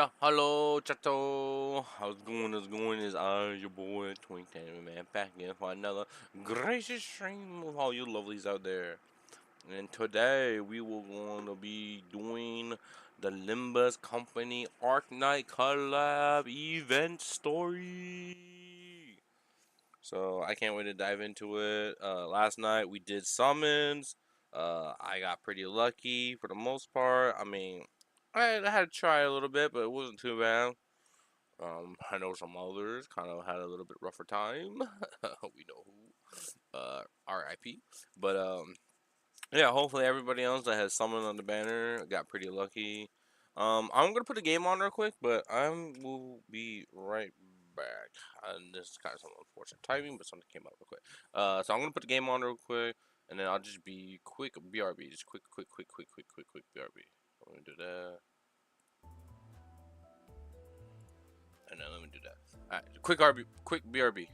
Yeah, hello, Chato. How's it going? How's it going? Is your boy Twink Tanner Man back again for another gracious stream of all you lovelies out there. And today we will going to be doing the Limbus Company Arknight collab event story. So I can't wait to dive into it. Last night we did summons. I got pretty lucky for the most part. I mean, I had to try a little bit, but it wasn't too bad. I know some others kind of had a little bit rougher time. We know who. R.I.P. But yeah. Hopefully everybody else that has summoned on the banner got pretty lucky. I'm gonna put the game on real quick, but I will be right back. And this is kind of some unfortunate timing, but something came up real quick. So I'm gonna put the game on real quick, and then I'll just be quick BRB, just quick BRB. I'm gonna do that, and then let me do that. All right, quick BRB.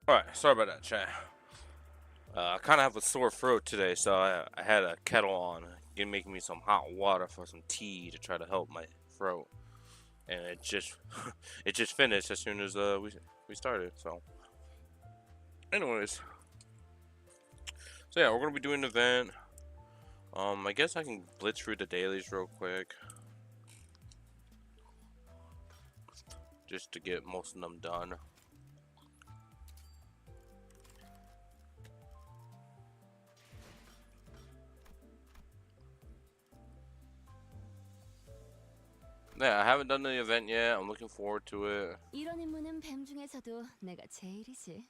All right, sorry about that, chat. I kind of have a sore throat today, so I had a kettle on. It making me some hot water for some tea to try to help my throat, and it just it just finished as soon as we started. So, anyways, so yeah, we're gonna be doing an event. I guess I can blitz through the dailies real quick, just to get most of them done. Yeah, I haven't done the event yet. I'm looking forward to it. 이런 임무는 뱀 중에서도 내가 제일이지.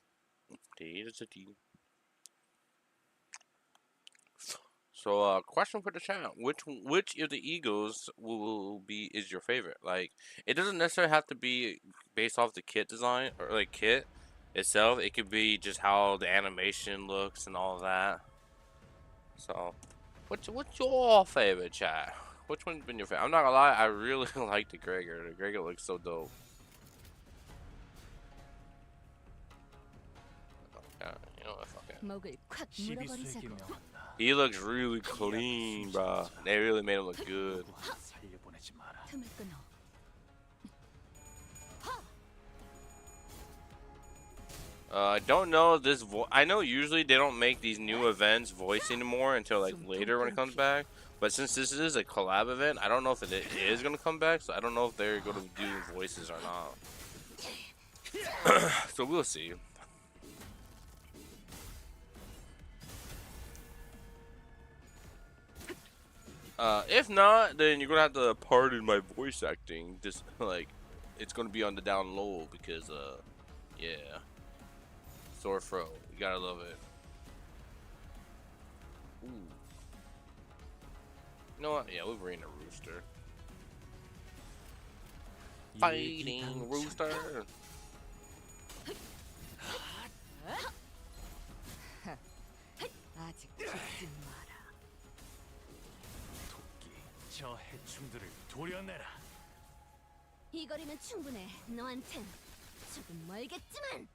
So, question for the chat: which of the Eagles will be is your favorite? Like, it doesn't necessarily have to be based off the kit design or like kit itself. It could be just how the animation looks and all of that. So, what's your favorite, chat? Which one's been your favorite? I'm not gonna lie, I really like the Gregor. The Gregor looks so dope. You know what? Fuck it. 목을 콱 물어버리자고. He looks really clean, bro. They really made him look good. 틈을 끊어. I don't know if this I know usually they don't make these new events voice anymore until like later when it comes back. But since this is a collab event, I don't know if it is gonna come back. So I don't know if they're gonna do voices or not. So we'll see. If not, then you're gonna have to pardon my voice acting. Just like it's gonna be on the down low because yeah. Sore throat. You gotta love it. Ooh. You know what? Yeah, we're bringing a rooster. Fighting rooster. 아직 죽지 마라. 토끼, 저 해충들을 도려내라. 이 거리면 충분해. 너한텐 조금 멀겠지만.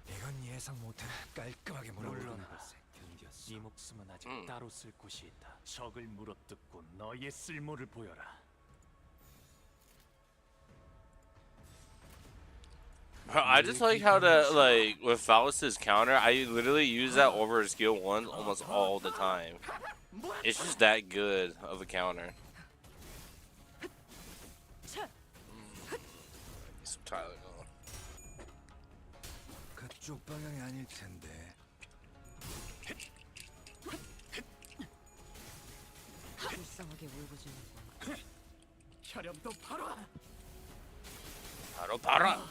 이건 예상 못해. 깔끔하게 물어보는 것에 견뎠어. 네 목숨은 아직 따로 쓸 곳이 있다. 적을 물어뜯고 너의 쓸모를 보여라. I just like how like with Faustus' counter, I literally use that over skill 1 almost all the time. It's just that good of a counter. Some Tyler. 그쪽 방향이 아닐 텐데. 불쌍하게 울고주는. 혈염도 바로. 바로.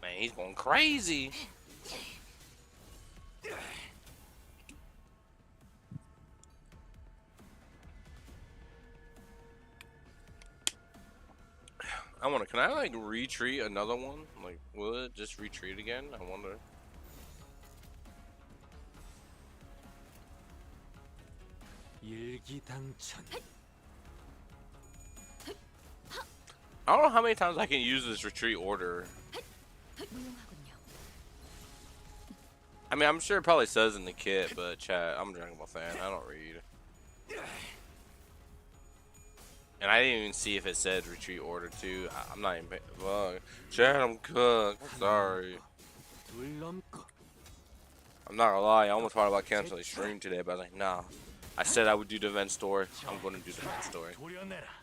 Man, he's going crazy. Can I like retreat another one? Like, will it just retreat again? I wonder. 일기당천. I don't know how many times I can use this retreat order. I mean, I'm sure it probably says in the kit, but chat, I'm a Dragon Ball fan. I don't read. And I didn't even see if it said retreat order too. I'm not even. Fuck. Chat, I'm cooked. Sorry. I'm not gonna lie. I almost thought about canceling the stream today, but I was like, nah. I said I would do the event story. I'm gonna do the event story. 물러나라.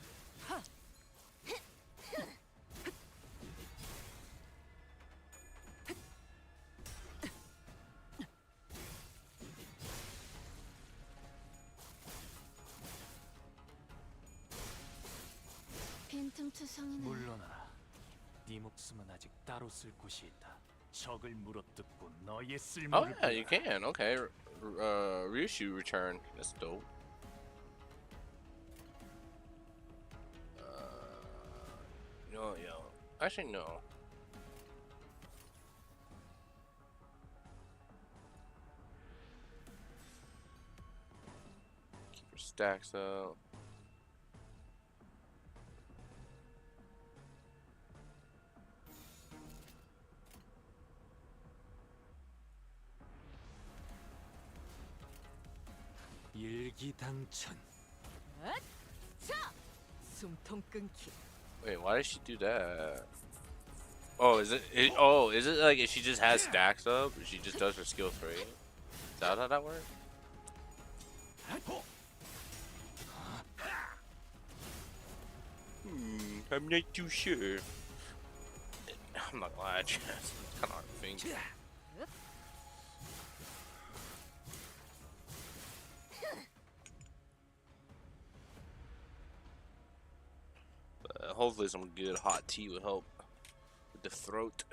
네 목숨은 아직 따로 쓸 곳이 있다. 적을 물어뜯고 너의 Oh 쓸모를 yeah, you can. Okay. Ryushu return. That's dope. No, yo. Actually, no. Keep your stacks up. 일기당천. 자, 숨통 끊기. Wait, why did she do that? Oh, is it like if she just has stacks up, she just does her skill 3? Is that how that works? I'm not too sure. I'm not gonna lie, it's kind of hard to think. hopefully some good hot tea will help with the throat.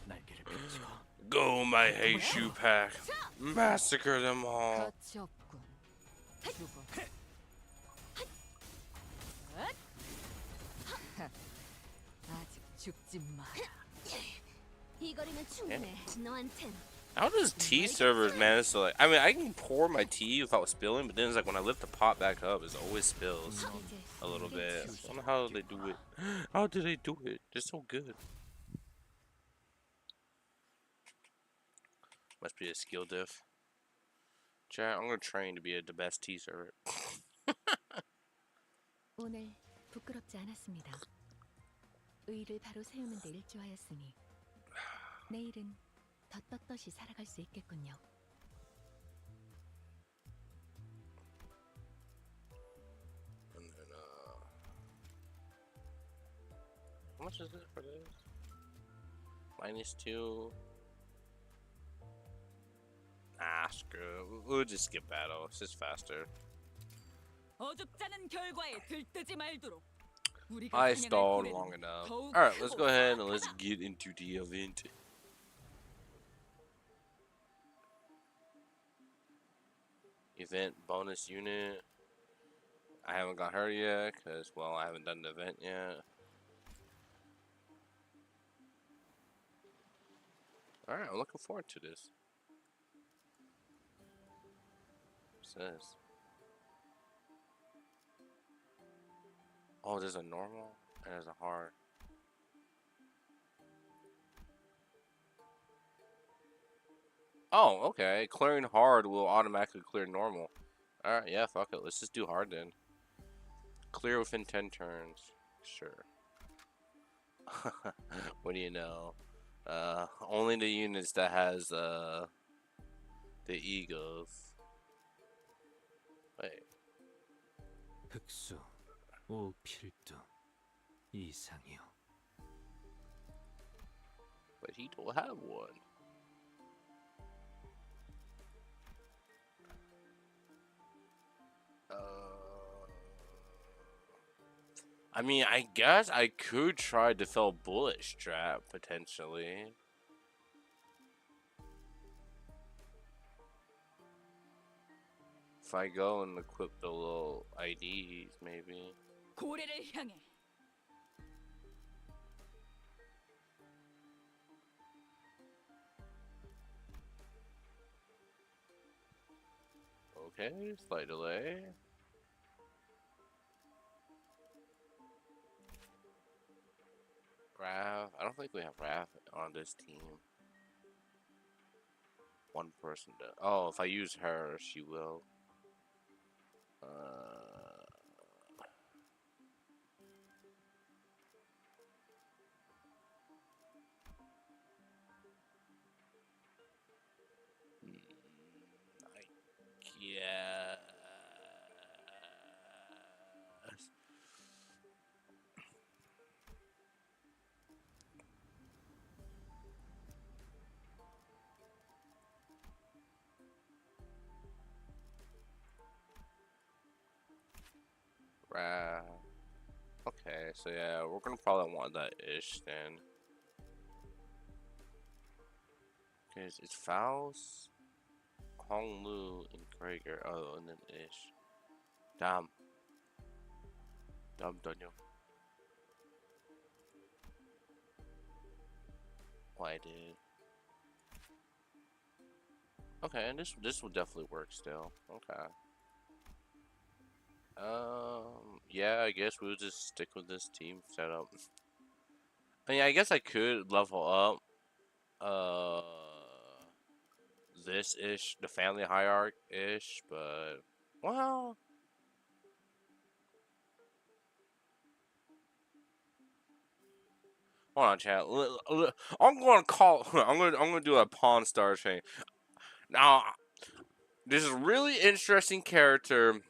날개를 펼치고 Go, my Heishu pack. Massacre them all. 가치 없군. 죽어. 헛! 아직 죽지 마라. 이 거리면 충분해. 너한텐. How does tea servers manage to like? I mean, I can pour my tea without spilling, but then it's like when I lift the pot back up, it always spills a little bit. I don't know how they do it. How do they do it? They're so good. Must be a skill diff. Chat, I'm gonna train to be the best tea server. 오늘 부끄럽지 않았습니다. 의를 바로 세우는 데 일조하였으니 내일은 더 떳떳이 살아갈 수 있겠군요. And then, how much is it for this? -2. Ah, screw it. We'll just skip battle. It's just faster. 어줍잖은 결과에 들뜨지 말도록. I stalled long enough. Alright, let's go ahead and let's get into the event. Event bonus unit. I haven't got her yet because, well, I haven't done the event yet. Alright, I'm looking forward to this. What's this? Oh, there's a normal and there's a hard. Oh, okay. Clearing hard will automatically clear normal. Alright, yeah, fuck it. Let's just do hard then. Clear within 10 turns. Sure. What do you know? Only the units that has, the eagles. Wait. 흑수, 오필두, 이상이요. But he don't have one. I mean, I guess I could try to fill bullet strap potentially. If I go and equip the little IDs, maybe. 고래를 향해. Okay, slight delay. Rav, I don't think we have Rav on this team. One person does. Oh, if I use her, she will. Yeah. Right. Okay, so yeah, we're gonna probably want that ish then. Cause it's Faust, Hong Lu, and Krager. Oh, and then ish. Damn. Damn, Daniel. Why I did. Okay, and this will definitely work still. Okay. Yeah, I guess we'll just stick with this team setup. I mean, I guess I could level up, this-ish, the family hierarch-ish, but, well... Hold on, chat. I'm gonna call. I'm gonna do a Pawn Star chain. Now, this is a really interesting character.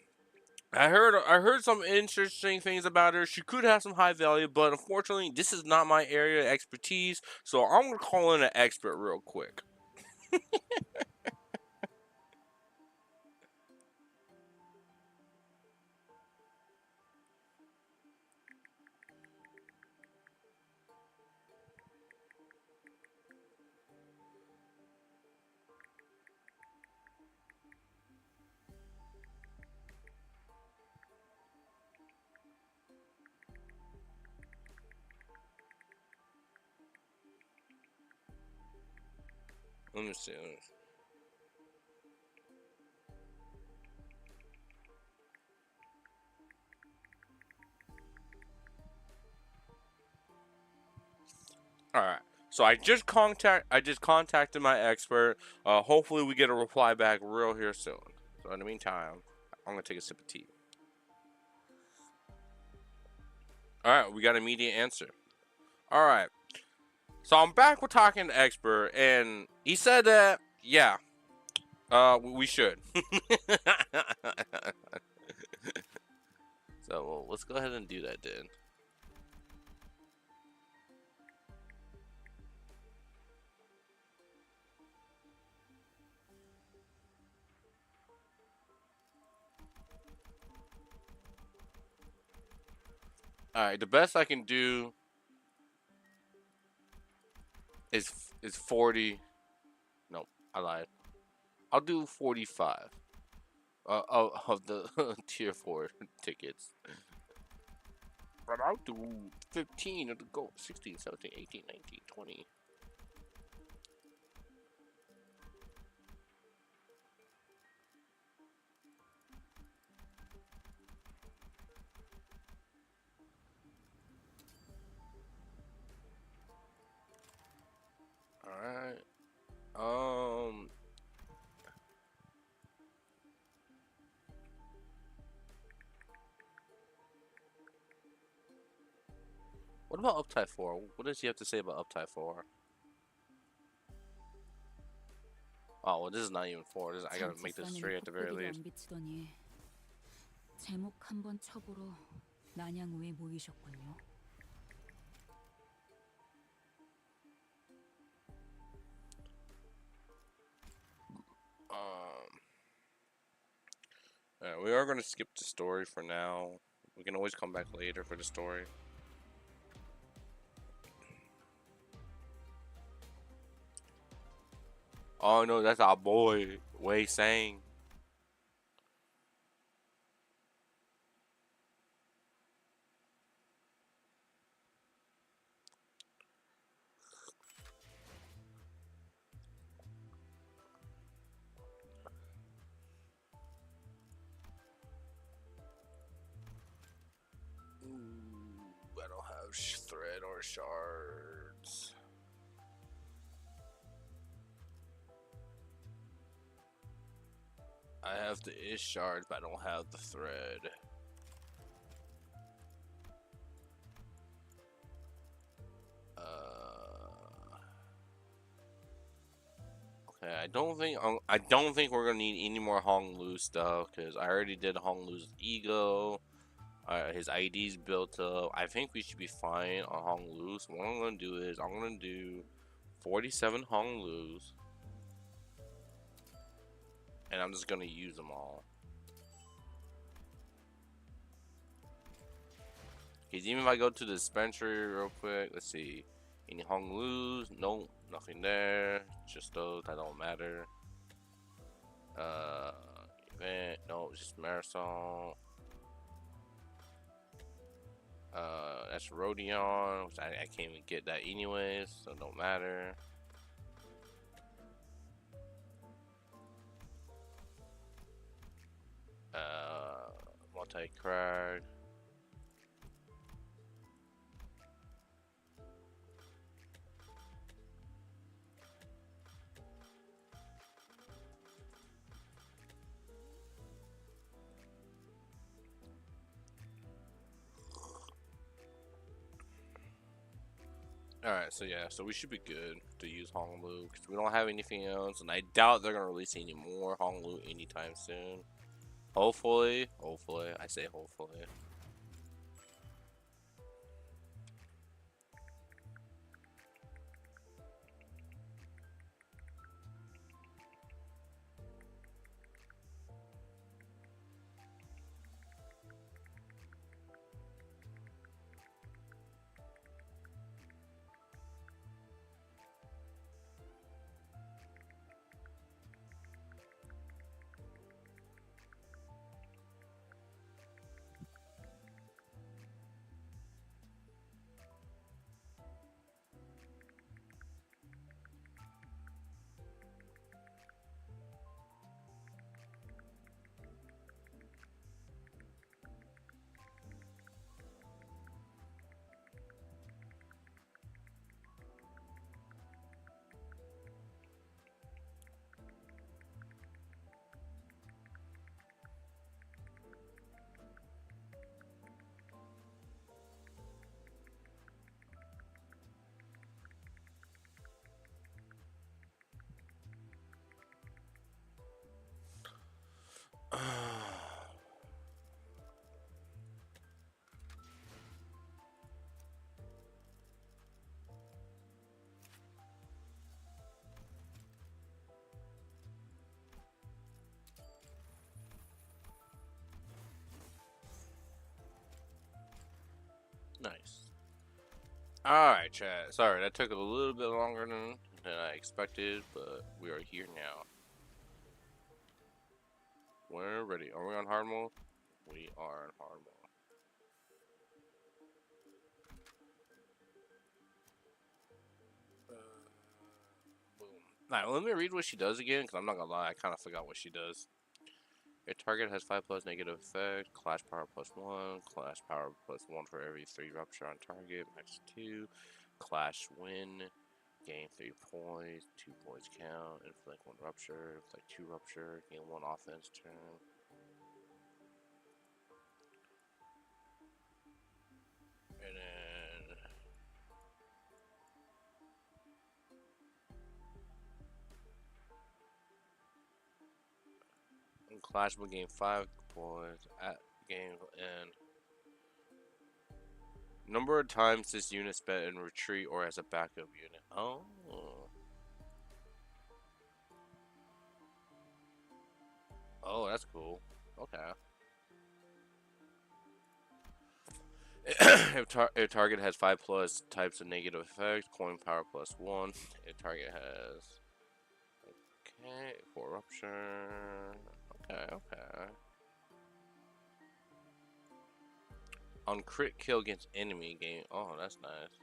I heard some interesting things about her. She could have some high value, but unfortunately, this is not my area of expertise. So I'm gonna call in an expert real quick. Let me see. All right. So I just contacted my expert. Hopefully we get a reply back real here soon. So in the meantime, I'm gonna take a sip of tea. All right, we got an immediate answer. All right. So I'm back with talking to expert, and he said that yeah, we should. So well, let's go ahead and do that then. All right, the best I can do is 40. Nope, I lied. I'll do 45. Of the tier 4 tickets. But I'll do 15 of the gold. 16, 17, 18, 19, 20. Alright. What about Uptide 4? What does he have to say about Uptide 4? Oh, well, this is not even 4. I gotta make this 3 at the very least. 제목 한번 쳐보러 난양우에 모이셨군요. We are gonna skip the story for now. We can always come back later for the story. Oh no, that's our boy Wei Sang. I don't have thread or shards. I have the ish shards, but I don't have the thread. Okay, I don't think we're gonna need any more Hong Lu stuff because I already did Hong Lu's ego. His ID's built up. I think we should be fine on Hong Lu. So what I'm gonna do is I'm gonna do 47 Hong Lu's, and I'm just gonna use them all. Because even if I go to the dispensary real quick, let's see, any Hong Lu's? Nope, nothing there. Just those that don't matter. Event, no, just Marisol. That's Rodion, which I can't even get that anyways, so it don't matter. Multi-crag. Alright, so yeah, so we should be good to use Hong Lu because we don't have anything else, and I doubt they're gonna release any more Hong Lu anytime soon. Hopefully, I say hopefully. Alright, chat. Sorry, that took a little bit longer than I expected, but we are here now. We're ready. Are we on hard mode? We are on hard mode. Boom. Alright, let me read what she does again, because I'm not gonna lie, I kind of forgot what she does. Your target has 5 plus negative effect, clash power plus 1, clash power plus 1 for every 3 rupture on target, max 2, clash win, gain 3 points, 2 points count, inflict 1 rupture, inflict 2 rupture, gain 1 offense turn. And then clash will gain 5 points at game end. Number of times this unit spent in retreat or as a backup unit. Oh. Oh, that's cool. Okay. If target has 5 plus types of negative effects, coin power plus 1. If target has. Okay, 4 rupture. Okay. On crit kill against enemy game. Oh, that's nice.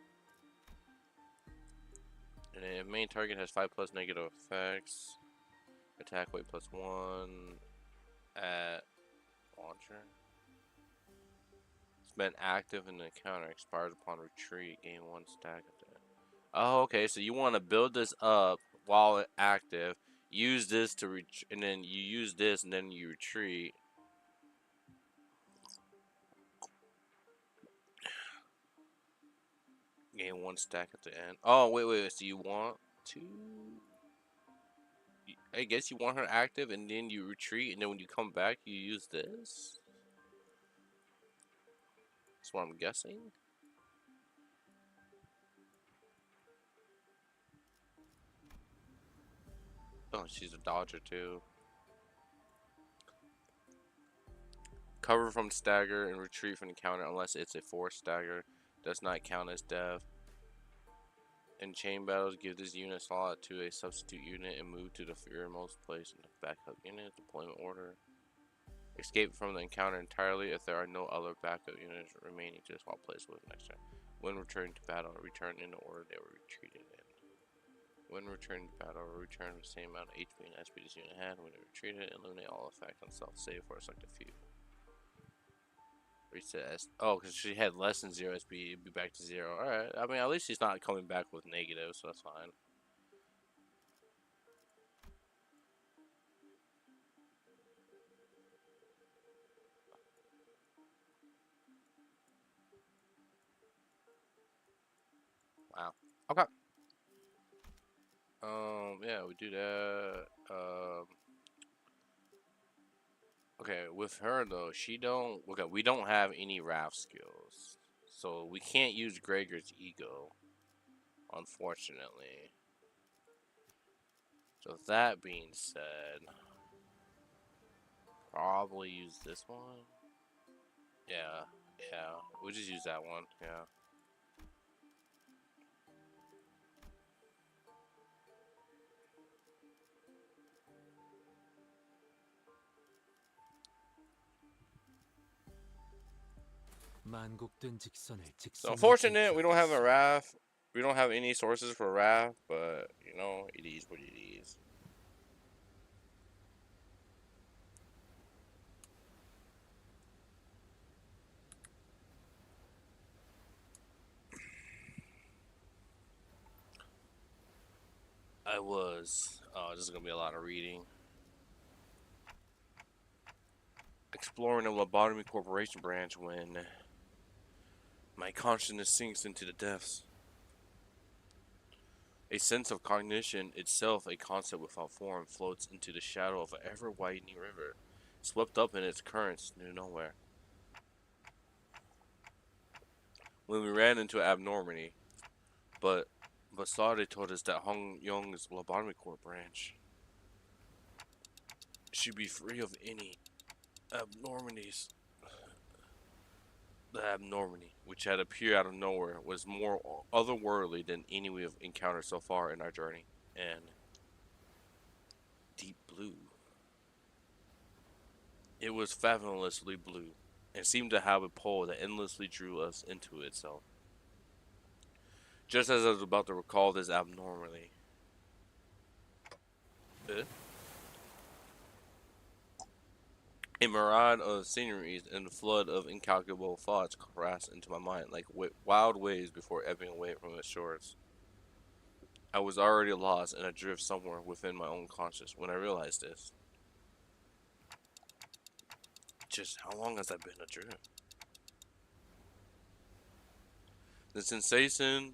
And then if main target has 5 plus negative effects, attack weight plus 1 at launcher. Spent active in the encounter, expires upon retreat, gain 1 stack of that. Oh, okay, so you want to build this up while active, use this to and then you use this and then you retreat. Gain 1 stack at the end. Oh, wait, so you want to... I guess you want her active and then you retreat and then when you come back you use this? That's what I'm guessing. Oh, she's a dodger too. Cover from stagger and retreat from the counter unless it's a 4 stagger. Does not count as dev. In chain battles, give this unit slot to a substitute unit and move to the rearmost place in the backup unit deployment order. Escape from the encounter entirely if there are no other backup units remaining to swap place with next turn. When returning to battle, return in the order they were retreated in. When returning to battle, return the same amount of HP and SP this unit had when it retreated. Eliminate all effects on self-save for a selected few. Reset S. Oh, because she had less than 0 SP, it'd be back to 0. Alright, I mean, at least she's not coming back with negative, so that's fine. Wow. Okay. Yeah, we do that. Okay, with her though, she don't. Okay, we don't have any Wrath skills, so we can't use Gregor's ego, unfortunately. So that being said, probably use this one. Yeah, we'll just use that one. Yeah. So unfortunate, we don't have a Wrath. We don't have any sources for Wrath, but you know, it is what it is. Oh, this is gonna be a lot of reading. Exploring the Lobotomy Corporation branch when my consciousness sinks into the depths. A sense of cognition, itself a concept without form, floats into the shadow of an ever-widening river, swept up in its currents near nowhere. When we ran into abnormality, but Basade told us that Hong Yong's Lobotomy Corp branch should be free of any abnormalities that abnormality, which had appeared out of nowhere, was more otherworldly than any we have encountered so far in our journey, and deep blue. It was fathomlessly blue, and seemed to have a pull that endlessly drew us into itself. Just as I was about to recall this abnormality, uh, a myriad of sceneries and a flood of incalculable thoughts crashed into my mind like wild waves before ebbing away from its shores. I was already lost and adrift somewhere within my own conscience when I realized this. Just how long has I been adrift? The sensation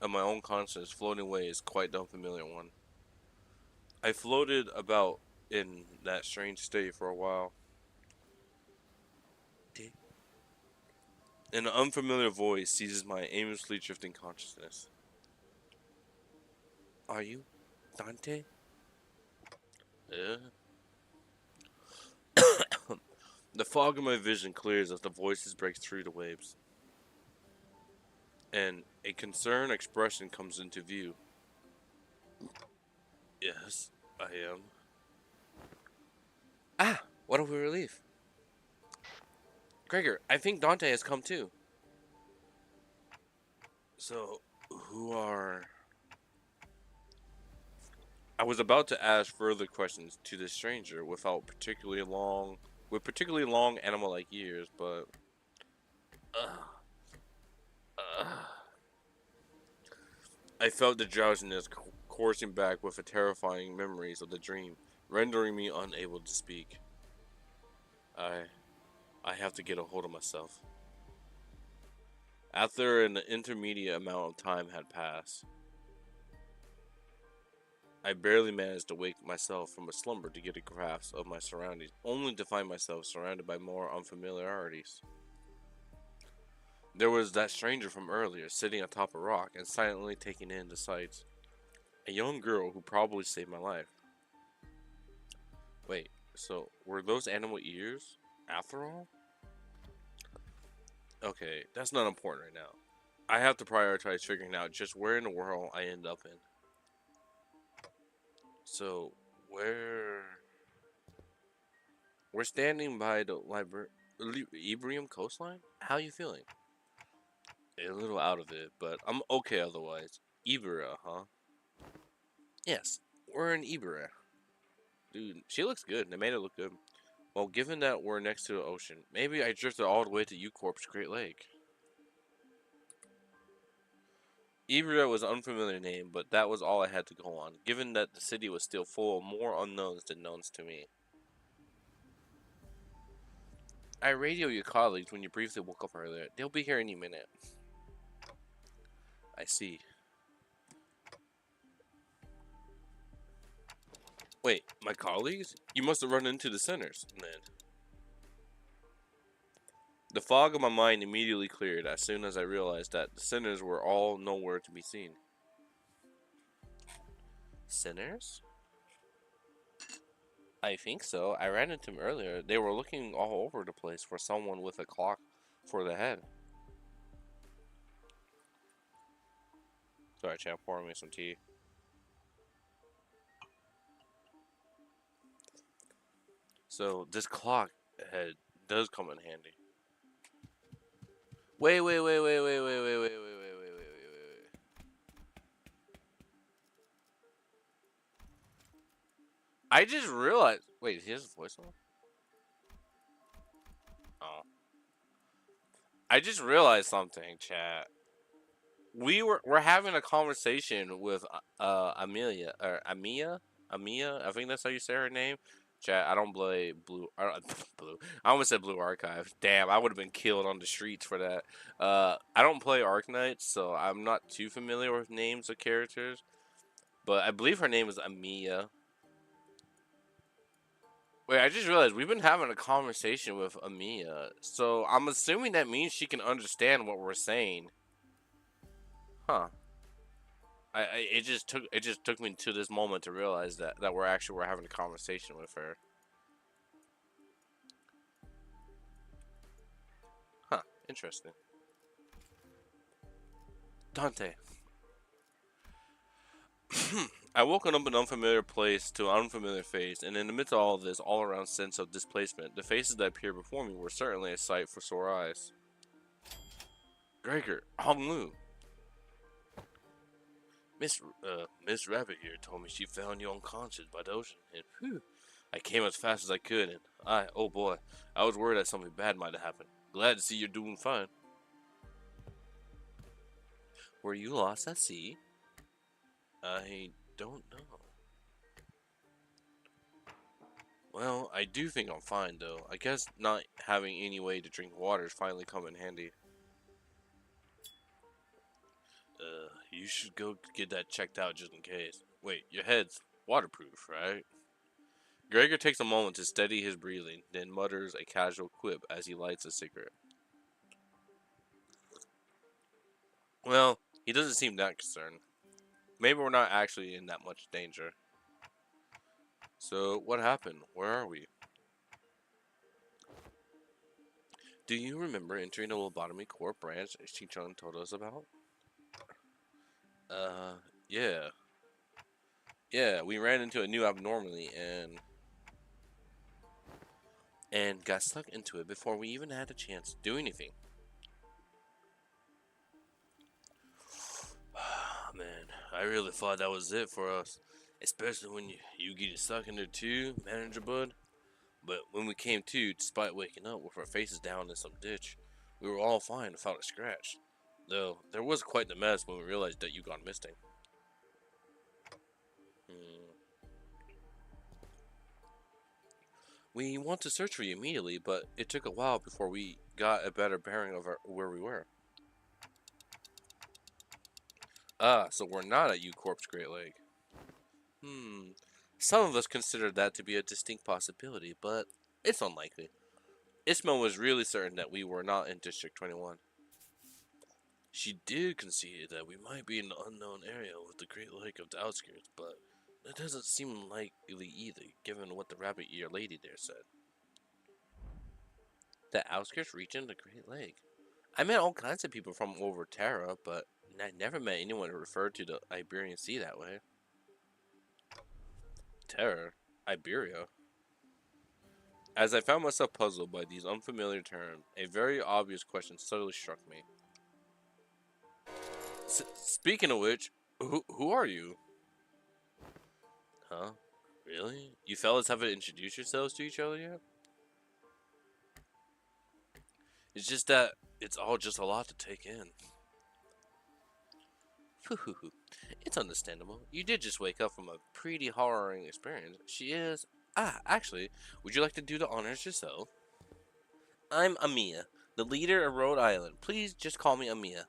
of my own conscience floating away is quite the unfamiliar one. I floated about in that strange state for a while. An unfamiliar voice seizes my aimlessly drifting consciousness. Are you Dante? Yeah. The fog of my vision clears as the voices break through the waves, and a concerned expression comes into view. Yes, I am. Ah, what a relief. Gregor, I think Dante has come too. So, who are... I was about to ask further questions to this stranger with particularly long animal-like ears, but I felt the drowsiness coursing back with the terrifying memories of the dream, rendering me unable to speak. I have to get a hold of myself. After an intermediate amount of time had passed, I barely managed to wake myself from a slumber to get a grasp of my surroundings, only to find myself surrounded by more unfamiliarities. There was that stranger from earlier, sitting atop a rock and silently taking in the sights. A young girl who probably saved my life. Wait, so were those animal ears, after all? Okay, that's not important right now. I have to prioritize figuring out just where in the world I end up in. So, we're standing by the Ibrium coastline? How are you feeling? A little out of it, but I'm okay otherwise. Ibera, huh? Yes, we're in Ibera. Dude, she looks good. They made it look good. Well, given that we're next to the ocean, maybe I drifted all the way to U-Corp's Great Lake. Ibera was an unfamiliar name, but that was all I had to go on, given that the city was still full of more unknowns than knowns to me. I radioed your colleagues when you briefly woke up earlier. They'll be here any minute. I see. Wait, my colleagues? You must have run into the sinners, then. The fog of my mind immediately cleared as soon as I realized that the sinners were all nowhere to be seen. Sinners? I think so. I ran into them earlier. They were looking all over the place for someone with a clock for the head. Sorry, chat, pouring me some tea. So this clock head does come in handy. Wait. I just realized. Wait, he has a voice on? Oh. I just realized something, chat. We're having a conversation with Amelia or Amia. I think that's how you say her name. Chat. I don't play blue. Blue. I almost said Blue Archive. Damn, I would have been killed on the streets for that. I don't play Arknights, so I'm not too familiar with names of characters. But I believe her name is Amia. Wait, I just realized we've been having a conversation with Amia, so I'm assuming that means she can understand what we're saying. Huh. It just took me to this moment to realize that we're having a conversation with her. Huh, Interesting. Dante. I woke up in an unfamiliar place to an unfamiliar face, and in the midst of all of this all-around sense of displacement, the faces that appeared before me were certainly a sight for sore eyes. Gregor, Hong Lu. Miss Rabbit here told me she found you unconscious by the ocean, and whew, I came as fast as I could, and oh boy, I was worried that something bad might have happened. Glad to see you're doing fine. Were you lost at sea? I don't know. Well, I do think I'm fine, though. I guess not having any way to drink water is finally come in handy. You should go get that checked out just in case. Wait, your head's waterproof, right? Gregor takes a moment to steady his breathing, then mutters a casual quip as he lights a cigarette. Well, he doesn't seem that concerned. Maybe we're not actually in that much danger. So, what happened? Where are we? Do you remember entering the lobotomy core branch Shinchan told us about? Yeah. Yeah, we ran into a new abnormality and got stuck into it before we even had a chance to do anything. Man, I really thought that was it for us. Especially when you get stuck in there too, manager bud. But when we came to, despite waking up with our faces down in some ditch, we were all fine without a scratch. Though, there was quite the mess when we realized that you gone missing. We want to search for you immediately, but it took a while before we got a better bearing of where we were. Ah, so we're not at U Corp's Great Lake. Some of us consider that to be a distinct possibility, but it's unlikely. Isma was really certain that we were not in District 21. She did concede that we might be in the unknown area with the Great Lake of the outskirts, but that doesn't seem likely either, given what the rabbit ear lady there said. The outskirts region of the Great Lake? I met all kinds of people from over Terra, but I never met anyone who referred to the Iberian Sea that way. Terra? Iberia? As I found myself puzzled by these unfamiliar terms, a very obvious question suddenly struck me. Speaking of which, who are you? Huh? Really? You fellas haven't introduced yourselves to each other yet? It's just that it's all just a lot to take in. It's understandable. You did just wake up from a pretty harrowing experience. She is... actually, would you like to do the honors yourself? I'm Amia, the leader of Rhode Island. Please just call me Amia.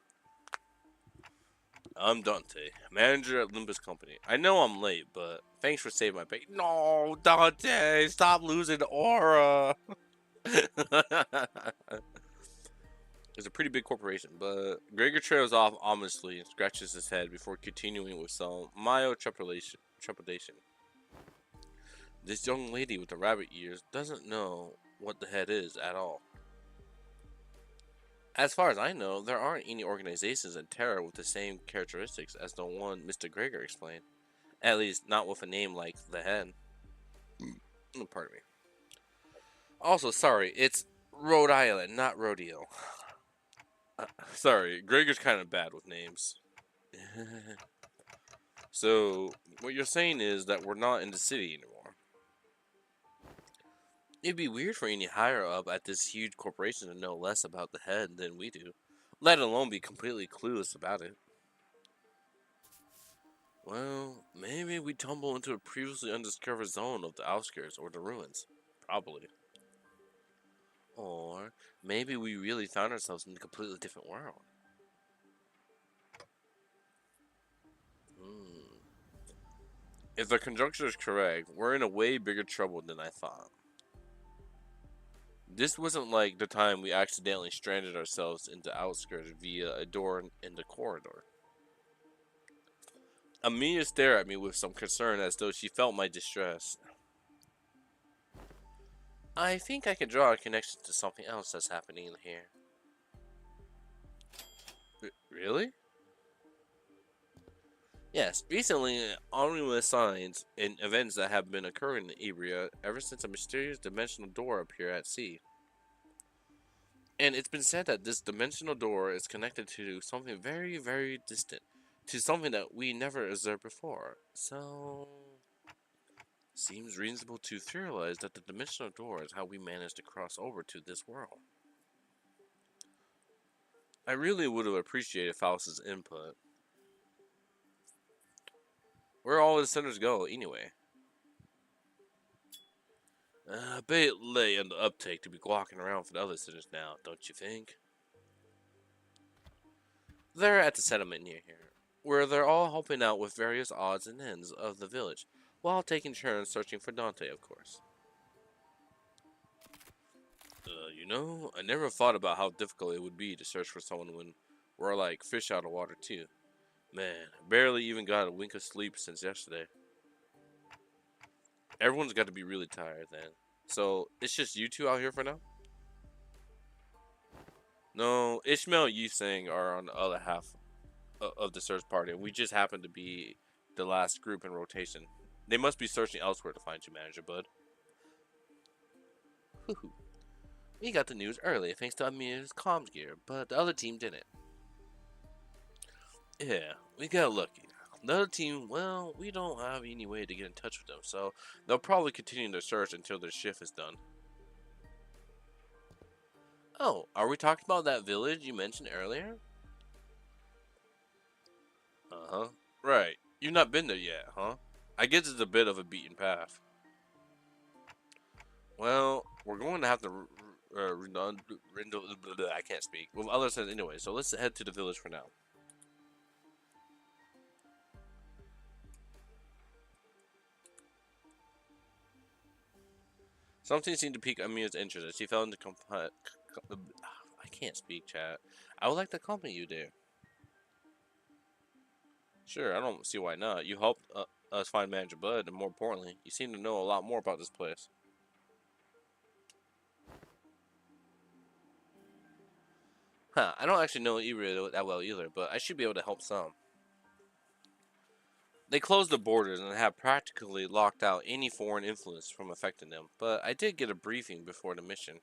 I'm Dante, manager at Limbus Company. I know I'm late, but thanks for saving my pay. No, Dante, stop losing aura. It's a pretty big corporation, but Gregor trails off ominously and scratches his head before continuing with some mild trepidation. This young lady with the rabbit ears doesn't know what the head is at all. As far as I know, there aren't any organizations in Terra with the same characteristics as the one Mr. Gregor explained. At least, not with a name like the Head. Pardon me. Also, sorry, it's Rhode Island, not Rodeo. Sorry, Gregor's kind of bad with names. So, what you're saying is that we're not in the city anymore. It'd be weird for any higher up at this huge corporation to know less about the Head than we do, let alone be completely clueless about it. Well, maybe we tumble into a previously undiscovered zone of the outskirts or the ruins. Probably. Or maybe we really found ourselves in a completely different world. If the conjecture is correct, we're in a way bigger trouble than I thought. This wasn't like the time we accidentally stranded ourselves in the outskirts via a door in the corridor. Amelia stared at me with some concern as though she felt my distress. I think I can draw a connection to something else that's happening here. Really? Yes, recently, ominous signs and events that have been occurring in Ibria ever since a mysterious dimensional door appeared at sea. And it's been said that this dimensional door is connected to something very, very distant, to something that we never observed before. So, seems reasonable to theorize that the dimensional door is how we managed to cross over to this world. I really would have appreciated Faust's input. Where all his sinners go, anyway. I bet it lay on the uptake to be walking around for the other sinners now, don't you think? They're at the settlement near here, where they're all helping out with various odds and ends of the village, while taking turns searching for Dante, of course. I never thought about how difficult it would be to search for someone when we're like fish out of water, too. Man, I barely even got a wink of sleep since yesterday. Everyone's got to be really tired then. So, it's just you two out here for now? No, Ishmael and Yusang are on the other half of the search party. We just happen to be the last group in rotation. They must be searching elsewhere to find you, Manager Bud. Whew. We got the news early thanks to Amir's comms gear, but the other team didn't. Yeah, we got lucky. The other team, well, we don't have any way to get in touch with them, so they'll probably continue their search until their shift is done. Oh, are we talking about that village you mentioned earlier? Uh-huh. Right. You've not been there yet, huh? I guess it's a bit of a beaten path. Well, we're going to have to I can't speak. With others said anyway, so let's head to the village for now. Something seemed to pique Amia's interest as she fell into I can't speak, chat. I would like to accompany you there. Sure, I don't see why not. You helped us find Manager Bud, and more importantly, you seem to know a lot more about this place. Huh, I don't actually know Ibra that well either, but I should be able to help some. They closed the borders and have practically locked out any foreign influence from affecting them, but I did get a briefing before the mission.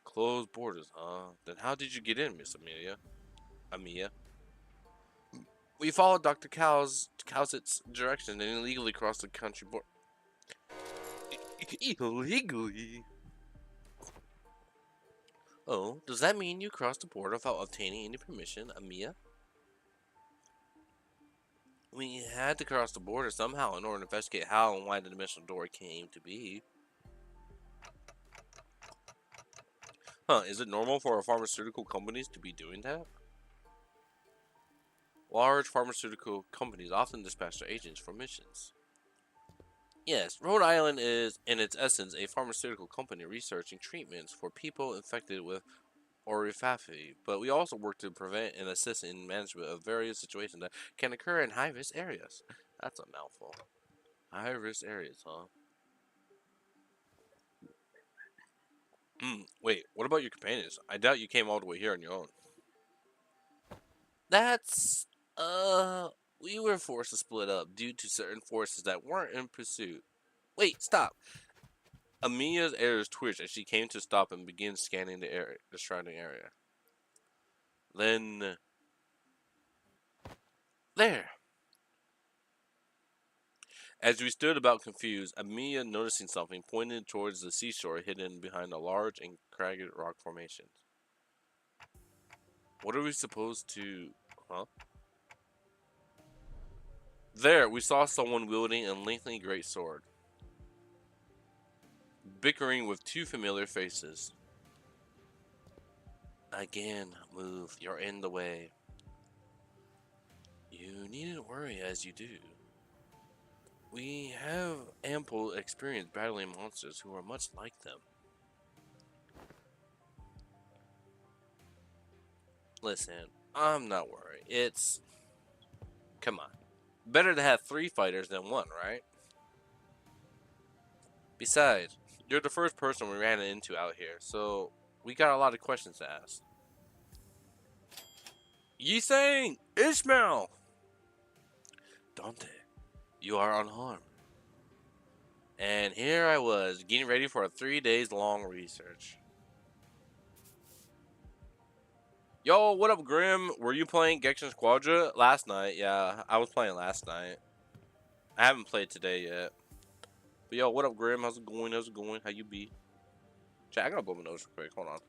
Closed borders, huh? Then how did you get in, Miss Amelia? Amia? We followed Dr. Cowsett's direction and illegally crossed the country border. Illegally? Oh, does that mean you crossed the border without obtaining any permission, Amia? We had to cross the border somehow in order to investigate how and why the dimensional door came to be. Huh, is it normal for pharmaceutical companies to be doing that? Large pharmaceutical companies often dispatch their agents for missions. Yes, Rhode Island is, in its essence, a pharmaceutical company researching treatments for people infected with orifaphy, but we also work to prevent and assist in management of various situations that can occur in high-risk areas. That's a mouthful. High-risk areas, huh? Wait, what about your companions? I doubt you came all the way here on your own. That's, we were forced to split up due to certain forces that weren't in pursuit. Wait, stop! Amelia's ears twitched as she came to stop and began scanning the surrounding area. Then, there! As we stood about confused, Amelia, noticing something, pointed towards the seashore hidden behind a large and craggy rock formation. What are we supposed to... Huh? There, we saw someone wielding a lengthy great sword, bickering with two familiar faces. Again, move. You're in the way. You needn't worry as you do. We have ample experience battling monsters who are much like them. Listen, I'm not worried. It's... Come on. Better to have 3 fighters than 1, right? Besides, you're the first person we ran into out here, so we got a lot of questions to ask. Yisang, Ishmael, Dante, you are unharmed. And here I was, getting ready for a 3 days long research. Yo, what up, Grim? Were you playing Genshin Squadra last night? Yeah, I was playing last night. I haven't played today yet. But yo, what up, Grim? How's it going? How's it going? How you be? Chat, I gotta blow my nose real quick. Hold on.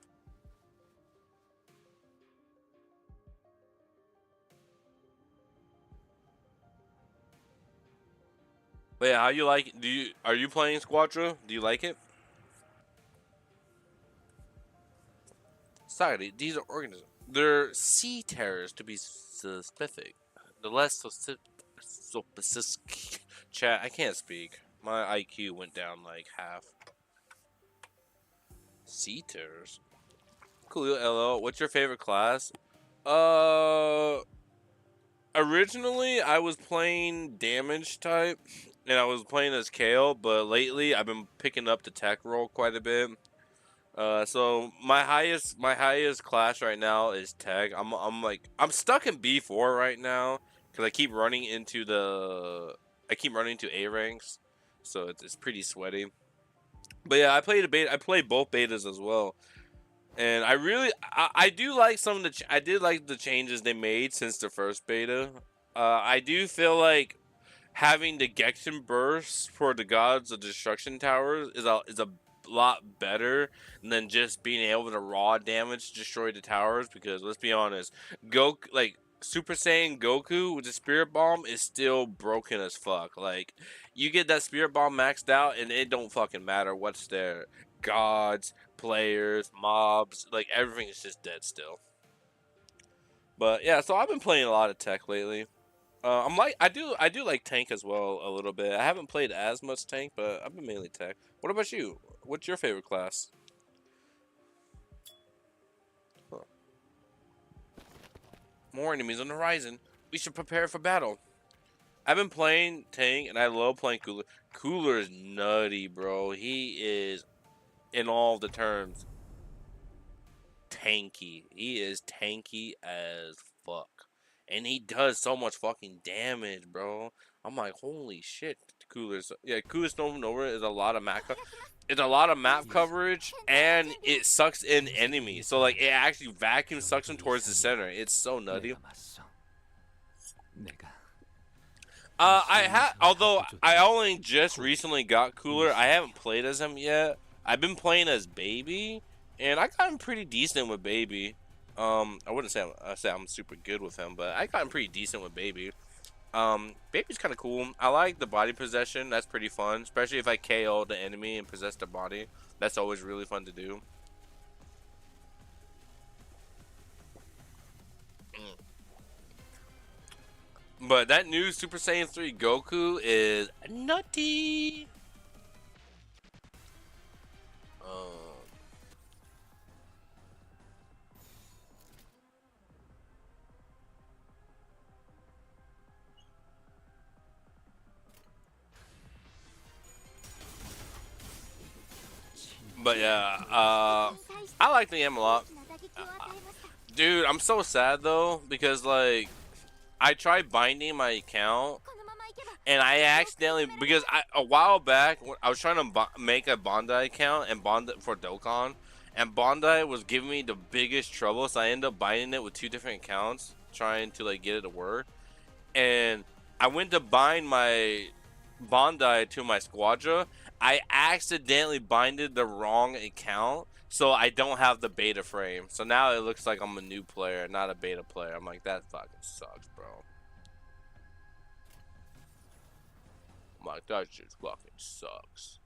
But yeah, how you like? Are you playing Squadra? Do you like it? Sorry, these are organisms. They're sea terrors to be specific. The less so specific. Chat, I can't speak. My IQ went down like half. Sea terrors. Cool, LO. What's your favorite class? Originally I was playing damage type, and I was playing as Kale, but lately I've been picking up the tech role quite a bit. So my highest class right now is tech. I'm stuck in B4 right now because I keep running into A ranks, so it's pretty sweaty. But yeah, I played both betas as well. And I do like some of I did like the changes they made since the first beta. I do feel like having the Gexen burst for the Gods of Destruction Towers is a lot better than just being able to raw damage destroy the towers. Because let's be honest, Super Saiyan Goku with the Spirit Bomb is still broken as fuck. Like, you get that Spirit Bomb maxed out, and it don't fucking matter what's there. Gods, players, mobs, like everything is just dead still. But yeah, so I've been playing a lot of tech lately. I do like tank as well a little bit. I haven't played as much tank, but I've been mainly tech. What about you? What's your favorite class? Huh. More enemies on the horizon. We should prepare for battle. I've been playing tank, and I love playing Cooler. Cooler is nutty, bro. He is, in all the terms, tanky. He is tanky as fuck. And he does so much fucking damage, bro. I'm like, holy shit. Coolers. Yeah, Coolest Nova is a lot of it's a lot of map coverage, and it sucks in enemies. So like, it actually vacuum sucks them towards the center. It's so nutty. Although I only just recently got Cooler, I haven't played as him yet. I've been playing as Baby, and I got him pretty decent with Baby. I wouldn't say I'm super good with him, but I got him pretty decent with Baby. Baby's kind of cool. I like the body possession. That's pretty fun, especially if I KO the enemy and possess the body. That's always really fun to do. But that new Super Saiyan 3 Goku is nutty. But yeah, I like the game a lot. Dude, I'm so sad though, because like, I tried binding my account, and I accidentally, because a while back I was trying to make a Bondi account and Bondi for Dokkan, and Bondi was giving me the biggest trouble, so I ended up binding it with 2 different accounts, trying to like get it to work. And I went to bind my Bondi to my Squadra. I accidentally binded the wrong account, so I don't have the beta frame. So now it looks like I'm a new player, not a beta player. I'm like, that fucking sucks, bro. I'm like, that shit fucking sucks.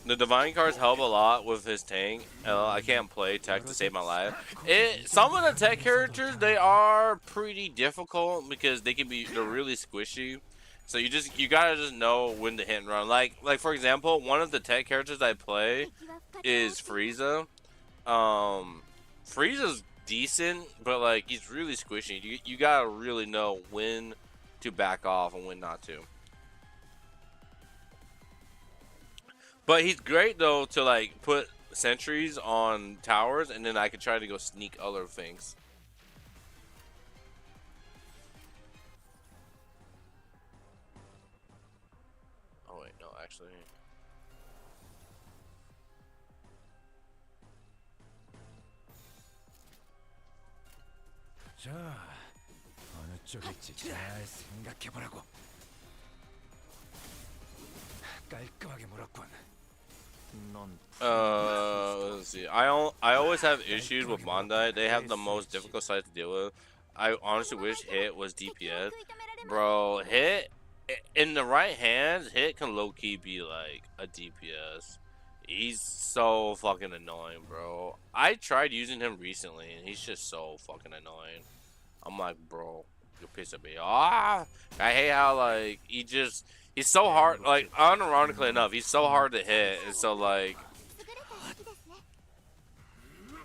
The Divine cards help a lot with his tank. I can't play tech to save my life. Some of the tech characters, they are pretty difficult because they're really squishy. So you gotta just know when to hit and run. Like for example, one of the tech characters I play is Frieza. Frieza's decent, but like, he's really squishy. You gotta really know when to back off and when not to. But he's great though to like put sentries on towers, and then I could try to go sneak other things. Oh wait, no, actually. 자, 어느 쪽일지 잘 생각해보라고. 깔끔하게 물었군. 넌 Let's see. I always have issues with Mondai. They have the most difficult side to deal with. I honestly wish Hit was DPS. Bro, Hit in the right hands, Hit can low key be like a DPS. He's so fucking annoying, bro. I tried using him recently, and he's just so fucking annoying. I'm like, bro, you're pissing me off. I hate how like he's so hard. Like unironically enough, he's so hard to hit, and so like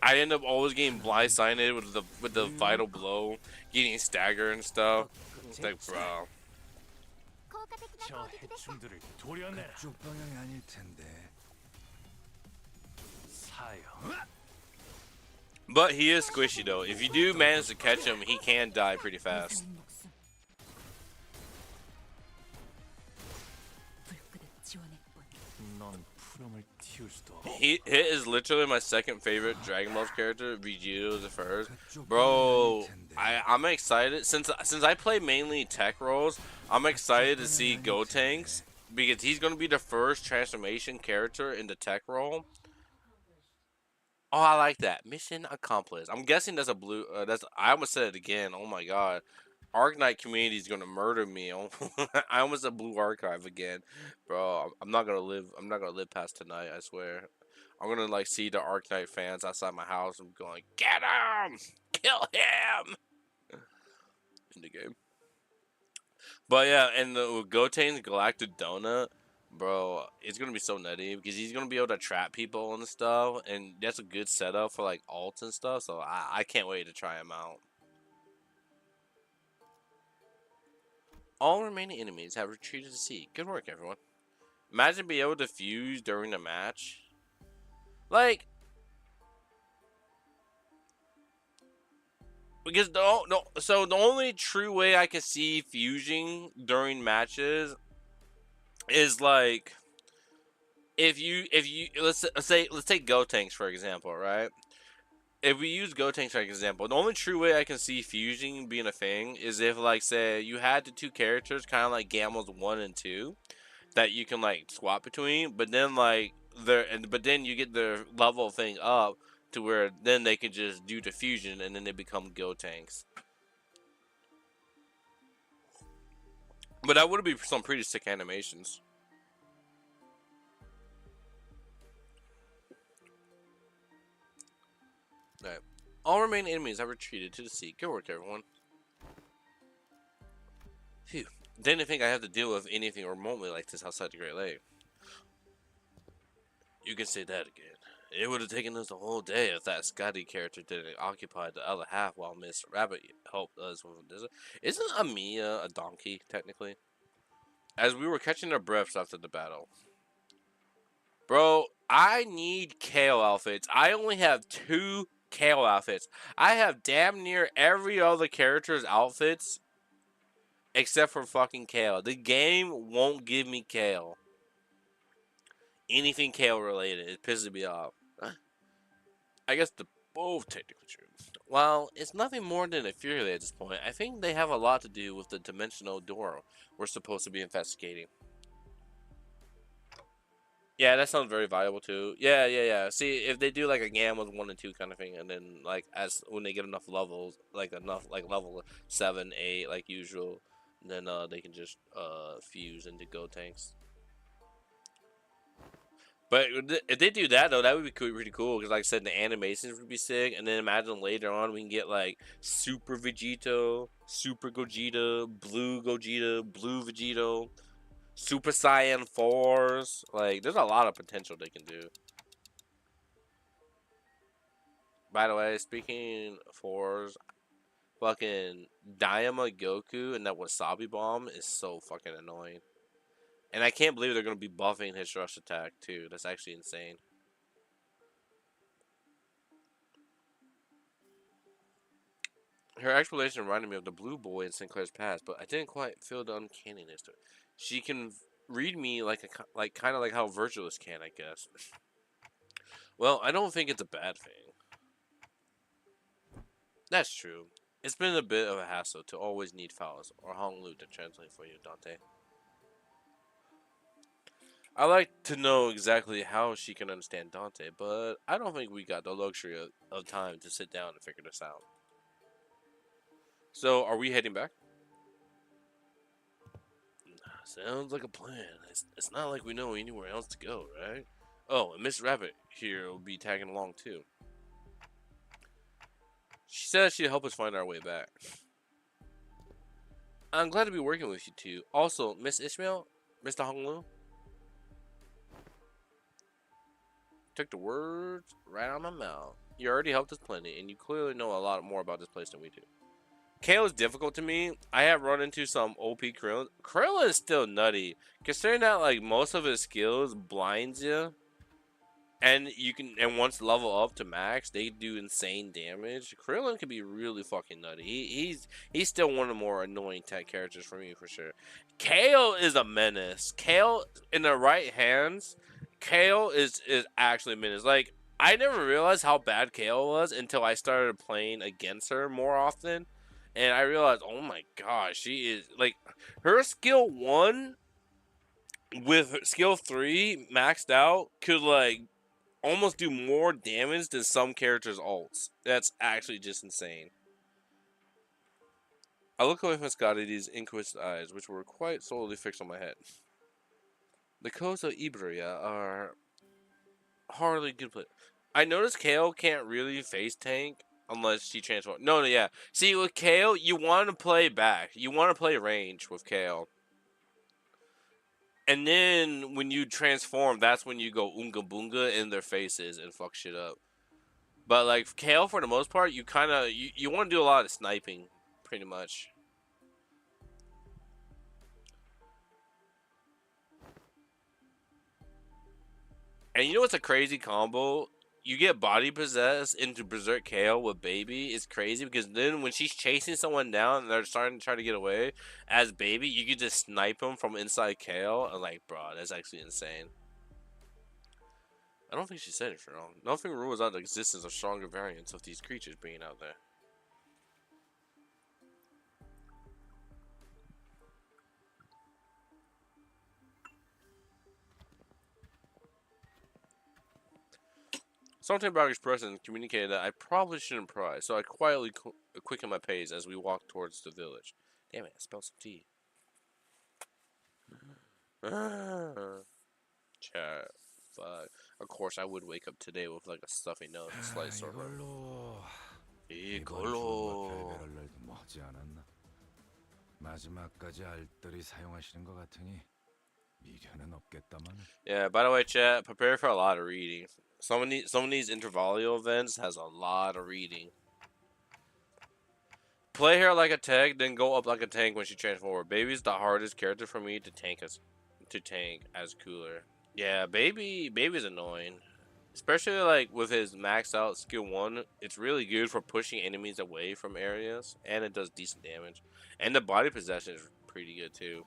I end up always getting blindsided with the vital blow, getting staggered and stuff. It's like, bro. 저 해충들을 도려내라. 그쪽 방향이 아닐 텐데. 사형. But he is squishy though. If you do manage to catch him, he can die pretty fast. 넌 푸름을 틔울 수도 없고. Hit is literally my second favorite Dragon Ball character. Vegito is the first. Bro, I'm excited since I play mainly tech roles. I'm excited to see Gotenks because he's gonna be the first transformation character in the tech role. Oh, I like that. Mission accomplished. I'm guessing that's a blue. I almost said it again. Oh my god. Arknight community is gonna murder me. I almost said blue archive again, bro. I'm not gonna live. I'm not gonna live past tonight. I swear. I'm gonna like see the Arknight fans outside my house. I'm going, get him, kill him, in the game. But yeah, and the Goten's Galactic Donut, bro, it's gonna be so nutty because he's gonna be able to trap people and stuff, and that's a good setup for like ults and stuff. So I can't wait to try him out. All remaining enemies have retreated to sea. Good work, everyone. Imagine being able to fuse during the match. Like, because so the only true way I can see fusing during matches is like if you let's take Gotenks for example, right? If we use Gotenks for example, the only true way I can see fusing being a thing is if like say you had the two characters kind of like Gamma's 1 and 2 that you can like swap between, but then like but then you get the level thing up to where then they can just do the fusion and then they become Gotenks. But that would be some pretty sick animations. Alright. All remaining enemies have retreated to the sea. Good work, everyone. Phew. Didn't think I have to deal with anything remotely like this outside the Great Lake. You can say that again. It would have taken us a whole day if that Scotty character didn't occupy the other half while Miss Rabbit helped us with this. Isn't Amiya a donkey, technically? As we were catching our breaths after the battle. Bro, I need Kale outfits. I only have 2 Kale outfits. I have damn near every other character's outfits except for fucking Kale. The game won't give me Kale. Anything Kale related, it pisses me off. I guess the both technically true. While it's nothing more than a Fury at this point, I think they have a lot to do with the dimensional door we're supposed to be investigating. Yeah, that sounds very viable too. Yeah. See, if they do like a Gamma 1 and 2 kind of thing, and then like as when they get enough levels, like enough like level 7, 8, like usual, then they can just fuse into Gotenks. But if they do that though, that would be pretty cool because, like I said, the animations would be sick. And then imagine later on we can get like Super Vegito, Super Gogeta, Blue Vegito, Super Saiyan 4s. Like, there's a lot of potential they can do. By the way, speaking of 4s, fucking Daima Goku and that Wasabi Bomb is so fucking annoying. And I can't believe they're going to be buffing his rush attack, too. That's actually insane. Her explanation reminded me of the Blue Boy in Sinclair's past, but I didn't quite feel the uncanniness to it. She can read me like kind of like how Virtuous can, I guess. Well, I don't think it's a bad thing. That's true. It's been a bit of a hassle to always need Faust or Hong Lu to translate for you, Dante. I like to know exactly how she can understand Dante, but I don't think we got the luxury of time to sit down and figure this out. So, are we heading back? Sounds like a plan. It's not like we know anywhere else to go, right? Oh, and Miss Rabbit here will be tagging along too. She said she'd help us find our way back. I'm glad to be working with you two. Also, Miss Ishmael, Mr. Honglu, took the words right out of my mouth. You already helped us plenty, and you clearly know a lot more about this place than we do. Kale is difficult to me. I have run into some OP Krillin. Krillin is still nutty, considering that like most of his skills blinds you. And you can, and once level up to max, they do insane damage. Krillin can be really fucking nutty. He's still one of the more annoying tech characters for me for sure. Kale is a menace. Kale in the right hands, Kale is actually a menace. Like I never realized how bad Kale was until I started playing against her more often, and I realized, oh my gosh, she is like her skill 1 with skill 3 maxed out could like almost do more damage than some characters' ults. That's actually just insane. I look away from Scotty's inquisitive eyes, which were quite solely fixed on my head. The coasts of Ibria are hardly good place. I noticed Kale can't really face tank unless she transforms. No, yeah. See, with Kale, you want to play back. You want to play range with Kale. And then when you transform, that's when you go Oonga Boonga in their faces and fuck shit up. But like Kale, for the most part, you kind of you want to do a lot of sniping, pretty much. And you know what's a crazy combo? You get body possessed into Berserk Kale with Baby. It's crazy because then when she's chasing someone down and they're starting to try to get away, as Baby, you can just snipe them from inside Kale. And like, bro, that's actually insane. I don't think she said it wrong. Nothing rules out the existence of stronger variants of these creatures being out there. Something about his presence communicated that I probably shouldn't pry, so I quietly quickened my pace as we walked towards the village. Damn it, I spilled some tea. Chat. Fuck. Of course, I would wake up today with like a stuffy nose and slight sore throat. 이걸로. 마지막까지 알뜰히 사용하시는 것 같으니 미련은 없겠다만. Yeah, by the way, chat, prepare for a lot of reading. Some of these Intervalio events has a lot of reading. Play her like a tank, then go up like a tank when she transforms. Baby's the hardest character for me to tank as cooler. Yeah, Baby's annoying. Especially like with his maxed out skill 1, it's really good for pushing enemies away from areas, and it does decent damage. And the body possession is pretty good too.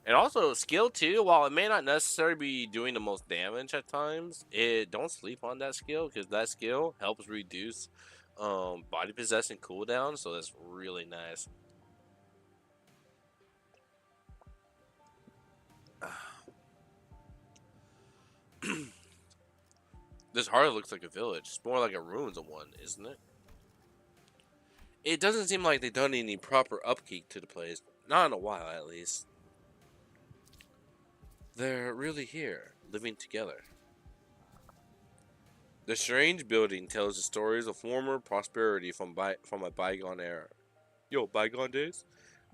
And also, skill 2, while it may not necessarily be doing the most damage at times, don't sleep on that skill, because that skill helps reduce body possession cooldown, so that's really nice. This hardly looks like a village. It's more like a ruins of one, isn't it? It doesn't seem like they've done any proper upkeep to the place. Not in a while, at least. They're really here, living together. The strange building tells the stories of former prosperity from a bygone era. Yo, bygone days?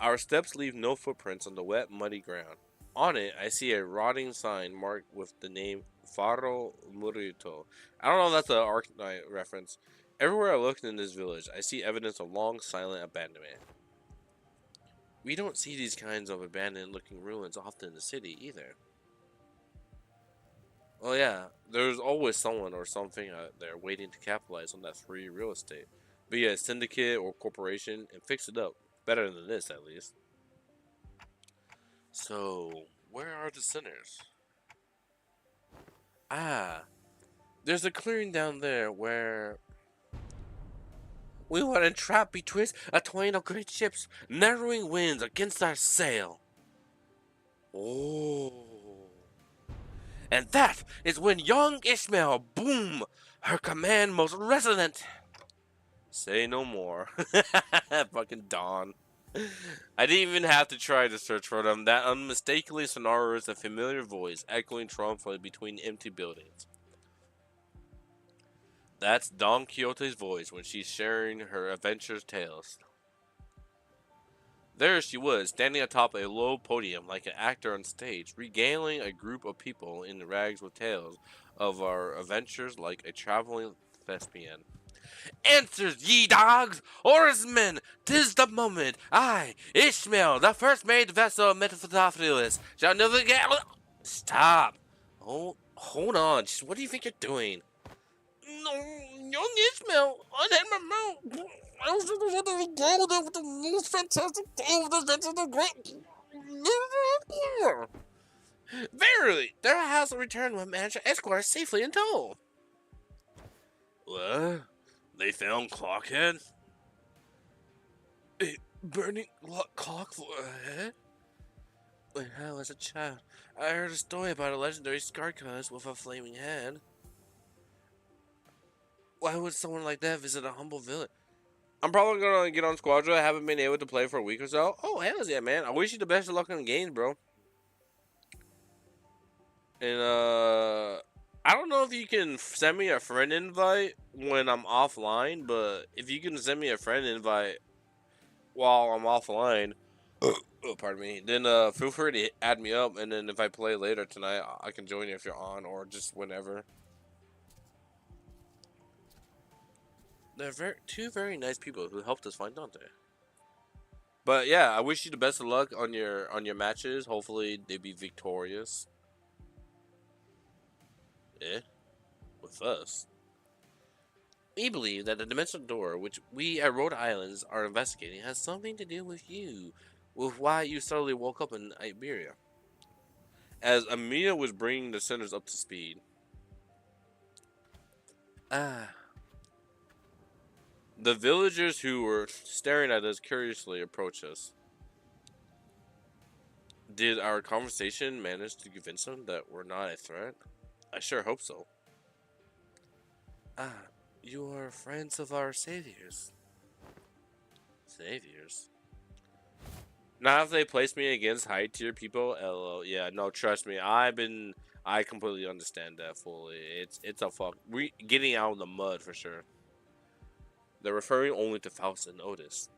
Our steps leave no footprints on the wet, muddy ground. On it, I see a rotting sign marked with the name Faro Murito. I don't know if that's an Arknight reference. Everywhere I look in this village, I see evidence of long, silent abandonment. We don't see these kinds of abandoned-looking ruins often in the city either. Oh yeah, there's always someone or something out there waiting to capitalize on that free real estate, be it a syndicate or corporation, and fix it up. Better than this, at least. So, where are the sinners? Ah, there's a clearing down there where we were entrapped between a twain of great ships, narrowing winds against our sail. Oh. And that is when young Ishmael, boom, her command most resonant. Say no more. Fucking Dawn. I didn't even have to try to search for them. That unmistakably sonorous and familiar voice echoing triumphantly between empty buildings. That's Don Quixote's voice when she's sharing her adventurous tales. There she was, standing atop a low podium like an actor on stage, regaling a group of people in rags with tales of our adventures like a traveling thespian. Answers, ye dogs! Oarsmen! 'Tis the moment! I, Ishmael, the first made vessel of Mephistopheles, shall never get... Stop! Hold on. What do you think you're doing? No, young Ishmael, I had my mouth. I was just want to go there with the most fantastic tale of the adventures of the great... Verily, there has returned with manager Esquire safely in tow. What? They found Clockhead? A burning clock for a head? When I was a child, I heard a story about a legendary scarcus with a flaming head. Why would someone like that visit a humble village? I'm probably gonna get on Squadra. I haven't been able to play for a week or so. Oh, hell yeah, man. I wish you the best of luck in the games, bro. And, I don't know if you can send me a friend invite when I'm offline, but if you can send me a friend invite while I'm offline, oh, pardon me, then feel free to add me up, and then if I play later tonight, I can join you if you're on, or just whenever. They're two very nice people who helped us find Dante. But yeah, I wish you the best of luck on your matches. Hopefully they be victorious. Eh? With us. We believe that the dimensional door, which we at Rhode Islands are investigating, has something to do with you, with why you suddenly woke up in Iberia. As Amelia was bringing the sinners up to speed. Ah. The villagers who were staring at us curiously approached us. Did our conversation manage to convince them that we're not a threat? I sure hope so. Ah, you are friends of our saviors. Saviors? Not if they place me against high tier people. LOL. Yeah, no, trust me. I completely understand that fully. It's a fuck. We getting out of the mud for sure. They're referring only to Faust and Otis.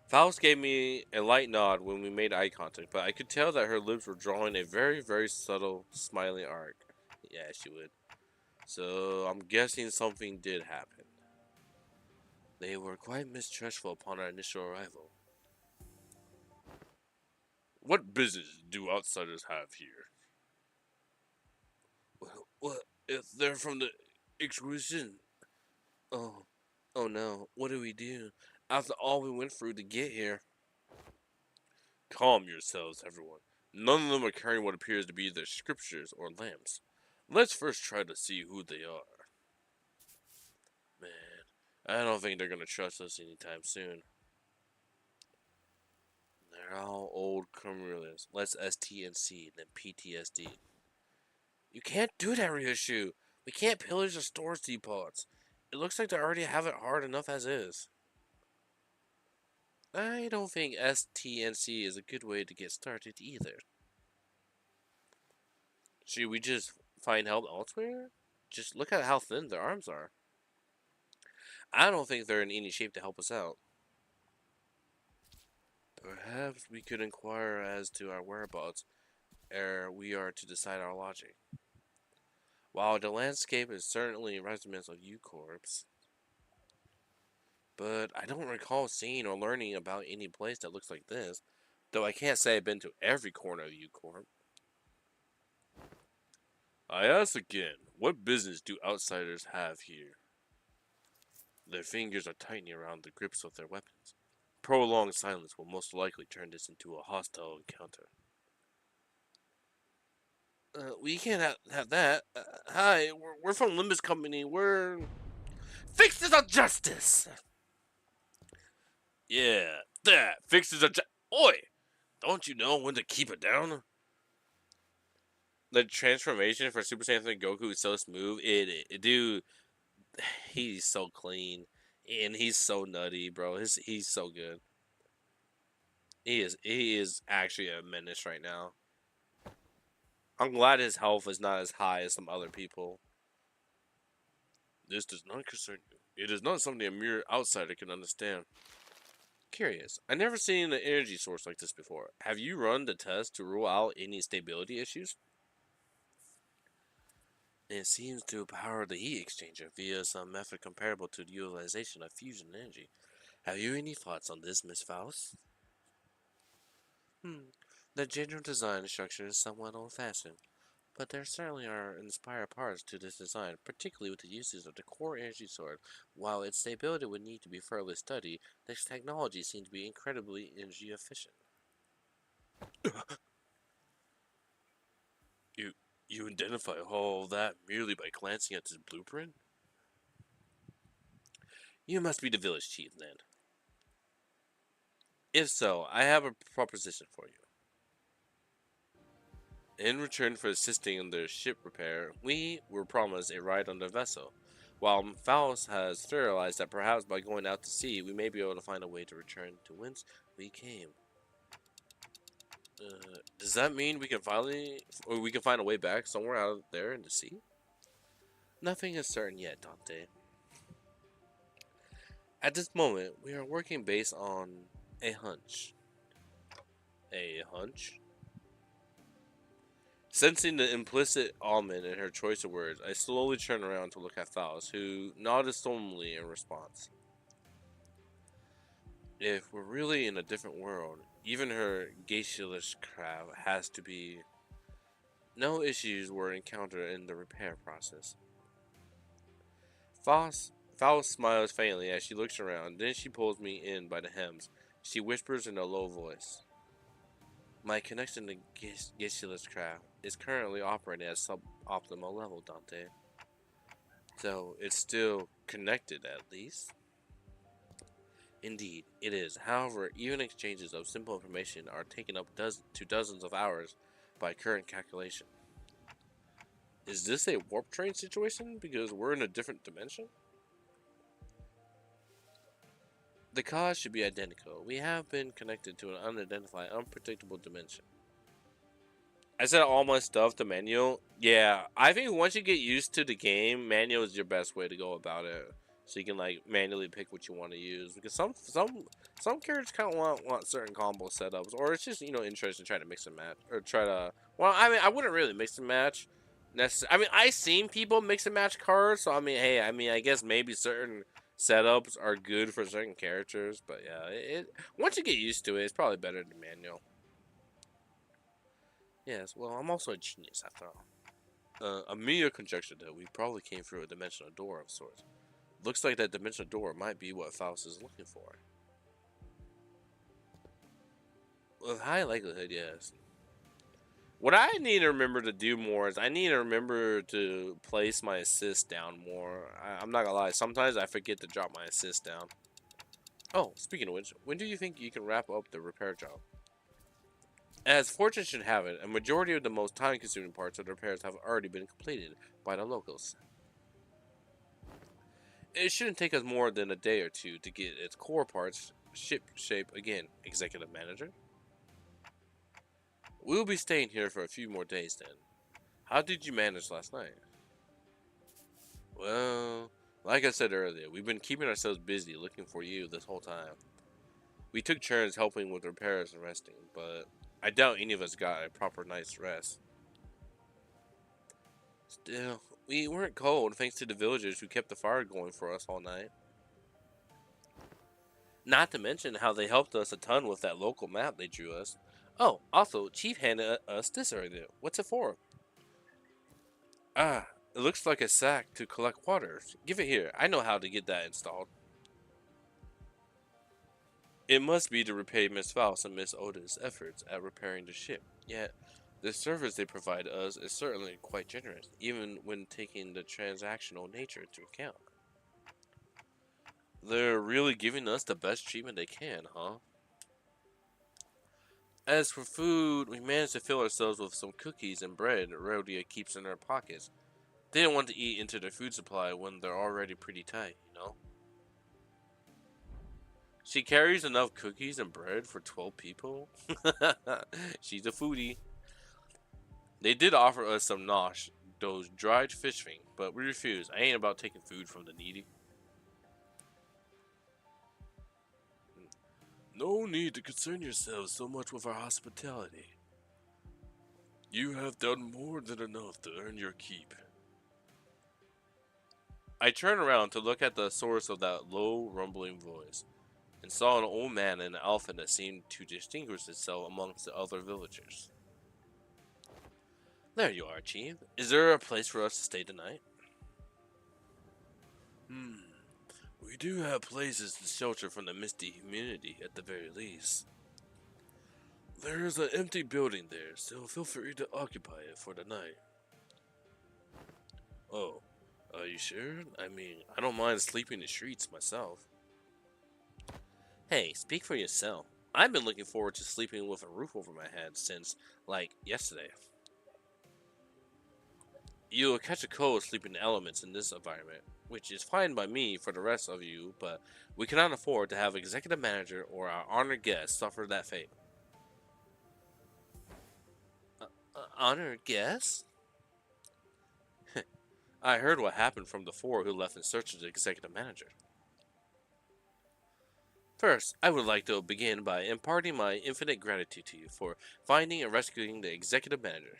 Faust gave me a light nod when we made eye contact, but I could tell that her lips were drawing a very, very subtle, smiling arc. Yeah, she would. So, I'm guessing something did happen. They were quite mistrustful upon our initial arrival. What business do outsiders have here? Well, if they're from the Exclusion. Oh, oh no, what do we do? After all we went through to get here. Calm yourselves, everyone. None of them are carrying what appears to be their scriptures or lamps. Let's first try to see who they are. Man, I don't think they're gonna trust us anytime soon. They're all old criminals. Let's STNC, then PTSD. You can't do that, Ryoshu. We can't pillage the storage depots. It looks like they already have it hard enough as is. I don't think STNC is a good way to get started either. Should we just find help elsewhere? Just look at how thin their arms are. I don't think they're in any shape to help us out. Perhaps we could inquire as to our whereabouts ere we are to decide our lodging. While the landscape is certainly reminiscent of U-Corps, but I don't recall seeing or learning about any place that looks like this, though I can't say I've been to every corner of U-Corp. I ask again, what business do outsiders have here? Their fingers are tightening around the grips of their weapons. Prolonged silence will most likely turn this into a hostile encounter. We can't have that. Hi, we're from Limbus Company. We're fixers of justice. Yeah, that fixers of justice. Oi, don't you know when to keep it down? The transformation for Super Saiyan Goku is so smooth. Dude, he's so clean and he's so nutty, bro. He's so good. He is actually a menace right now. I'm glad his health is not as high as some other people. This does not concern you. It is not something a mere outsider can understand. Curious. I've never seen an energy source like this before. Have you run the test to rule out any stability issues? It seems to power the heat exchanger via some method comparable to the utilization of fusion energy. Have you any thoughts on this, Miss Faust? The general design structure is somewhat old-fashioned, but there certainly are inspired parts to this design, particularly with the uses of the core energy sword. While its stability would need to be further studied, this technology seems to be incredibly energy efficient. You you identify all that merely by glancing at this blueprint? You must be the village chief then. If so, I have a proposition for you. In return for assisting in their ship repair, we were promised a ride on the vessel. While Faust has theorized that perhaps by going out to sea, we may be able to find a way to return to whence we came. Does that mean we can find a way back somewhere out there in the sea? Nothing is certain yet, Dante. At this moment, we are working based on a hunch. A hunch? Sensing the implicit omen in her choice of words, I slowly turn around to look at Faust, who nodded solemnly in response. If we're really in a different world, even her gaseous crab has to be. No issues were encountered in the repair process. Faust smiles faintly as she looks around, then she pulls me in by the hems. She whispers in a low voice. My connection to gaseous crab is currently operating at suboptimal level, Dante. So it's still connected at least. Indeed, it is. However, even exchanges of simple information are taken up to dozens of hours by current calculation. Is this a warp train situation because we're in a different dimension? The cause should be identical. We have been connected to an unidentified, unpredictable dimension. I said all my stuff to manual. Yeah, I think once you get used to the game, manual is your best way to go about it. So you can like manually pick what you want to use, because some characters kind of want certain combo setups, or it's just interesting trying to mix and match or try to. Well, I mean, I wouldn't really mix and match. I mean, I've seen people mix and match cards, so I mean, hey, I guess maybe certain setups are good for certain characters, but yeah, once you get used to it, it's probably better than manual. Yes, well, I'm also a genius after all. A mere conjecture that we probably came through a dimensional door of sorts. Looks like that dimensional door might be what Faust is looking for. With high likelihood, yes. What I need to remember to do more is I need to remember to place my assist down more. I'm not gonna lie, sometimes I forget to drop my assist down. Oh, speaking of which, when do you think you can wrap up the repair job? As fortune should have it, a majority of the most time-consuming parts of the repairs have already been completed by the locals. It shouldn't take us more than a day or two to get its core parts ship shape again, Executive Manager. We'll be staying here for a few more days then. How did you manage last night? Well, like I said earlier, we've been keeping ourselves busy looking for you this whole time. We took turns helping with repairs and resting, but I doubt any of us got a proper night's rest. Still, we weren't cold thanks to the villagers who kept the fire going for us all night. Not to mention how they helped us a ton with that local map they drew us. Oh, also, Chief handed us this earlier. What's it for? Ah, it looks like a sack to collect water. Give it here. I know how to get that installed. It must be to repay Miss Faust and Miss Oda's efforts at repairing the ship. Yet, the service they provide us is certainly quite generous, even when taking the transactional nature into account. They're really giving us the best treatment they can, huh? As for food, we managed to fill ourselves with some cookies and bread Rhodia keeps in her pockets. They don't want to eat into their food supply when they're already pretty tight, you know? She carries enough cookies and bread for 12 people? She's a foodie. They did offer us some nosh, those dried fish things, but we refused. I ain't about taking food from the needy. No need to concern yourselves so much with our hospitality. You have done more than enough to earn your keep. I turned around to look at the source of that low, rumbling voice, and saw an old man in an outfit that seemed to distinguish itself amongst the other villagers. There you are, Chief. Is there a place for us to stay tonight? We do have places to shelter from the misty humidity at the very least. There is an empty building there, so feel free to occupy it for the night. Oh, are you sure? I mean, I don't mind sleeping in the streets myself. Hey, speak for yourself. I've been looking forward to sleeping with a roof over my head since, like, yesterday. You'll catch a cold sleeping in elements in this environment, which is fine by me for the rest of you, but we cannot afford to have executive manager or our honored guest suffer that fate. Honored guest? I heard what happened from the four who left in search of the executive manager. First, I would like to begin by imparting my infinite gratitude to you for finding and rescuing the executive manager.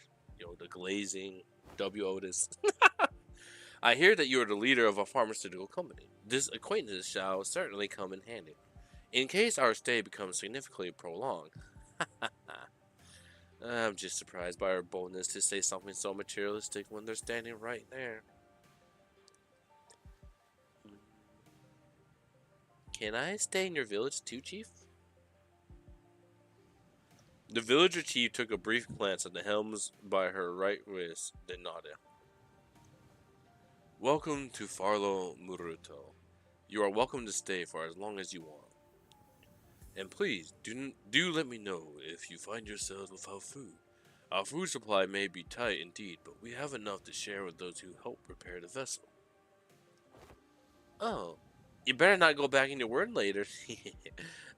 The glazing, W. Otis. I hear that you are the leader of a pharmaceutical company. This acquaintance shall certainly come in handy. In case our stay becomes significantly prolonged. I'm just surprised by our boldness to say something so materialistic when they're standing right there. Can I stay in your village too, Chief? The villager chief took a brief glance at the helms by her right wrist, then nodded. Welcome to Farlo Muruto. You are welcome to stay for as long as you want. And please, do let me know if you find yourselves without food. Our food supply may be tight indeed, but we have enough to share with those who help repair the vessel. Oh, you better not go back in your word later.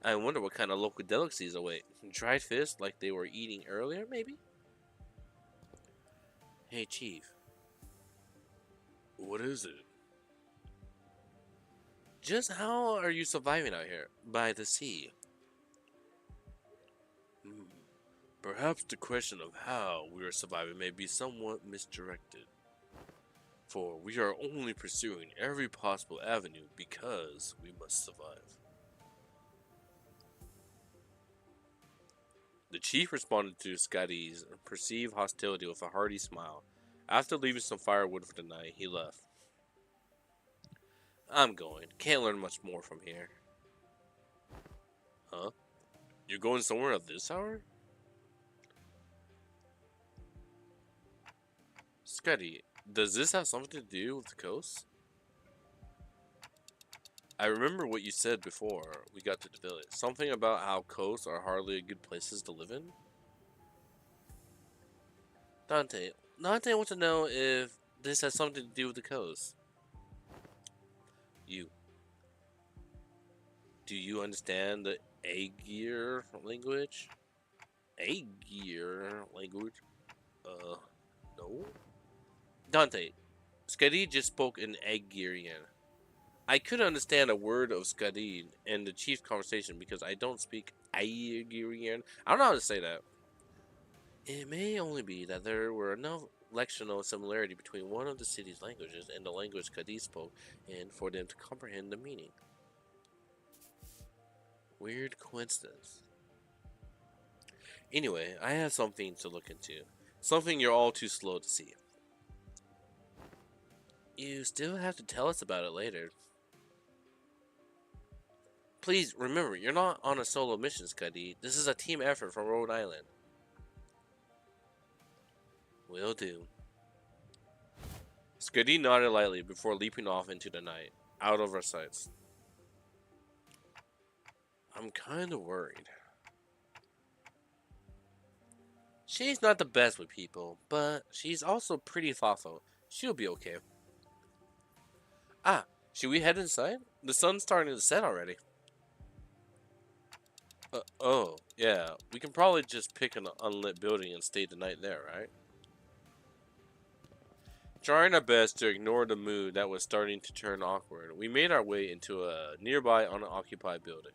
I wonder what kind of local delicacies await. Dried fish like they were eating earlier, maybe? Hey, Chief. What is it? Just how are you surviving out here? By the sea? Perhaps the question of how we are surviving may be somewhat misdirected. For we are only pursuing every possible avenue because we must survive. The chief responded to Scotty's perceived hostility with a hearty smile. After leaving some firewood for the night, he left. I'm going. Can't learn much more from here. Huh? You're going somewhere at this hour? Scotty, does this have something to do with the coast? I remember what you said before we got to the village. Something about how coasts are hardly good places to live in? Dante wants to know if this has something to do with the coast. Do you understand the Aegir language? Aegir language? No? Dante, Scotty just spoke in Aegirian. I couldn't understand a word of Scotty in the chief's conversation because I don't speak Aegirian. I don't know how to say that. It may only be that there were enough lectional similarity between one of the city's languages and the language Cadiz spoke, and for them to comprehend the meaning. Weird coincidence. Anyway, I have something to look into. Something you're all too slow to see. You still have to tell us about it later. Please remember, you're not on a solo mission, Scuddy. This is a team effort from Rhode Island. Will do. Scuddy nodded lightly before leaping off into the night, out of our sights. I'm kind of worried. She's not the best with people, but she's also pretty thoughtful. She'll be okay. Ah, should we head inside? The sun's starting to set already. Oh, yeah. We can probably just pick an unlit building and stay the night there, right? Trying our best to ignore the mood that was starting to turn awkward, we made our way into a nearby unoccupied building.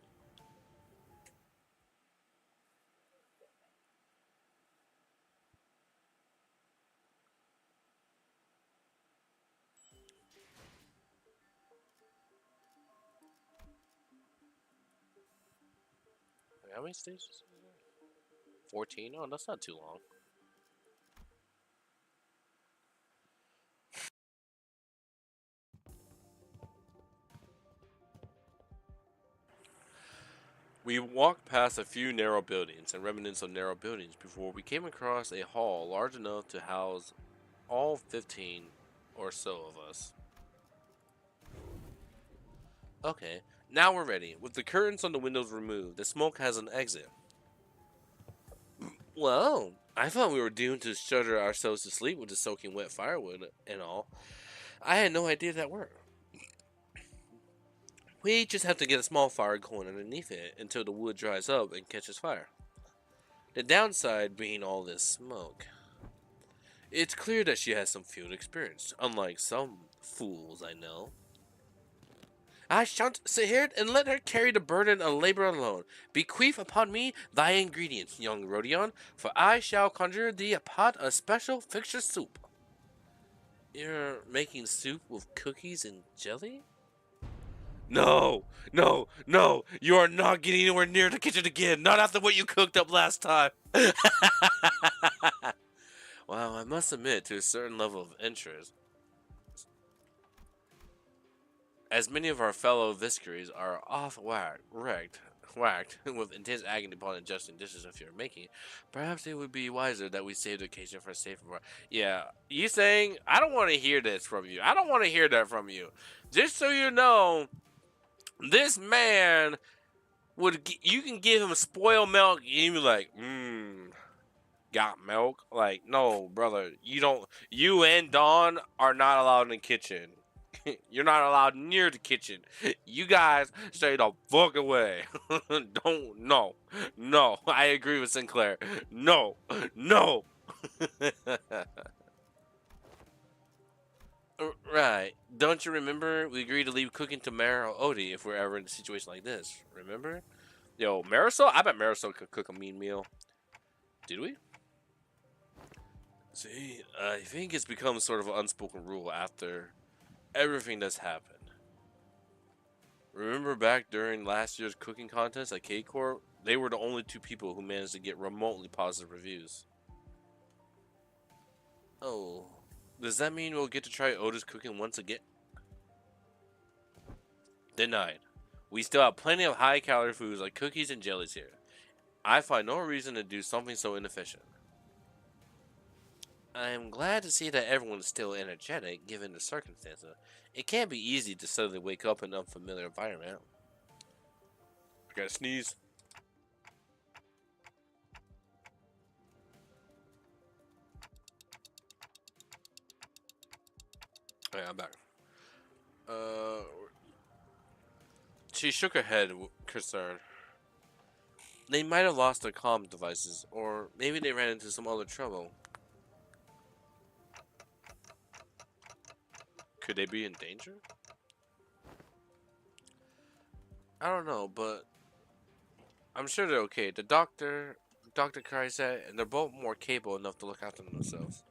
How many stages is there? 14? Oh, that's not too long. We walked past a few narrow buildings and remnants of narrow buildings before we came across a hall large enough to house all 15 or so of us. Okay, now we're ready. With the curtains on the windows removed, the smoke has an exit. Well, I thought we were doomed to shudder ourselves to sleep with the soaking wet firewood and all. I had no idea that worked. We just have to get a small fire going underneath it until the wood dries up and catches fire. The downside being all this smoke. It's clear that she has some field experience, unlike some fools I know. I shan't sit here and let her carry the burden of labor alone. Bequeath upon me thy ingredients, young Rodion, for I shall conjure thee a pot of special fixture soup. You're making soup with cookies and jelly? No, no, no, you are not getting anywhere near the kitchen again, not after what you cooked up last time. Wow, I must admit to a certain level of interest. As many of our fellow Viscaries are whacked with intense agony upon adjusting dishes if you're making, perhaps it would be wiser that we save the occasion for a safer bar. Yeah, you saying, I don't want to hear this from you. I don't want to hear that from you. Just so you know, this man you can give him spoiled milk and he'd be like, got milk? Like, no, brother, you and Dawn are not allowed in the kitchen. You're not allowed near the kitchen. You guys stay the fuck away. No, I agree with Sinclair. No. Right. Don't you remember? We agreed to leave cooking to Mara or Odie if we're ever in a situation like this. Remember? Yo, Marisol? I bet Marisol could cook a mean meal. Did we? See, I think it's become sort of an unspoken rule after everything that's happened. Remember back during last year's cooking contest at K-Corp? They were the only two people who managed to get remotely positive reviews. Oh, does that mean we'll get to try Oda's cooking once again? Denied. We still have plenty of high-calorie foods like cookies and jellies here. I find no reason to do something so inefficient. I'm glad to see that everyone's still energetic given the circumstances. It can't be easy to suddenly wake up in an unfamiliar environment. I gotta sneeze. Alright, I'm back. She shook her head, concerned. They might have lost their comm devices, or maybe they ran into some other trouble. Could they be in danger? I don't know, but I'm sure they're okay. The Dr. Kryzet, and they're both more capable enough to look after themselves.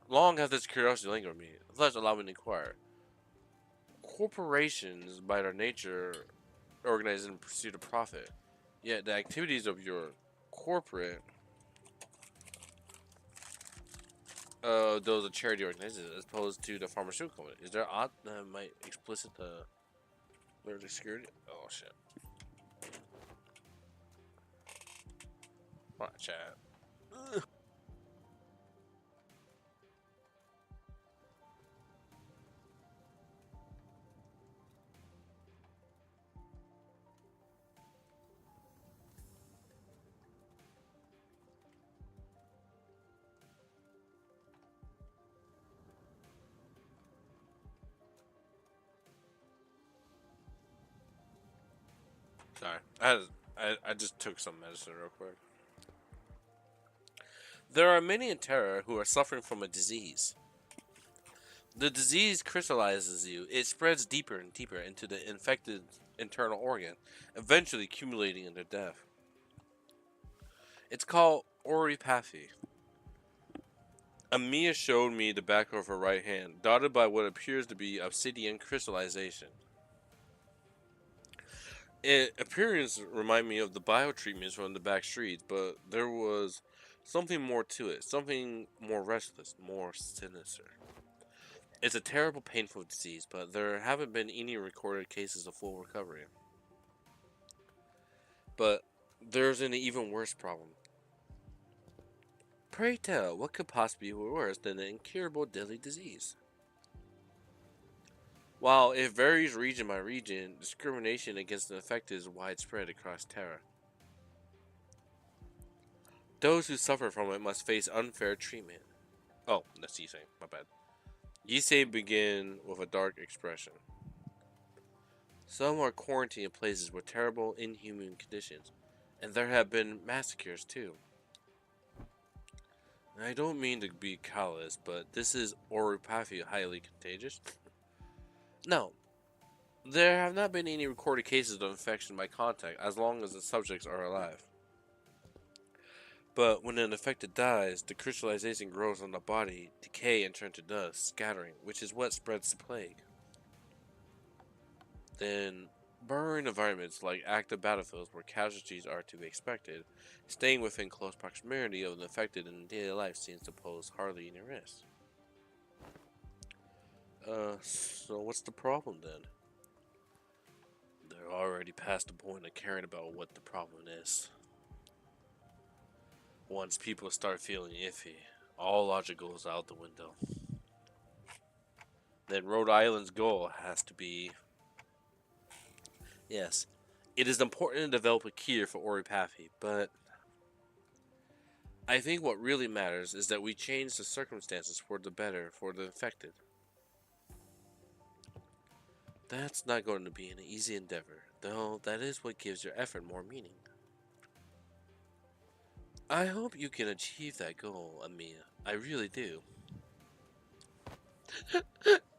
Long has this curiosity lingered me. Let's allow me to inquire. corporations, by their nature, organized in pursuit of profit. Yet the activities of your corporate, those are charity organizations, as opposed to the pharmaceutical company. Is there odd that might explicit the security? Oh shit! Come on, chat. Sorry, I just took some medicine real quick. There are many in Terra who are suffering from a disease. The disease crystallizes you. It spreads deeper and deeper into the infected internal organ, eventually accumulating into death. It's called oripathy. Amia showed me the back of her right hand, dotted by what appears to be obsidian crystallization. It appearance remind me of the biotreatments from the back streets, but there was something more to it, something more restless, more sinister. It's a terrible, painful disease, but there haven't been any recorded cases of full recovery. But there's an even worse problem. Pray tell, what could possibly be worse than an incurable deadly disease? While it varies region by region, discrimination against the infected is widespread across Terra. Those who suffer from it must face unfair treatment. Oh, that's Yisei, my bad. Yisei begin with a dark expression. Some are quarantined in places with terrible, inhuman conditions, and there have been massacres too. I don't mean to be callous, but this is oripathy highly contagious? No, there have not been any recorded cases of infection by contact as long as the subjects are alive. But when an infected dies, the crystallization grows on the body, decay and turn to dust, scattering, which is what spreads the plague. Then, burrowing environments like active battlefields where casualties are to be expected, staying within close proximity of the infected in daily life seems to pose hardly any risk. So what's the problem then? They're already past the point of caring about what the problem is. Once people start feeling iffy, all logic goes out the window. Then Rhode Island's goal has to be... Yes, it is important to develop a cure for oripathy, but... I think what really matters is that we change the circumstances for the better for the infected. That's not going to be an easy endeavor, though that is what gives your effort more meaning. I hope you can achieve that goal, Amia. I really do.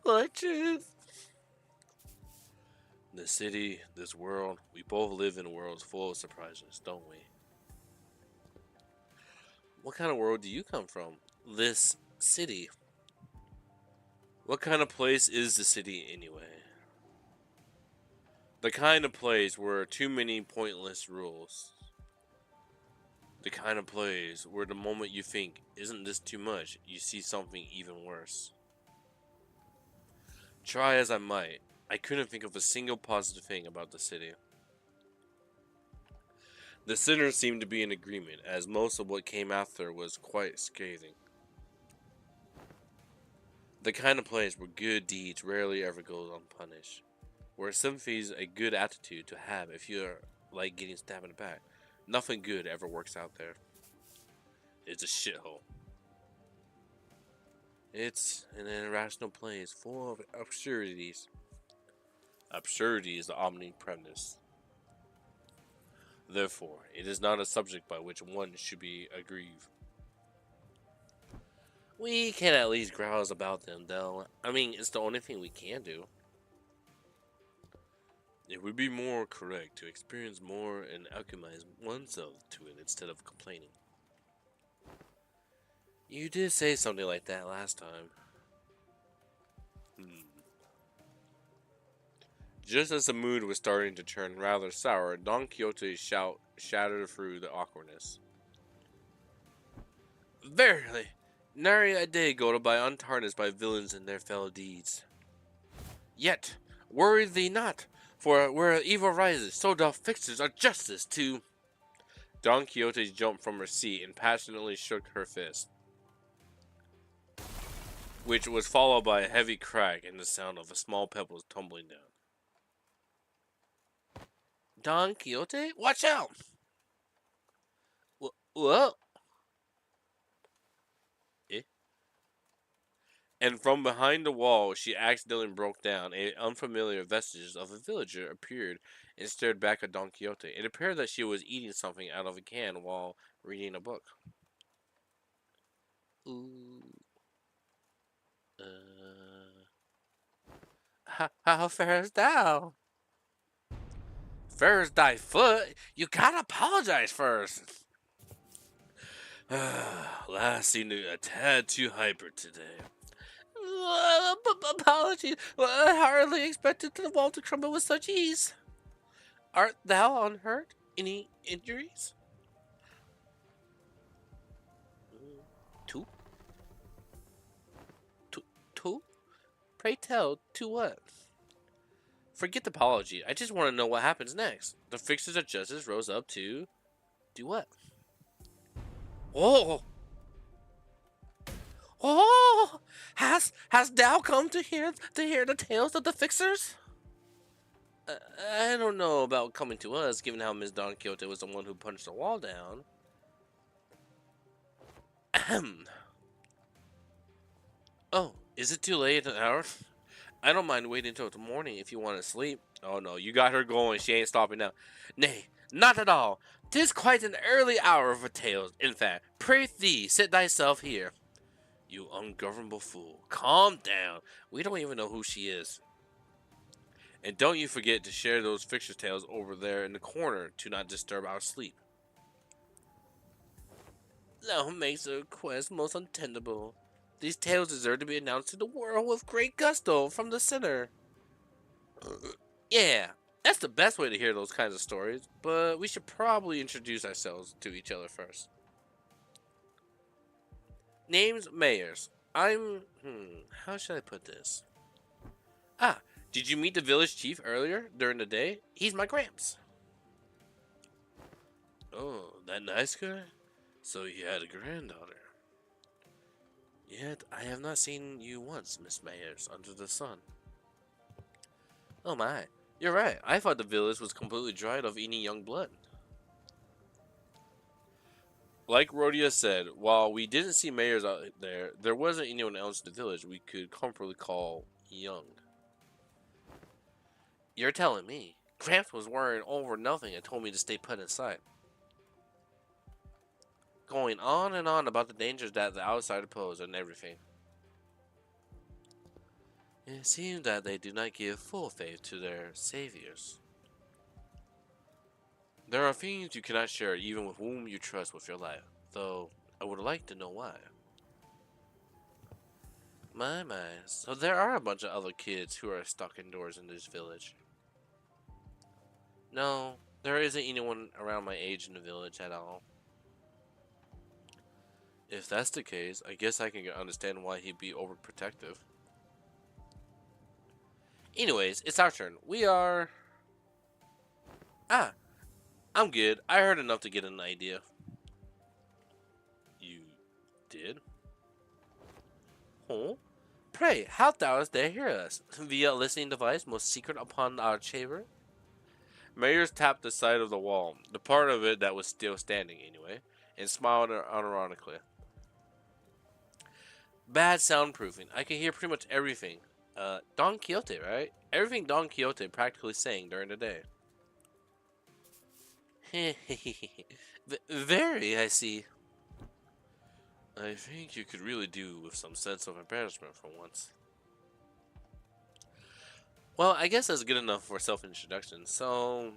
What truth? This city, this world, we both live in worlds full of surprises, don't we? What kind of world do you come from? This city. What kind of place is the city anyway? The kind of place where too many pointless rules. The kind of place where the moment you think, isn't this too much, you see something even worse. Try as I might, I couldn't think of a single positive thing about the city. The sinners seemed to be in agreement, as most of what came after was quite scathing. The kind of place where good deeds rarely ever go unpunished. Where sympathy is a good attitude to have if you're like getting stabbed in the back. Nothing good ever works out there. It's a shithole. It's an irrational place full of absurdities. Absurdity is the omnipresence. Therefore, it is not a subject by which one should be aggrieved. We can at least grouse about them, though. I mean, it's the only thing we can do. It would be more correct to experience more and alchemize oneself to it instead of complaining. You did say something like that last time. Just as the mood was starting to turn rather sour, Don Quixote's shout shattered through the awkwardness. Verily, nary a day go to by untarnished by villains and their fellow deeds. Yet, worry thee not, for where evil rises, so doth fixers our justice to... Don Quixote jumped from her seat and passionately shook her fist, which was followed by a heavy crack and the sound of a small pebbles tumbling down. Don Quixote? Watch out! What? Eh? And from behind the wall, she accidentally broke down. A unfamiliar vestiges of a villager appeared and stared back at Don Quixote. It appeared that she was eating something out of a can while reading a book. Ooh. How fares thou? Fares thy foot? You gotta apologize first. Last seemed a tad too hyper today. Apologies. I hardly expected the wall to crumble with such ease. Art thou unhurt? Any injuries? Two? Two? Pray tell, to what? Forget the apology. I just want to know what happens next. The fixers of justice rose up to... do what? Oh! Oh! Hast thou come to hear the tales of the fixers? I don't know about coming to us, given how Miss Don Quixote was the one who punched the wall down. Ahem. Oh, is it too late an hour? I don't mind waiting until the morning if you want to sleep. Oh no, you got her going. She ain't stopping now. Nay, not at all. 'Tis quite an early hour for tales. In fact, pray thee, sit thyself here. You ungovernable fool. Calm down. We don't even know who she is. And don't you forget to share those fixture tales over there in the corner to not disturb our sleep. Thou makes a request most untenable. These tales deserve to be announced to the world with great gusto from the center. Yeah, that's the best way to hear those kinds of stories, but we should probably introduce ourselves to each other first. Name's Mayors. I'm... how should I put this? Ah, did you meet the village chief earlier during the day? He's my Gramps. Oh, that nice guy? So you had a granddaughter. Yet I have not seen you once, Miss Mayors, under the sun. Oh my, you're right. I thought the village was completely dried of any young blood. Like Rhodia said, while we didn't see Mayors out there, there wasn't anyone else in the village we could comfortably call young. You're telling me. Gramps was worrying over nothing and told me to stay put inside. Going on and on about the dangers that the outsider pose and everything. It seems that they do not give full faith to their saviors. There are things you cannot share even with whom you trust with your life, though I would like to know why. My, so there are a bunch of other kids who are stuck indoors in this village. No, there isn't anyone around my age in the village at all. If that's the case, I guess I can understand why he'd be overprotective. Anyways, it's our turn. We are... Ah, I'm good. I heard enough to get an idea. You did? Huh? Pray, how dost thou hear us? Via a listening device most secret upon our chamber? Mayors tapped the side of the wall, the part of it that was still standing anyway, and smiled unironically. Bad soundproofing. I can hear pretty much everything. Don Quixote, right? Everything Don Quixote practically sang during the day. Very, I see. I think you could really do with some sense of embarrassment for once. Well, I guess that's good enough for self-introduction, so...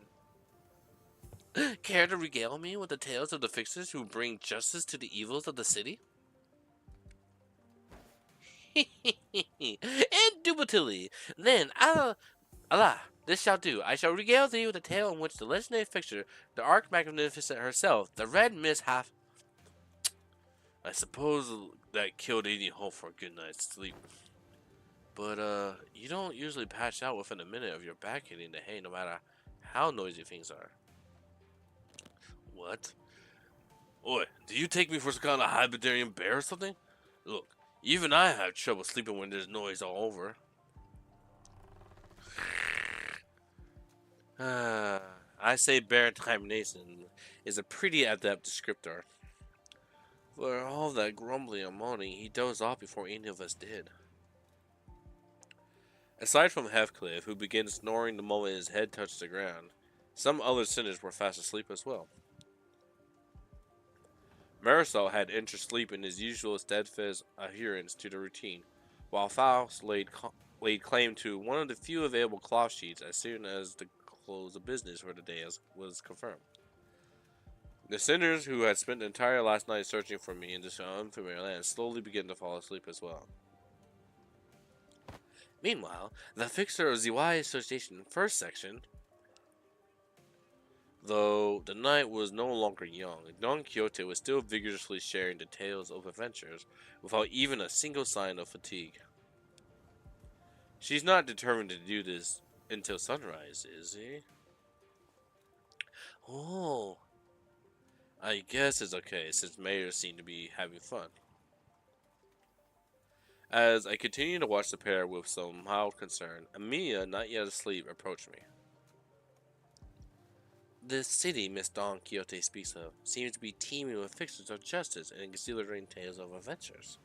Care to regale me with the tales of the fixers who bring justice to the evils of the city? Indubitably. Then, Allah, This shall do. I shall regale thee with a tale in which the legendary fixture, the Arch-Magnificent herself, the Red Mist hath... I suppose that killed any hope for a good night's sleep. But, you don't usually patch out within a minute of your back hitting the hay, no matter how noisy things are. What? Oi, do you take me for some kind of Hibernarian bear or something? Look, even I have trouble sleeping when there's noise all over. I say bear hibernation is a pretty adept descriptor. For all that grumbling and moaning, he dozed off before any of us did. Aside from Heathcliff, who began snoring the moment his head touched the ground, some other sinners were fast asleep as well. Marisol had entered sleep in his usual steadfast adherence to the routine, while Faust laid claim to one of the few available cloth sheets as soon as the close of business for the day was confirmed. The sinners who had spent the entire last night searching for me in this unfamiliar land slowly began to fall asleep as well. Meanwhile, the fixer of the Y Association first section, though the night was no longer young, Don Quixote was still vigorously sharing the tales of adventures without even a single sign of fatigue. She's not determined to do this until sunrise, is he? Oh, I guess it's okay since Mayor seemed to be having fun. As I continued to watch the pair with some mild concern, Amelia, not yet asleep, approached me. This city Miss Don Quixote speaks of seems to be teeming with fixtures of justice and exhilarating tales of adventures.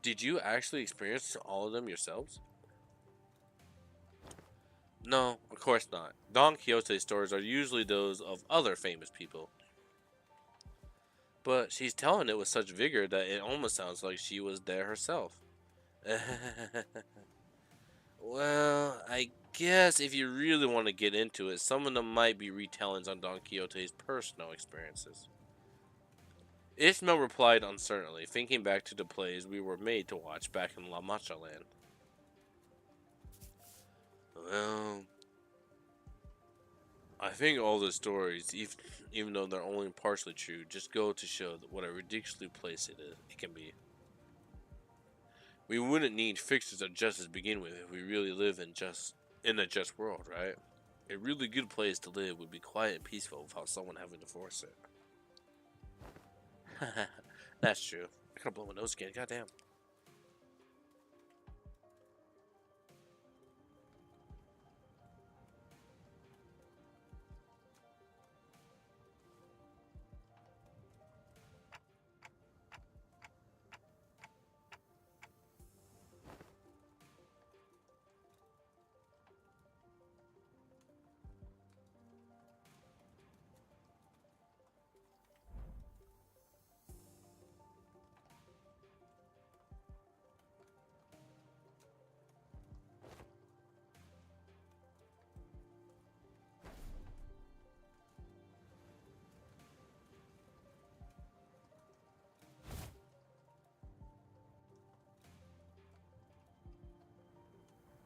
Did you actually experience all of them yourselves? No, of course not. Don Quixote's stories are usually those of other famous people. But she's telling it with such vigor that it almost sounds like she was there herself. Well, I guess if you really want to get into it, some of them might be retellings on Don Quixote's personal experiences. Ishmael replied uncertainly, thinking back to the plays we were made to watch back in La Mancha land. Well, I think all the stories, even though they're only partially true, just go to show what a ridiculously place it can be. We wouldn't need fixtures of justice to begin with if we really live in a just world, right? A really good place to live would be quiet and peaceful without someone having to force it. That's true. I gotta blow my nose again, goddamn.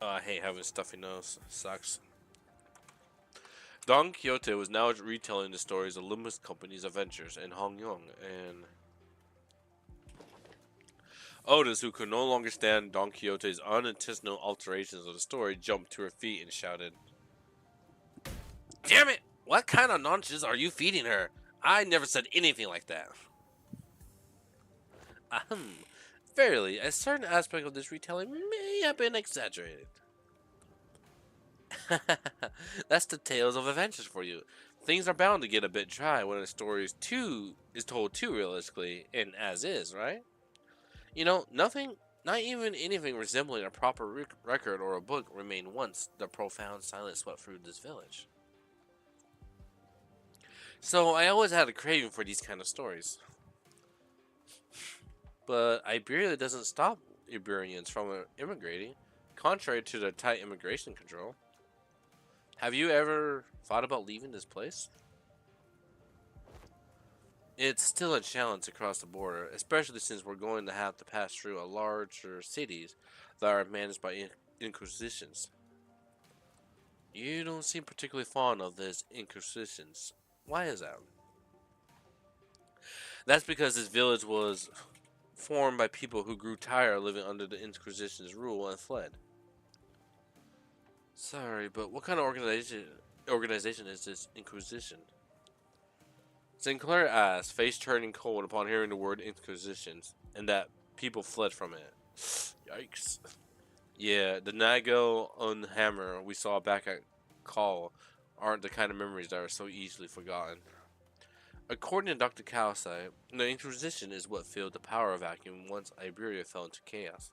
Oh, I hate having stuffy nose. Sucks. Don Quixote was now retelling the stories of Limbus Company's adventures in Hong Kong, and Otis, who could no longer stand Don Quixote's unintentional alterations of the story, jumped to her feet and shouted, "Damn it! What kind of nonsense are you feeding her? I never said anything like that." Ahem. Verily, a certain aspect of this retelling may have been exaggerated. That's the tales of adventures for you. Things are bound to get a bit dry when a story is told too realistically and as is, right? You know, nothing, not even anything resembling a proper record or a book remained once the profound silence swept through this village. So I always had a craving for these kind of stories. But Iberia doesn't stop Iberians from immigrating, contrary to the tight immigration control. Have you ever thought about leaving this place? It's still a challenge to cross the border, especially since we're going to have to pass through a larger cities that are managed by inquisitions. You don't seem particularly fond of this Inquisitions. Why is that? That's because this village was formed by people who grew tired of living under the Inquisition's rule and fled. Sorry, but what kind of organization is this Inquisition? Sinclair asked, face turning cold upon hearing the word Inquisitions, and that people fled from it. Yikes. Yeah, the Nago on hammer we saw back at Call aren't the kind of memories that are so easily forgotten. According to Dr. Calcite, the Inquisition is what filled the power vacuum once Iberia fell into chaos.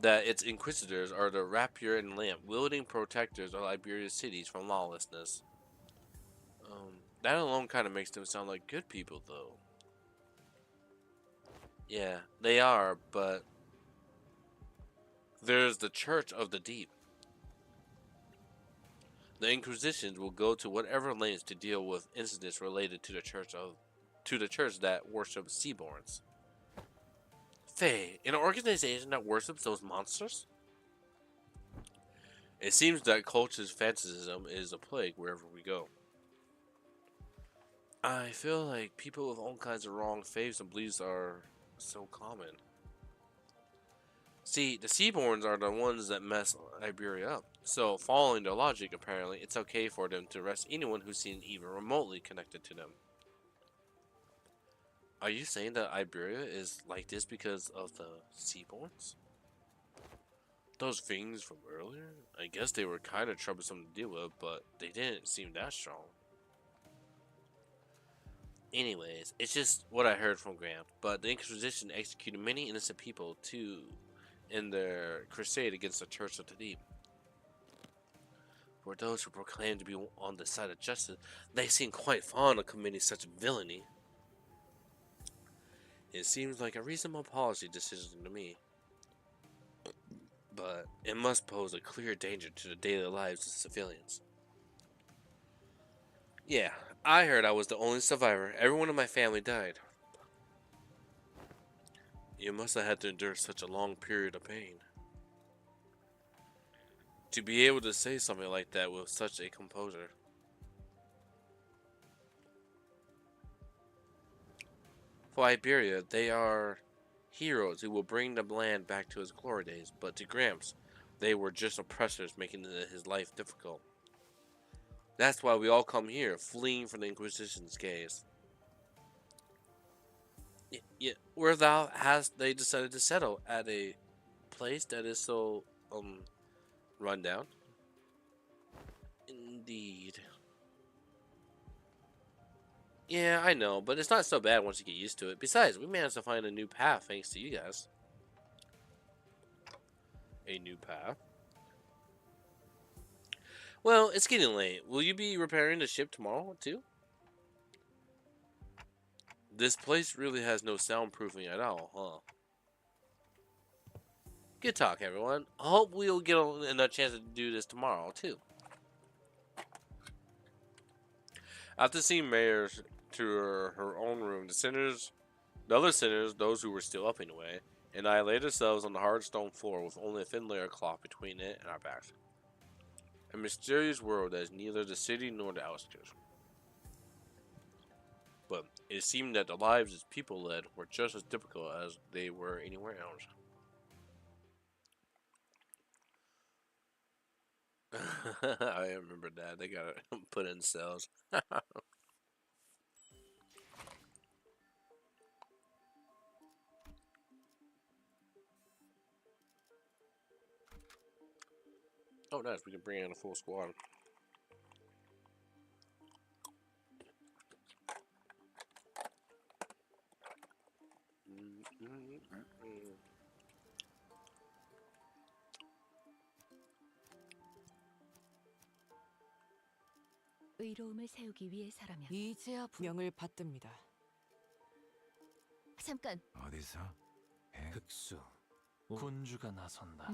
That its inquisitors are the rapier and lamp wielding protectors of Iberia's cities from lawlessness. That alone kind of makes them sound like good people, though. Yeah, they are, but there's the Church of the Deep. The Inquisitions will go to whatever lengths to deal with incidents related to the church that worships Seaborns. Faye, an organization that worships those monsters? It seems that cult's fanaticism is a plague wherever we go. I feel like people with all kinds of wrong faiths and beliefs are so common. See, the Seaborns are the ones that mess Iberia up. So, following their logic, apparently, it's okay for them to arrest anyone who seems even remotely connected to them. Are you saying that Iberia is like this because of the Seaborns? Those things from earlier? I guess they were kind of troublesome to deal with, but they didn't seem that strong. Anyways, it's just what I heard from Graham, but the Inquisition executed many innocent people too in their crusade against the Church of the Deep. For those who proclaim to be on the side of justice, they seem quite fond of committing such villainy. It seems like a reasonable policy decision to me, but it must pose a clear danger to the daily lives of civilians. Yeah, I heard I was the only survivor. Everyone in my family died. You must have had to endure such a long period of pain. To be able to say something like that with such a composure. For Iberia, they are heroes who will bring the land back to its glory days, but to Gramps, they were just oppressors making his life difficult. That's why we all come here, fleeing from the Inquisition's gaze. Yeah, where thou hast they decided to settle at a place that is so run down? Indeed. Yeah, I know, but it's not so bad once you get used to it. Besides, we managed to find a new path thanks to you guys. A new path? Well, it's getting late. Will you be repairing the ship tomorrow, too? This place really has no soundproofing at all, huh? Good talk, everyone. I hope we'll get another chance to do this tomorrow, too. After seeing Mayor to her own room, the other sinners, those who were still up anyway, and I laid ourselves on the hard stone floor with only a thin layer of cloth between it and our backs. A mysterious world that is neither the city nor the outskirts. But it seemed that the lives its people led were just as difficult as they were anywhere else. I remember that. They got put in cells. Oh, nice. We can bring in a full squad. 의로움을 세우기 위해서라면. 이제야 명을 받듭니다. 잠깐. 어디서? 흑수, 군주가 나선다.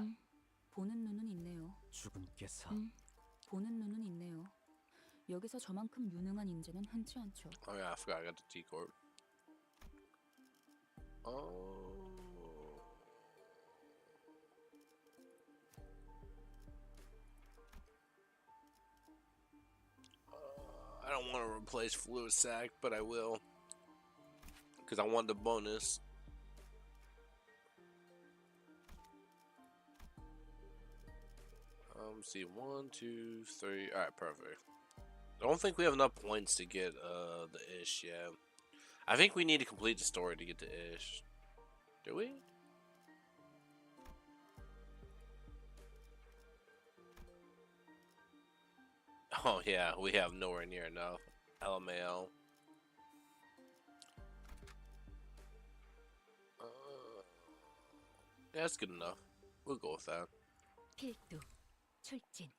보는 눈은 있네요. 주군께서 보는 눈은 있네요. 여기서 저만큼 유능한 인재는 흔치 않죠. Oh yeah, I forgot I got the T-Corp. Oh. I don't want to replace fluid sac, but I will. Because I want the bonus. Let's see, 1, 2, 3. Alright, perfect. I don't think we have enough points to get the Ish yet. I think we need to complete the story to get the Ish. Do we? Oh yeah, we have nowhere near enough. LMAO. Yeah, that's good enough. We'll go with that. 필두, 출진.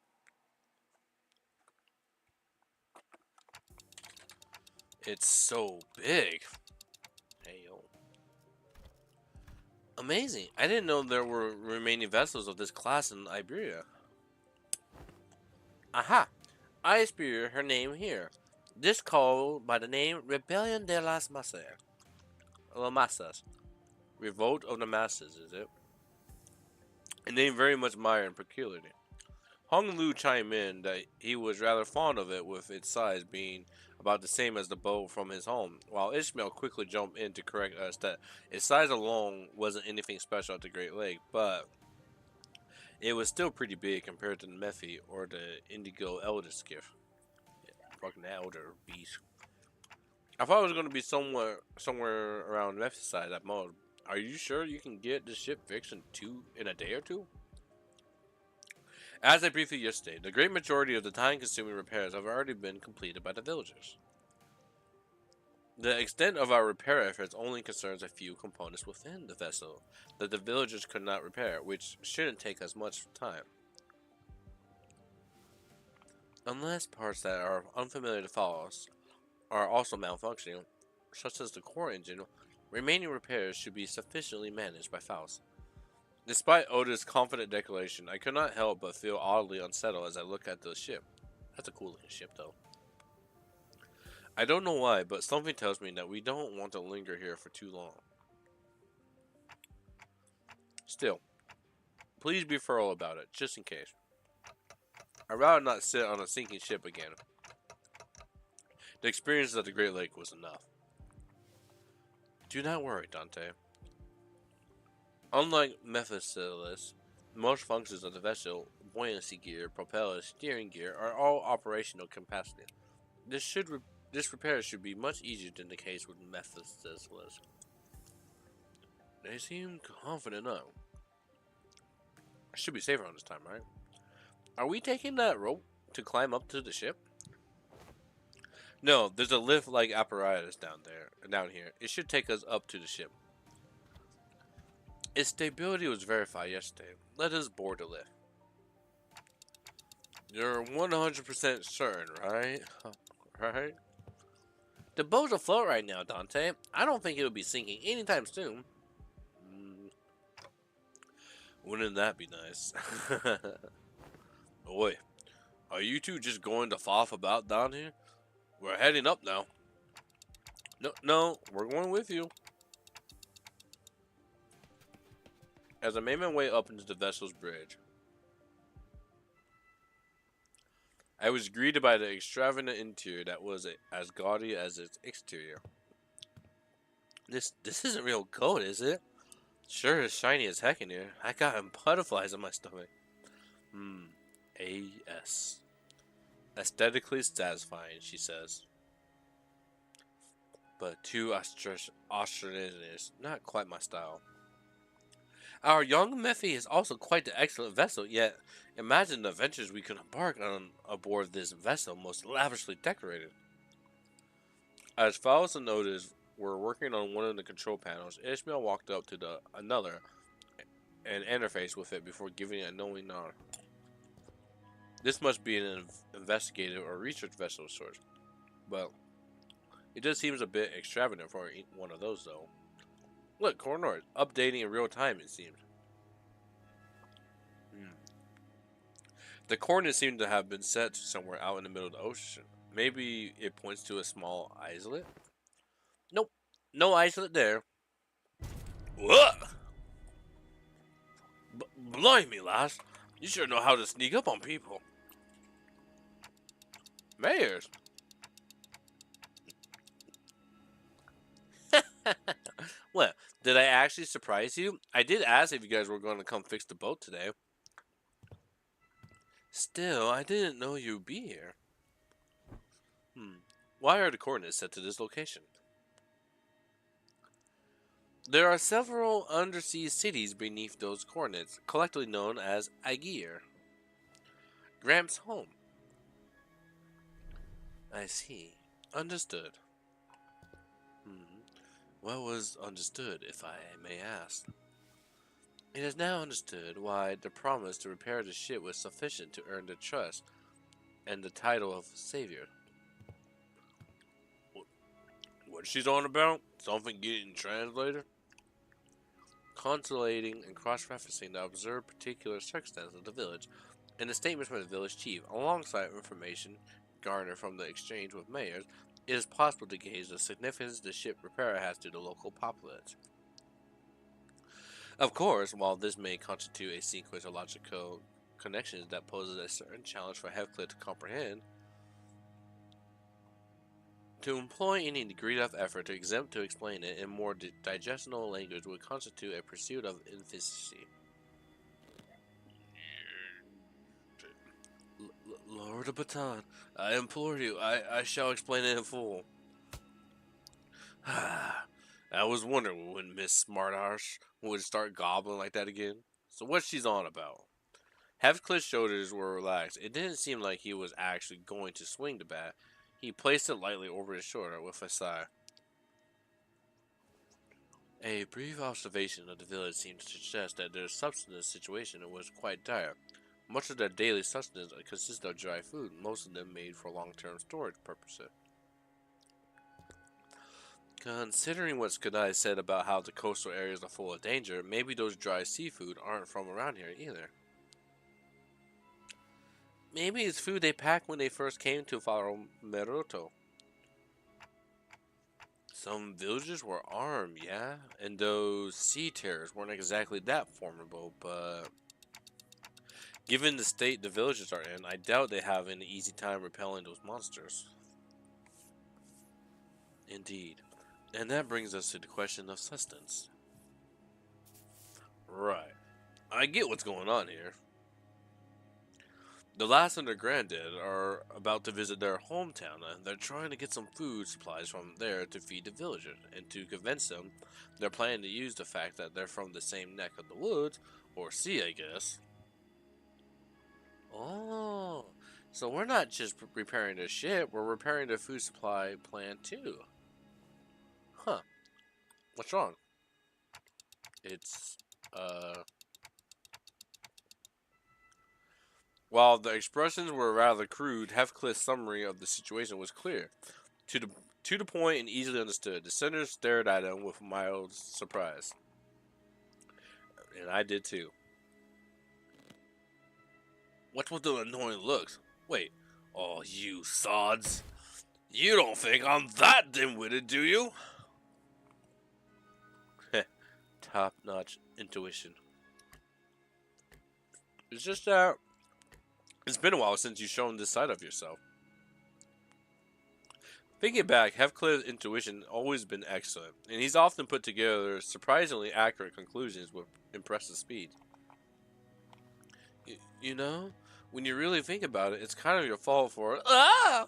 It's so big. Hey yo. Amazing. I didn't know there were remaining vessels of this class in Iberia. Aha! I spear her name here. This called by the name Rebellion de las Masas. Revolt of the Masses, is it? A name very much admired and peculiar. Hong Lu chimed in that he was rather fond of it, with its size being about the same as the boat from his home, while Ishmael quickly jumped in to correct us that its size alone wasn't anything special at the Great Lake, but it was still pretty big compared to the Mephi or the Indigo Elder skiff. Yeah, fucking Elder beast. I thought it was going to be somewhere around Mephi's size at most. Are you sure you can get the ship fixed in a day or two? As I briefly yesterday, the great majority of the time-consuming repairs have already been completed by the villagers. The extent of our repair efforts only concerns a few components within the vessel that the villagers could not repair, which shouldn't take us much time. Unless parts that are unfamiliar to Faust are also malfunctioning, such as the core engine, remaining repairs should be sufficiently managed by Faust. Despite Oda's confident declaration, I could not help but feel oddly unsettled as I look at the ship. That's a cool looking ship, though. I don't know why, but something tells me that we don't want to linger here for too long. Still, please be thorough about it, just in case. I'd rather not sit on a sinking ship again. The experience at the Great Lake was enough. Do not worry, Dante. Unlike Mephistopheles, most functions of the vessel, buoyancy gear, propellers, steering gear, are all operational capacity. This repair should be much easier than the case with Mephistopheles. They seem confident now. I should be safer on this time, right? Are we taking that rope to climb up to the ship? No, there's a lift-like apparatus down here. It should take us up to the ship. Its stability was verified yesterday. Let us board the lift. You're 100% certain, right? Right? The boat's afloat right now, Dante. I don't think it'll be sinking anytime soon. Wouldn't that be nice? Oi, are you two just going to faff about down here? We're heading up now. No, we're going with you. As I made my way up into the vessel's bridge, I was greeted by the extravagant interior that was as gaudy as its exterior. This isn't real gold, is it? Sure is shiny as heck in here. I got butterflies in my stomach. A.S. Aesthetically satisfying, she says. But too ostentatious, not quite my style. Our young Mephi is also quite the excellent vessel, yet imagine the adventures we could embark on aboard this vessel, most lavishly decorated. As Faust and Otis were working on one of the control panels, Ishmael walked up to another and interfaced with it before giving a knowing nod. This must be an investigative or research vessel of sorts, but it just seems a bit extravagant for one of those, though. Look, Coronor, updating in real time, it seems. The coordinates seem to have been set somewhere out in the middle of the ocean. Maybe it points to a small islet? Nope, no islet there. What? Blimey, lass. You sure know how to sneak up on people. Mayors, Did I actually surprise you? I did ask if you guys were going to come fix the boat today. Still, I didn't know you'd be here. Why are the coordinates set to this location? There are several undersea cities beneath those coordinates, collectively known as Aegir. Gramps' home. I see. Understood. What was understood, if I may ask? It is now understood why the promise to repair the ship was sufficient to earn the trust and the title of Savior. What she's on about? Something getting translated? Consolidating and cross-referencing the observed particular circumstances of the village and the statements from the village chief, alongside information garnered from the exchange with mayors, it is possible to gauge the significance the ship repair has to the local populace. Of course, while this may constitute a sequence of logical connections that poses a certain challenge for Heathcliff to comprehend, to employ any degree of effort to attempt to explain it in more digestible language would constitute a pursuit of efficiency. Lower the baton. I implore you. I shall explain it in full. I was wondering when Miss Smartass would start gobbling like that again. So what's she's on about? Heathcliff's shoulders were relaxed. It didn't seem like he was actually going to swing the bat. He placed it lightly over his shoulder with a sigh. A brief observation of the village seemed to suggest that their subsistence situation was quite dire. Much of their daily sustenance consisted of dry food, most of them made for long-term storage purposes. Considering what Skadai said about how the coastal areas are full of danger, maybe those dry seafood aren't from around here either. Maybe it's food they packed when they first came to Faro Meroto. Some villagers were armed, yeah, and those sea terrors weren't exactly that formidable, but given the state the villagers are in, I doubt they have an easy time repelling those monsters. Indeed. And that brings us to the question of sustenance. Right. I get what's going on here. The last and their granddad are about to visit their hometown, and they're trying to get some food supplies from there to feed the villagers. And to convince them, they're planning to use the fact that they're from the same neck of the woods, or sea, I guess. Oh, so we're not just repairing the ship, we're repairing the food supply plant too. Huh. What's wrong? It's, While the expressions were rather crude, Heathcliff's summary of the situation was clear, to the point and easily understood. The senators stared at him with mild surprise, and I did too. What with the annoying looks? Wait, oh you sods! You don't think I'm that dim-witted, do you? Top-notch intuition. It's just that it's been a while since you've shown this side of yourself. Thinking back, Heathcliff's intuition always been excellent, and he's often put together surprisingly accurate conclusions with impressive speed. You know, when you really think about it, it's kind of your fault for it. Ah!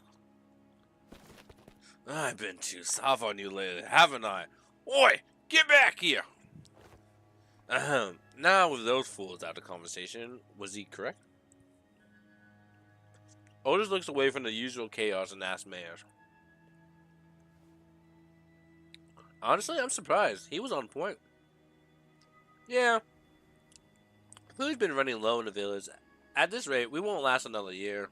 I've been too soft on you lately, haven't I? Oi, get back here! Now with those fools out of conversation, was he correct? Otis looks away from the usual chaos and asks Mayor. Honestly, I'm surprised. He was on point. Yeah. Food's been running low in the village. At this rate, we won't last another year.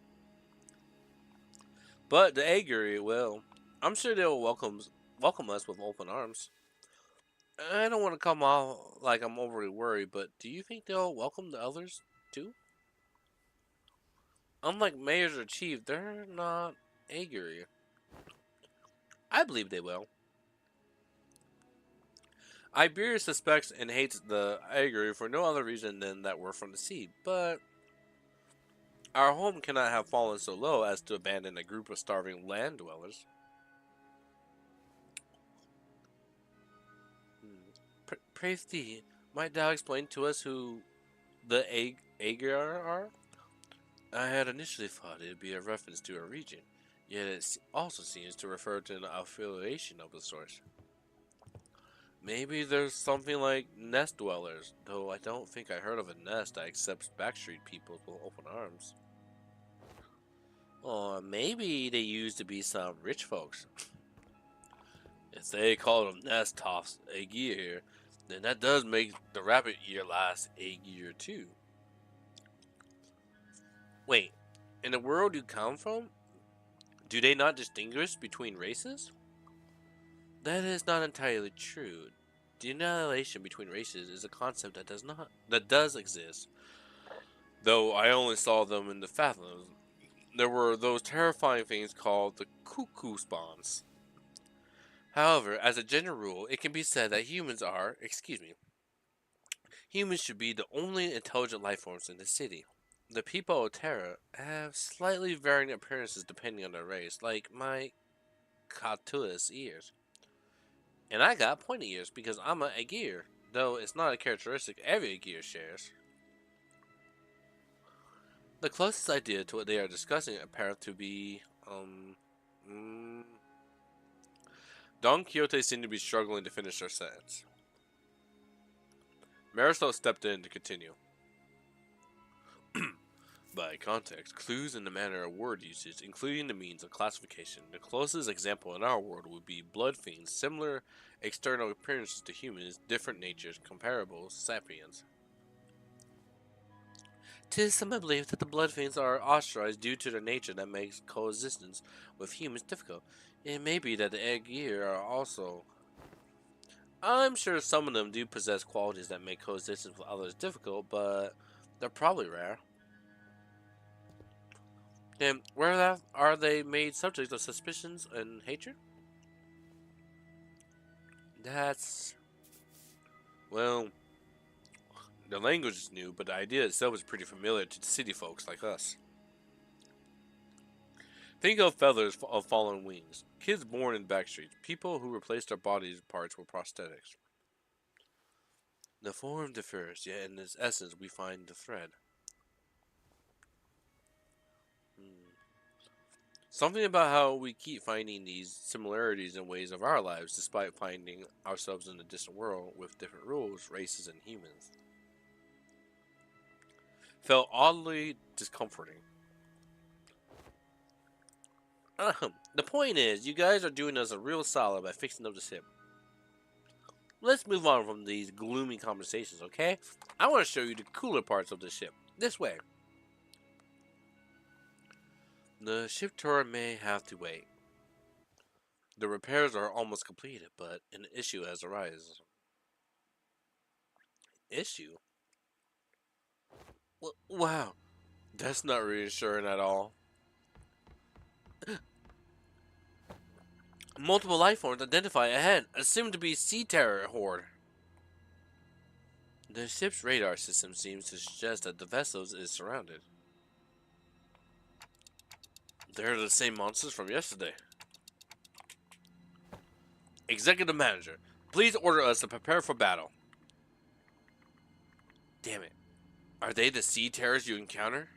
But the Aegiri will. I'm sure they'll welcome us with open arms. I don't want to come off like I'm overly worried, but do you think they'll welcome the others too? Unlike mayors or chief, they're not Aegiri. I believe they will. Iberia suspects and hates the Aegiri for no other reason than that we're from the sea, but our home cannot have fallen so low as to abandon a group of starving land dwellers. praise thee. Might thou explain to us who the Aegir are? I had initially thought it would be a reference to a region, yet it also seems to refer to an affiliation of the sort. Maybe there's something like nest dwellers, though I don't think I heard of a nest that accepts backstreet people with open arms. Or maybe they used to be some rich folks. If they call them nest tops Aegir, then that does make the rabbit ear last Aegir too. Wait, in the world you come from, do they not distinguish between races? That is not entirely true. The annihilation between races is a concept that does exist. Though I only saw them in the Fathoms. There were those terrifying things called the cuckoo spawns. However, as a general rule, it can be said that humans should be the only intelligent life forms in the city. The people of Terra have slightly varying appearances depending on their race, like my Catullus ears. And I got pointy ears because I'm an Aegir, though it's not a characteristic every Aegir shares. The closest idea to what they are discussing appears to be, Don Quixote seemed to be struggling to finish their sentence. Marisol stepped in to continue. By context, clues in the manner of word usage, including the means of classification. The closest example in our world would be blood fiends, similar external appearances to humans, different natures, comparable sapiens. 'Tis some belief that the blood fiends are ostracized due to their nature that makes coexistence with humans difficult. It may be that the Aegir are also... I'm sure some of them do possess qualities that make coexistence with others difficult, but they're probably rare. And where are they made subject of suspicions and hatred? That's... Well, the language is new, but the idea itself is pretty familiar to city folks like us. Think of feathers of fallen wings, kids born in backstreets, people who replace their body parts with prosthetics. The form differs, yet in its essence we find the thread. Something about how we keep finding these similarities in ways of our lives despite finding ourselves in a distant world with different rules, races, and humans. Felt oddly discomforting. The point is, you guys are doing us a real solid by fixing up the ship. Let's move on from these gloomy conversations, okay? I want to show you the cooler parts of the ship. This way. The ship tour may have to wait. The repairs are almost completed, but an issue has arisen. Issue? Wow, that's not reassuring at all. Multiple life forms identified ahead, assumed to be sea terror horde. The ship's radar system seems to suggest that the vessel is surrounded. They're the same monsters from yesterday. Executive Manager, please order us to prepare for battle. Damn it. Are they the sea terrors you encounter?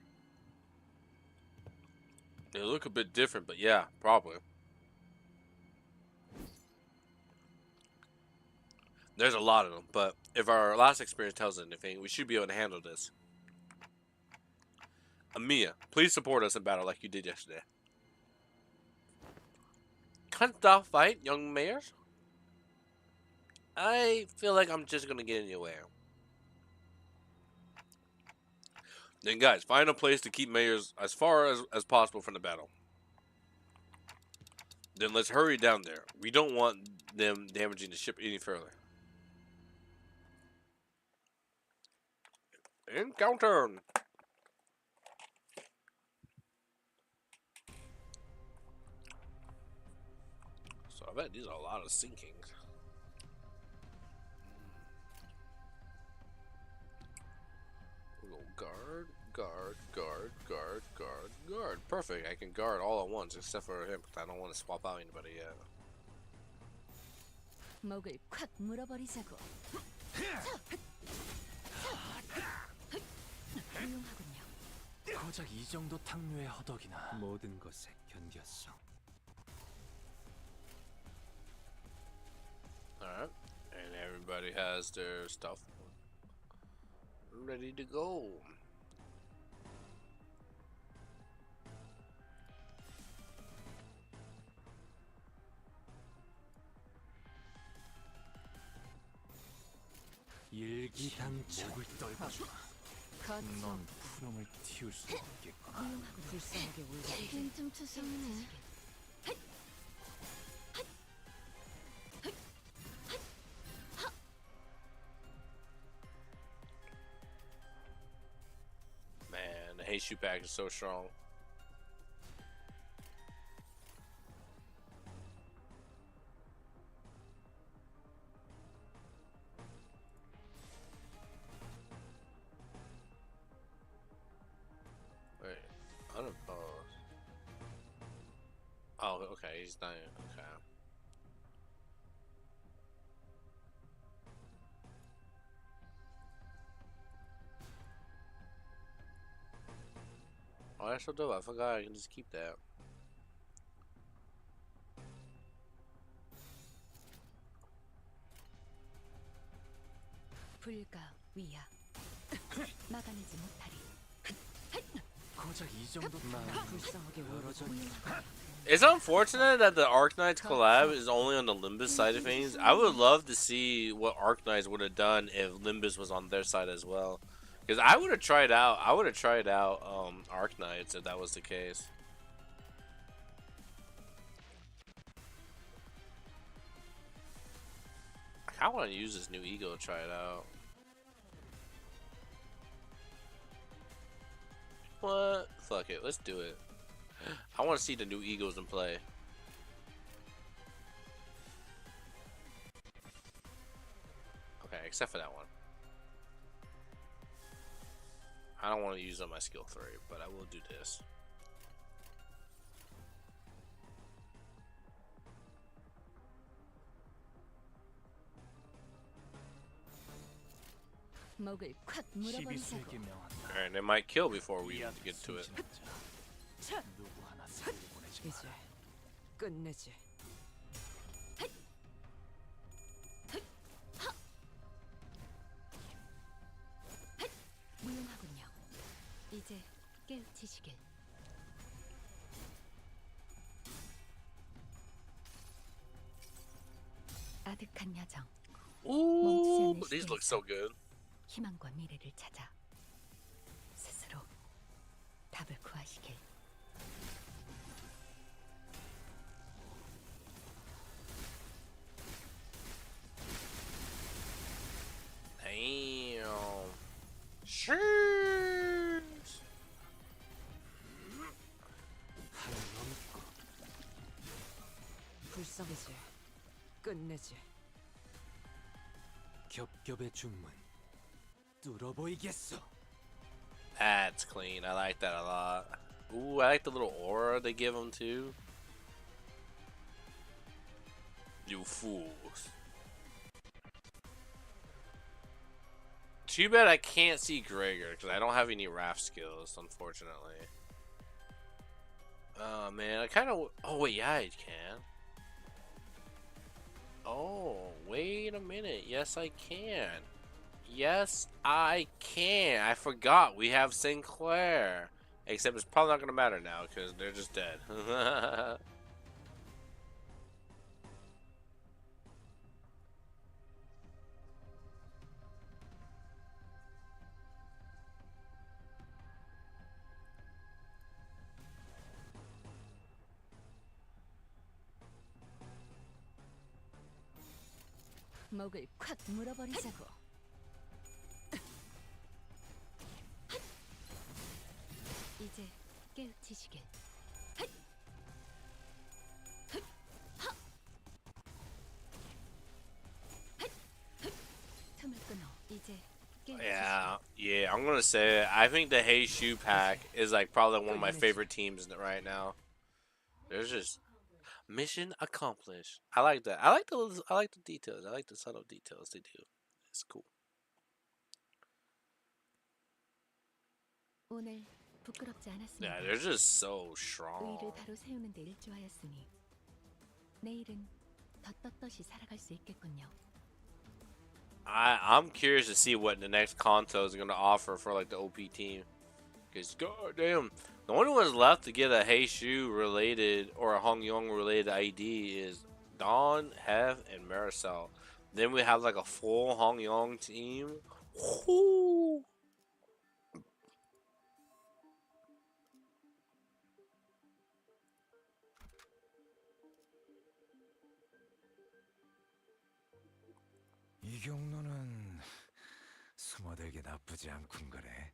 They look a bit different, but yeah, probably. There's a lot of them, but if our last experience tells us anything, we should be able to handle this. Amiya, please support us in battle like you did yesterday. Can't thou fight, young mayors? I feel like I'm just gonna get in your way. Then guys, find a place to keep mayors as far as possible from the battle. Then let's hurry down there. We don't want them damaging the ship any further. Encounter! So I bet these are a lot of sinkings. We'll go guard, guard, guard, guard, guard, guard. Perfect. I can guard all at once except for him because I don't want to swap out anybody yet. 목을 콱 물어버리자고. 훌륭하군요. 고작 이 정도 탕류의 허덕이나 모든 것에 견뎠어. Alright. And everybody has their stuff ready to go. 일기당장 목을 떨궈주마. 거쳐 넌 푸름을 틔울 수 없겠구나. 훌륭하군요. 불쌍하게 울고 좀 투성이네. Man, the Heishu pack is so strong. Wait, unopposed. Oh, okay, he's not. Okay. Oh, that's so dope. I forgot I can just keep that. 불가 위야. 막아내지 못하리. 고작 이 정도 난 불쌍하게 울어줘. It's unfortunate that the Arknights collab is only on the Limbus side of things. I would love to see what Arknights would have done if Limbus was on their side as well. Because I would have tried out Arknights if that was the case. I want to use this new ego to try it out. What? Fuck it, let's do it. I want to see the new egos in play. Okay, except for that one. I don't want to use on my skill 3, but I will do this. 목을 콱 물어버리자고. 12세기 명한 Alright, they might kill before we even get to it. 누구 하나 살려보내지 이제 마라. 끝내지. 훌륭하군요. 이제 깨우치시길. 아득한 야정. Ooh, these look so good. 희망과 미래를 찾아 스스로 답을 구하시길. Damn. Sure. 한 넘고 불쌍해지. 끝내지. 겹겹의 중문 뚫어보이겠어. That's clean. I like that a lot. Ooh, I like the little aura they give them too. You fools. Too bad I can't see Gregor because I don't have any raft skills, unfortunately. Oh man, I kind of. Oh wait, yeah, I can. Oh, wait a minute. Yes, I can. Yes, I can. I forgot we have Sinclair. Except it's probably not going to matter now because they're just dead. 목을 콱 물어버리자고. 이제 깨우치시길. 틈을 끊어. 이제 깨우치시길. Yeah, I'm gonna say it. I think the Hey Shoe pack is like probably one of my favorite teams right now. There's just mission accomplished. I like that. I like the details. I like the subtle details they do. It's cool. 오늘 부끄럽지 않았습니다. Yeah, they're just so strong. 의를 바로 세우는 데 일조하였으니 내일은 더 떳떳이 살아갈 수 있겠군요. I'm curious to see what the next Kanto is gonna offer for like the OP team. Cause goddamn, the only ones left to get a Heishu related or a Hong Yong related ID is Dawn, Hef, and Maricel. Then we have like a full Hong Yong team. Whoo. 이 경로는 숨어들기 나쁘지 않군 그래.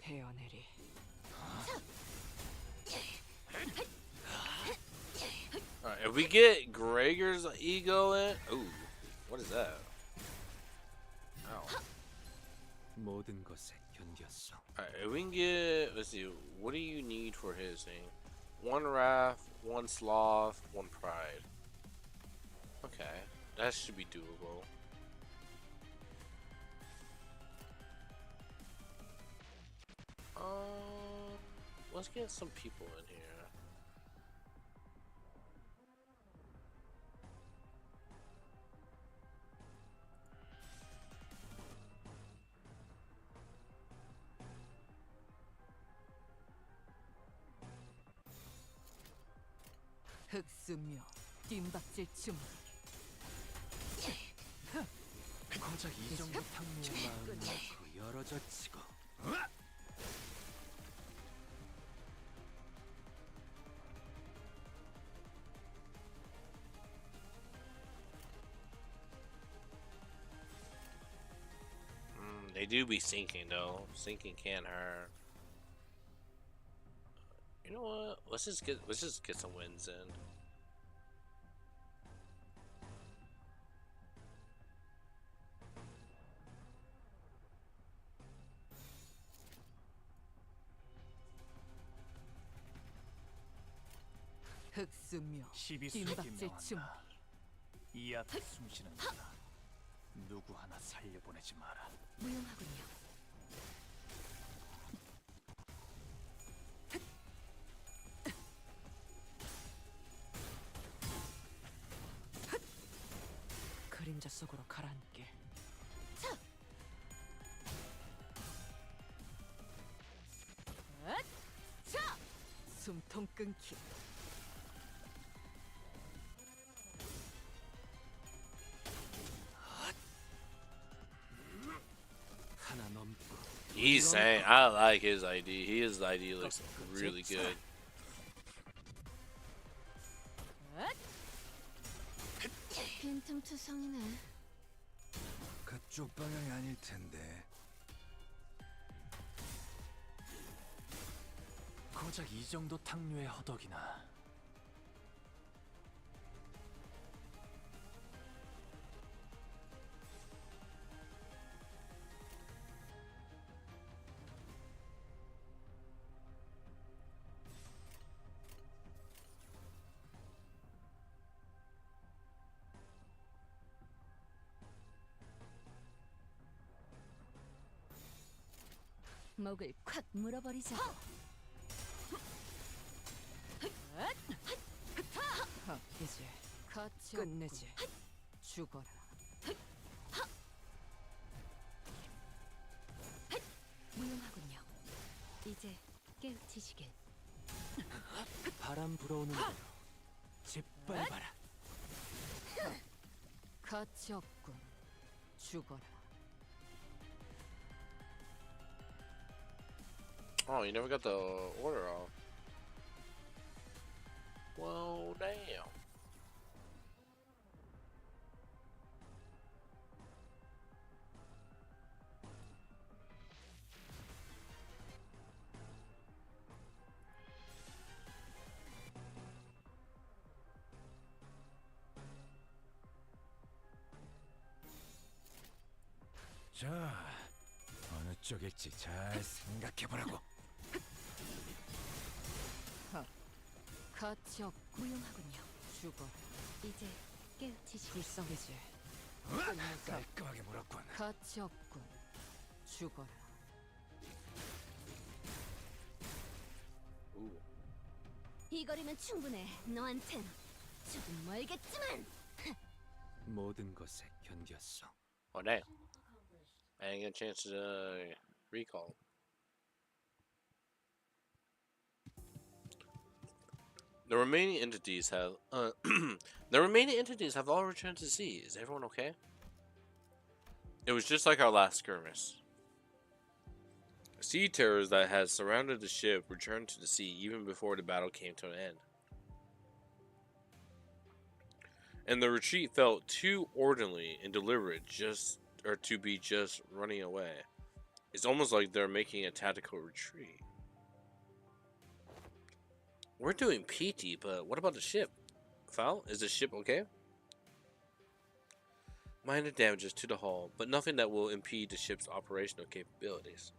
헤어내리. Alright, if we get Gregor's ego in, ooh, what is that? Ow. 모든 것에 견뎠어. Alright, if we can get, let's see, what do you need for his thing? One Wrath, one Sloth, one Pride. Okay, that should be doable. Let's get some people in here. 흑수묘 뜀박질 춤. 고작 이 정도 탕류의 마음은 그 열어젖히고. They do be sinking though. Sinking can't hurt. You know what? Let's just get some wins in. 흑수묘 시비수에게 뜀박질 춤. 명한다. 이 앞에 숨쉬는 자 누구 하나 살려보내지 마라. 무용하군요. 그림자 속으로 가라앉게. 숨통 끊기. 하나 넘고 He's saying, I like his ID. His ID looks really good. 빈틈투성이네. 그쪽 방향이 아닐 텐데. 고작 이 정도 탕류의 허덕이나. 목을 콱 물어버리자. 이제 거치 끝내지. 죽어라. 무용하군요. 이제 깨우치시길. 바람 불어오는 대로 짓밟아라. 가치 없군. 죽어라. Oh, you never got the order off. Well, damn. 자, 어느 쪽일지 잘 생각해보라고. 가치 없. 무용하군요. 죽어라. 이제 깨우치시. 불쌍해지. 깔끔하게 물었군. 가치 없군. 죽어라. Ooh. 이 거리면 충분해. 너한텐 조금 멀겠지만. 모든 것에 견뎠어. Oh damn. I didn't get a chance to recall. The remaining entities have the remaining entities have all returned to sea. Is everyone okay? It was just like our last skirmish. Sea terrors that had surrounded the ship returned to the sea even before the battle came to an end. And the retreat felt too orderly and deliberate to be just running away. It's almost like they're making a tactical retreat. We're doing PT, but what about the ship? Foul, is the ship okay? Minor damages to the hull, but nothing that will impede the ship's operational capabilities.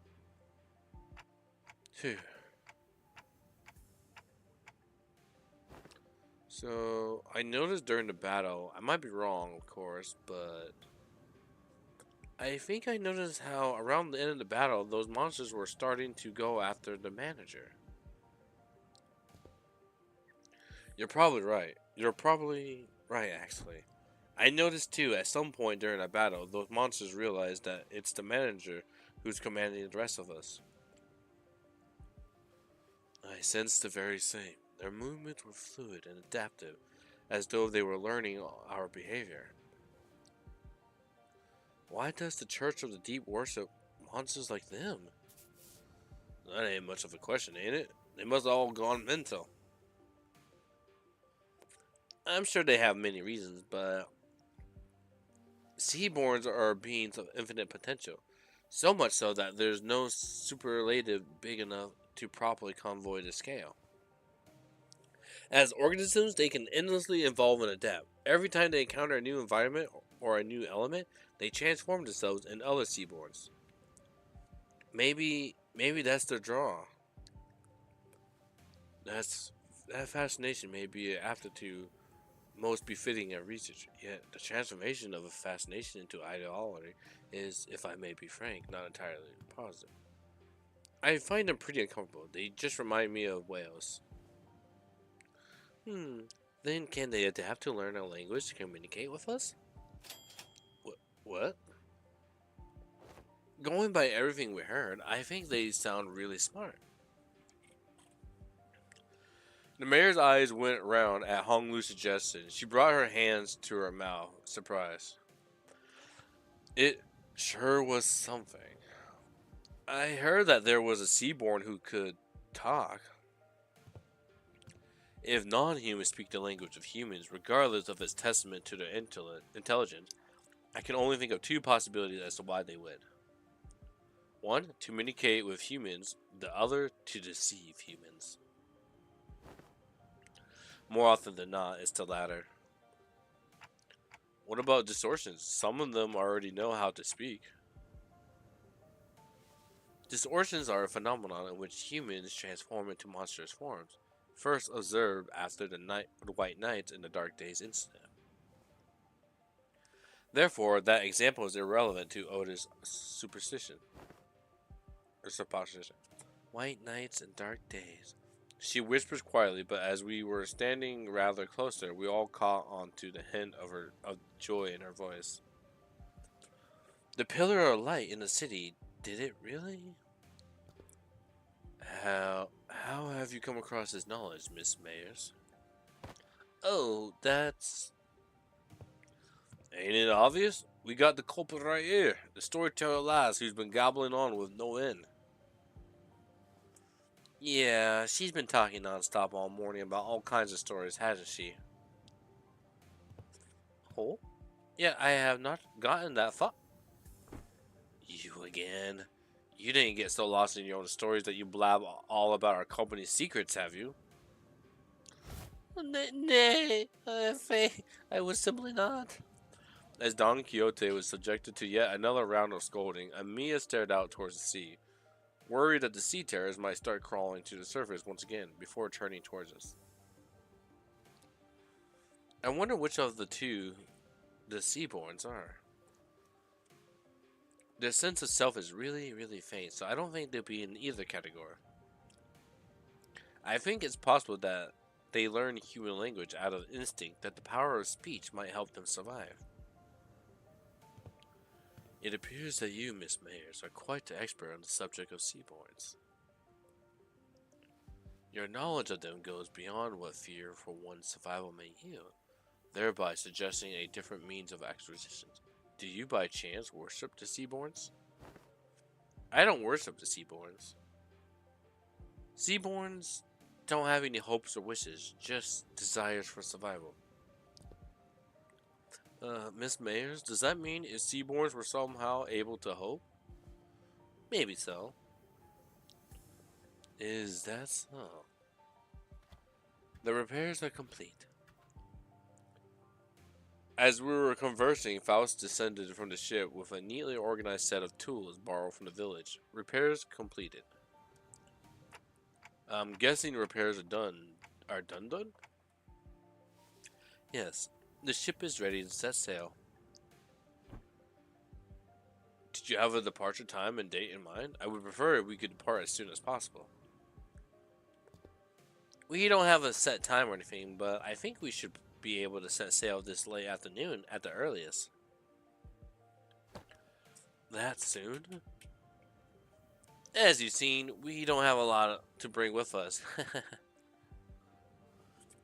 Phew. So, I noticed during the battle, I might be wrong, of course, but I think I noticed how around the end of the battle, those monsters were starting to go after the manager. You're probably right. You're probably right, actually. I noticed too, at some point during a battle, those monsters realized that it's the manager who's commanding the rest of us. I sensed the very same. Their movements were fluid and adaptive, as though they were learning our behavior. Why does the Church of the Deep worship monsters like them? That ain't much of a question, ain't it? They must have all gone mental. I'm sure they have many reasons, but Seaborns are beings of infinite potential. So much so that there's no superlative big enough to properly convoy the scale. As organisms, they can endlessly evolve and adapt. Every time they encounter a new environment or a new element, they transform themselves into other Seaborns. Maybe that's their draw. That fascination may be an aptitude most befitting a researcher, yet the transformation of a fascination into ideology is, if I may be frank, not entirely positive. I find them pretty uncomfortable. They just remind me of whales. Then can they adapt to learn our language to communicate with us? What? Going by everything we heard, I think they sound really smart. The mayor's eyes went round at Hong Lu's suggestion. She brought her hands to her mouth, surprised. It sure was something. I heard that there was a Seaborn who could talk. If non-humans speak the language of humans, regardless of its testament to their intelligence, I can only think of two possibilities as to why they would. One, to communicate with humans. The other, to deceive humans. More often than not, it's the latter. What about distortions? Some of them already know how to speak. Distortions are a phenomenon in which humans transform into monstrous forms, first observed after the White Knights in the Dark Days incident. Therefore, that example is irrelevant to Oda's superstition. Or supposition. White Knights and Dark Days. She whispers quietly, but as we were standing rather closer, we all caught on to the hint of joy in her voice. The pillar of light in the city, did it really? How have you come across this knowledge, Miss Mayers? Oh, that's... Ain't it obvious? We got the culprit right here. The storyteller lass who's been gobbling on with no end. Yeah, she's been talking non-stop all morning about all kinds of stories, hasn't she? Oh? Yeah, I have not gotten that far. You again. You didn't get so lost in your own stories that you blab all about our company's secrets, have you? Nay, I was simply not. As Don Quixote was subjected to yet another round of scolding, Amiya stared out towards the sea, worried that the sea terrors might start crawling to the surface once again before turning towards us. I wonder which of the two the Seaborns are. Their sense of self is really, really faint, so I don't think they'll be in either category. I think it's possible that they learn human language out of instinct that the power of speech might help them survive. It appears that you, Miss Mayers, are quite the expert on the subject of Seaborns. Your knowledge of them goes beyond what fear for one's survival may yield, thereby suggesting a different means of acquisition. Do you by chance worship the Seaborns? I don't worship the Seaborns. Seaborns don't have any hopes or wishes, just desires for survival. Miss Mayers, does that mean if Seaborns were somehow able to hope? Maybe so. Is that so? The repairs are complete. As we were conversing, Faust descended from the ship with a neatly organized set of tools borrowed from the village. Repairs completed. I'm guessing repairs are done. Are done? Yes. The ship is ready to set sail. Did you have a departure time and date in mind? I would prefer if we could depart as soon as possible. We don't have a set time or anything, but I think we should be able to set sail this late afternoon at the earliest. That soon? As you've seen, we don't have a lot to bring with us.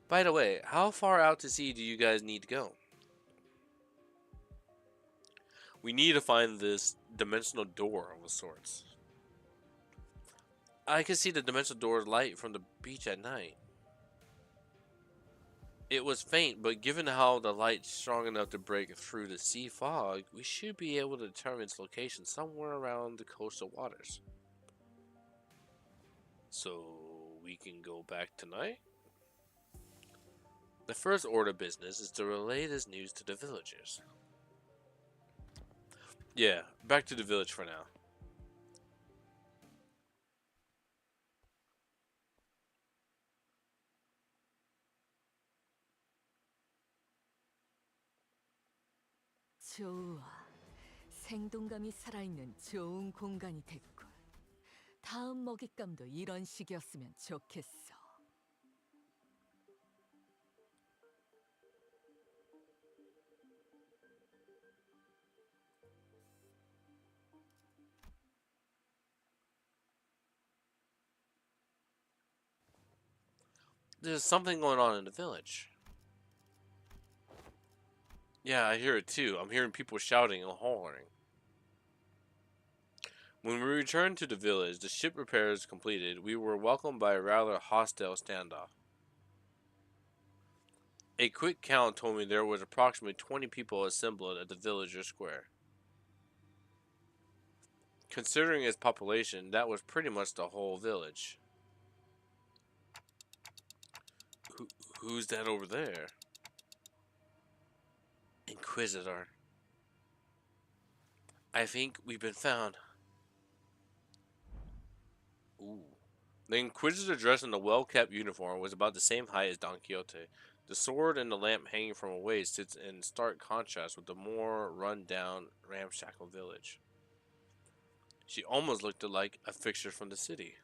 By the way, how far out to sea do you guys need to go? We need to find this dimensional door of sorts. I can see the dimensional door's light from the beach at night. It was faint, but given how the light's strong enough to break through the sea fog, we should be able to determine its location somewhere around the coastal waters. So, we can go back tonight? The first order of business is to relay this news to the villagers. Yeah, back to the village for now. 좋아. 생동감이 살아있는 좋은 공간이 됐군. 다음 먹잇감도 이런 식이었으면 좋겠어. There's something going on in the village. Yeah, I hear it too. I'm hearing people shouting and hollering. When we returned to the village, the ship repairs completed, we were welcomed by a rather hostile standoff. A quick count told me there was approximately 20 people assembled at the villager square. Considering its population, that was pretty much the whole village. Who's that over there? Inquisitor. I think we've been found. Ooh. The Inquisitor dressed in a well-kept uniform was about the same height as Don Quixote. The sword and the lamp hanging from her waist sits in stark contrast with the more run-down, ramshackle village. She almost looked like a fixture from the city.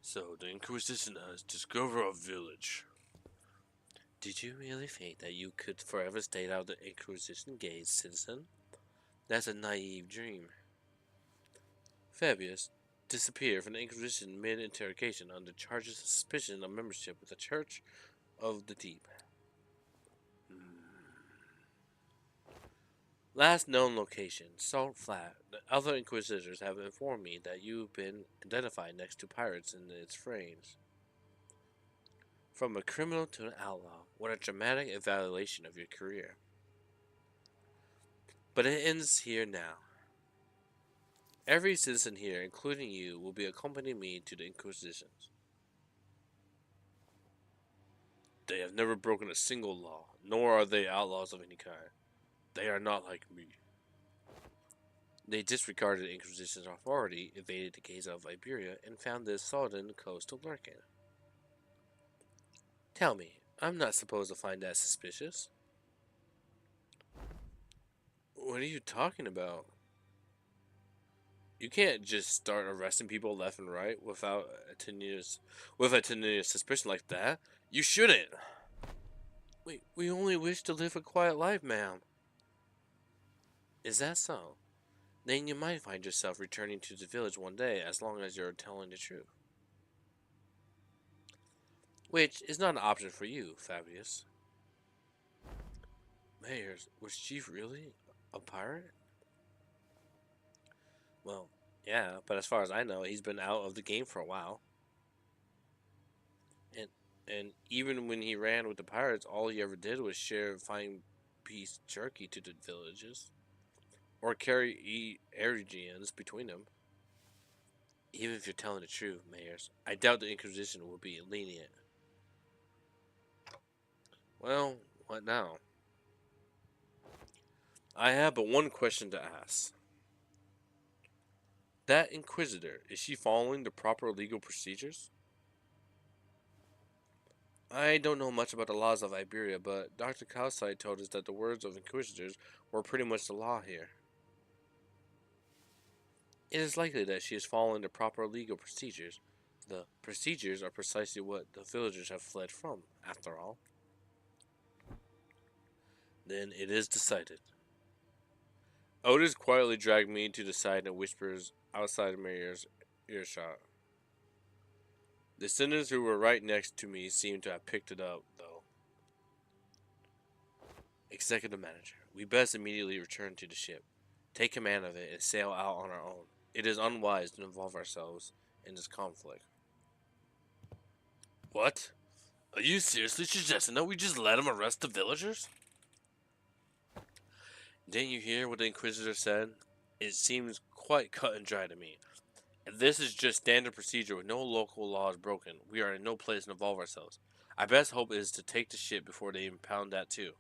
So, the Inquisition has discovered our village. Did you really think that you could forever stay out of the Inquisition gaze, citizen? That's a naive dream. Fabius disappeared from the Inquisition mid-interrogation under charges of suspicion of membership with the Church of the Deep. Last known location, Salt Flat. The other Inquisitors have informed me that you've been identified next to pirates in its frames. From a criminal to an outlaw, what a dramatic evaluation of your career. But it ends here now. Every citizen here, including you, will be accompanying me to the Inquisitions. They have never broken a single law, nor are they outlaws of any kind. They are not like me. They disregarded the Inquisition's authority, evaded the gaze of Iberia, and found this southern coast to lurk in. Tell me, I'm not supposed to find that suspicious. What are you talking about? You can't just start arresting people left and right with a tenuous suspicion like that. You shouldn't. We only wish to live a quiet life, ma'am. Is that so? Then you might find yourself returning to the village one day, as long as you're telling the truth. Which is not an option for you, Fabius. Mayors, was Chief really a pirate? Well, yeah, but as far as I know, he's been out of the game for a while. And even when he ran with the pirates, all he ever did was share fine piece jerky to the villages, or carry Erigians between them. Even if you're telling the truth, Mayors, I doubt the Inquisition will be lenient. Well, what now? I have but one question to ask. That Inquisitor, is she following the proper legal procedures? I don't know much about the laws of Iberia, but Dr. Calcite told us that the words of Inquisitors were pretty much the law here. It is likely that she is following the proper legal procedures. The procedures are precisely what the villagers have fled from, after all. Then it is decided. Otis quietly dragged me to the side and whispers outside Mayor's earshot. The sinners who were right next to me seemed to have picked it up, though. Executive Manager, we best immediately return to the ship, take command of it, and sail out on our own. It is unwise to involve ourselves in this conflict. What? Are you seriously suggesting that we just let him arrest the villagers? Didn't you hear what the Inquisitor said? It seems quite cut and dry to me. If this is just standard procedure with no local laws broken, we are in no place to involve ourselves. Our best hope is to take the ship before they impound that too.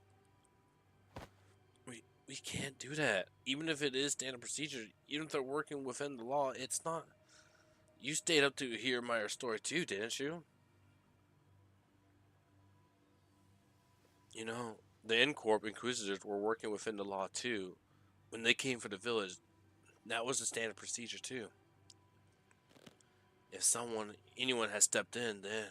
We can't do that. Even if it is standard procedure, even if they're working within the law, it's not. You stayed up to hear my story too, didn't you? You know, the N-Corp Inquisitors were working within the law too. When they came for the village, that was the standard procedure too. If anyone has stepped in, then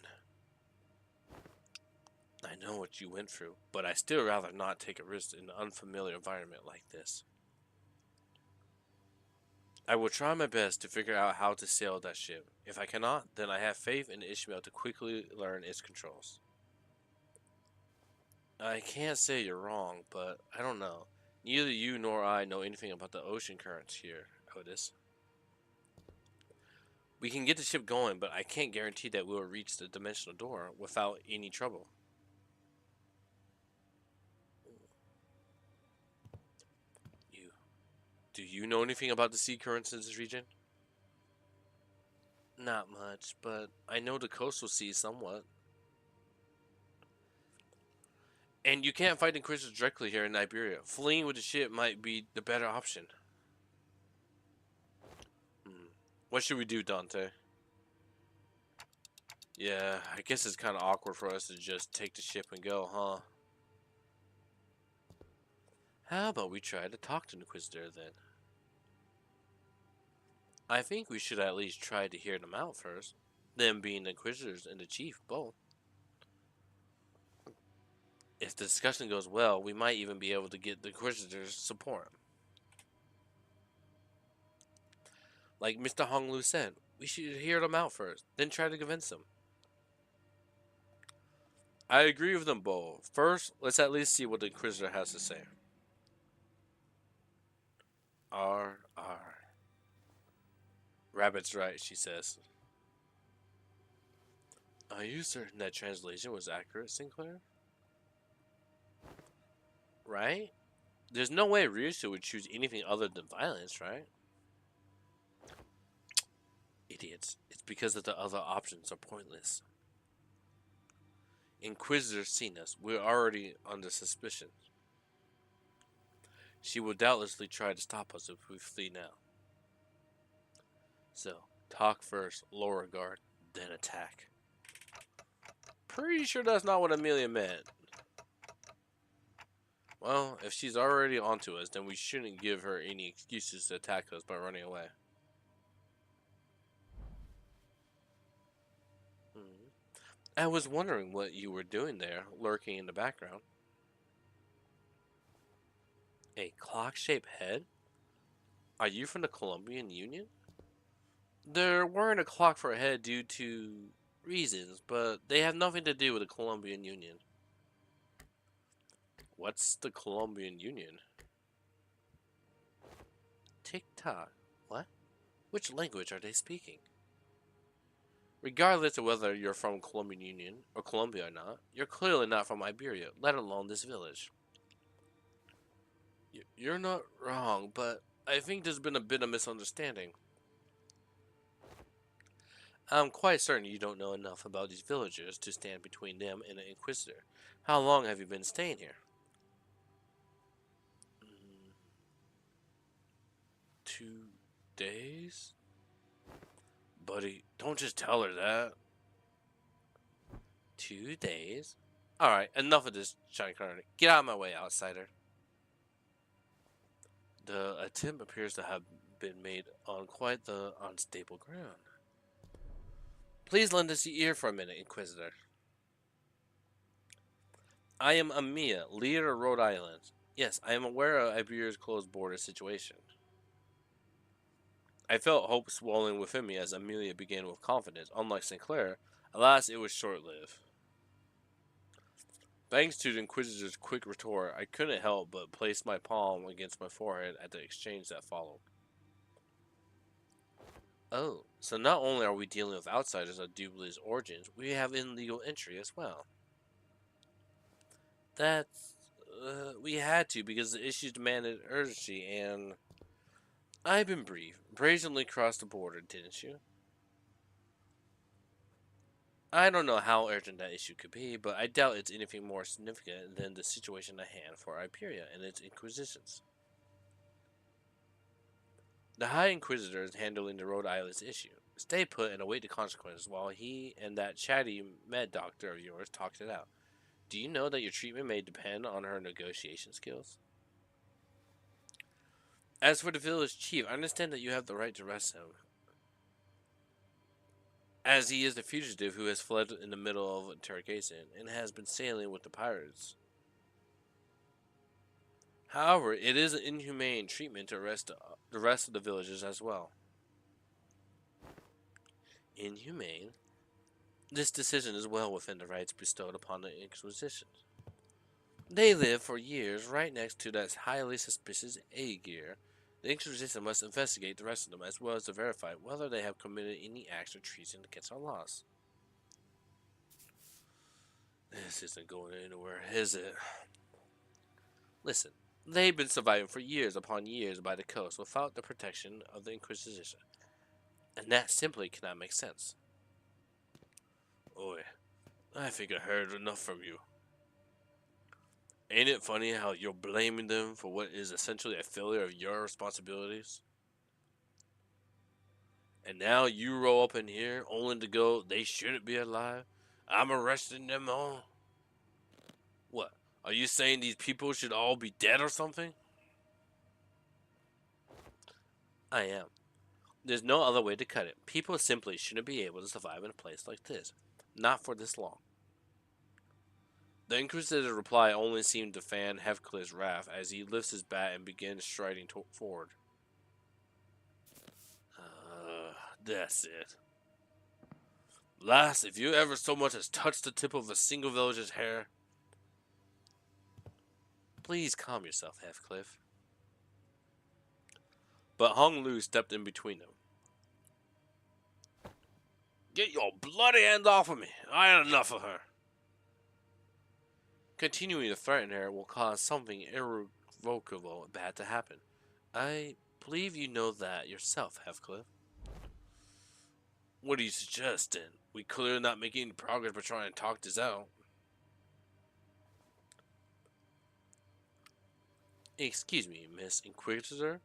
I know what you went through, but I still rather not take a risk in an unfamiliar environment like this. I will try my best to figure out how to sail that ship. If I cannot, then I have faith in Ishmael to quickly learn its controls. I can't say you're wrong, but I don't know. Neither you nor I know anything about the ocean currents here, Otis. We can get the ship going, but I can't guarantee that we will reach the dimensional door without any trouble. Do you know anything about the sea currents in this region? Not much, but I know the coastal sea somewhat. And you can't fight Inquisitors directly here in Iberia. Fleeing with the ship might be the better option. What should we do, Dante? Yeah, I guess it's kind of awkward for us to just take the ship and go, huh? How about we try to talk to the Inquisitor then? I think we should at least try to hear them out first. Them being the Inquisitors and the Chief, both. If the discussion goes well, we might even be able to get the Inquisitors' support. Like Mr. Honglu said, we should hear them out first, then try to convince them. I agree with them both. First, let's at least see what the Inquisitor has to say. R. Rabbit's right, she says. Are you certain that translation was accurate, Sinclair? Right? There's no way Ryusu would choose anything other than violence, right? Idiots. It's because that the other options are pointless. Inquisitor seen us. We're already under suspicion. She will doubtlessly try to stop us if we flee now. So, talk first, lower guard, then attack. Pretty sure that's not what Amelia meant. Well, if she's already onto us, then we shouldn't give her any excuses to attack us by running away. I was wondering what you were doing there, lurking in the background. A clock-shaped head? Are you from the Colombian Union? They're wearing a clock for a head due to reasons, but they have nothing to do with the Colombian Union. What's the Colombian Union? Tick-tock. What? Which language are they speaking? Regardless of whether you're from Colombian Union or Colombia or not, you're clearly not from Iberia, let alone this village. You're not wrong, but I think there's been a bit of misunderstanding. I'm quite certain you don't know enough about these villagers to stand between them and an Inquisitor. How long have you been staying here? 2 days? Buddy, don't just tell her that. 2 days? Alright, enough of this shiny corner. Get out of my way, outsider. The attempt appears to have been made on quite the unstable ground. Please lend us your ear for a minute, Inquisitor. I am Amia, leader of Rhode Island. Yes, I am aware of Iberia's closed border situation. I felt hope swelling within me as Amelia began with confidence. Unlike Sinclair, alas, it was short-lived. Thanks to the Inquisitor's quick retort, I couldn't help but place my palm against my forehead at the exchange that followed. Oh, so not only are we dealing with outsiders of dubious origins, we have illegal entry as well. That's... we had to because the issues demanded urgency, and... I've been brief. Brazenly crossed the border, didn't you? I don't know how urgent that issue could be, but I doubt it's anything more significant than the situation at hand for Iberia and its inquisitions. The High Inquisitor is handling the Rhode Island's issue. Stay put and await the consequences while he and that chatty med doctor of yours talks it out. Do you know that your treatment may depend on her negotiation skills? As for the village chief, I understand that you have the right to arrest him, as he is the fugitive who has fled in the middle of interrogation and has been sailing with the pirates. However, it is an inhumane treatment to arrest the rest of the villagers as well. Inhumane? This decision is well within the rights bestowed upon the Inquisition. They lived for years right next to that highly suspicious A-gear. The Inquisition must investigate the rest of them as well as to verify whether they have committed any acts of treason against our laws. This isn't going anywhere, is it? Listen, they've been surviving for years upon years by the coast without the protection of the Inquisition, and that simply cannot make sense. Oi, I think I heard enough from you. Ain't it funny how you're blaming them for what is essentially a failure of your responsibilities? And now you roll up in here only to go, they shouldn't be alive? I'm arresting them all? What, are you saying these people should all be dead or something? I am. There's no other way to cut it. People simply shouldn't be able to survive in a place like this. Not for this long. The Inquisitor's reply only seemed to fan Heathcliff's wrath as he lifts his bat and begins striding forward. That's it. Lass, if you ever so much as touch the tip of a single villager's hair... Please calm yourself, Heathcliff. But Hung Lu stepped in between them. Get your bloody hands off of me! I had enough of her! Continuing to threaten her will cause something irrevocable bad to happen. I believe you know that yourself, Heathcliff. What are you suggesting? We clearly not making any progress by trying to talk this out. Excuse me, Miss Inquisitor?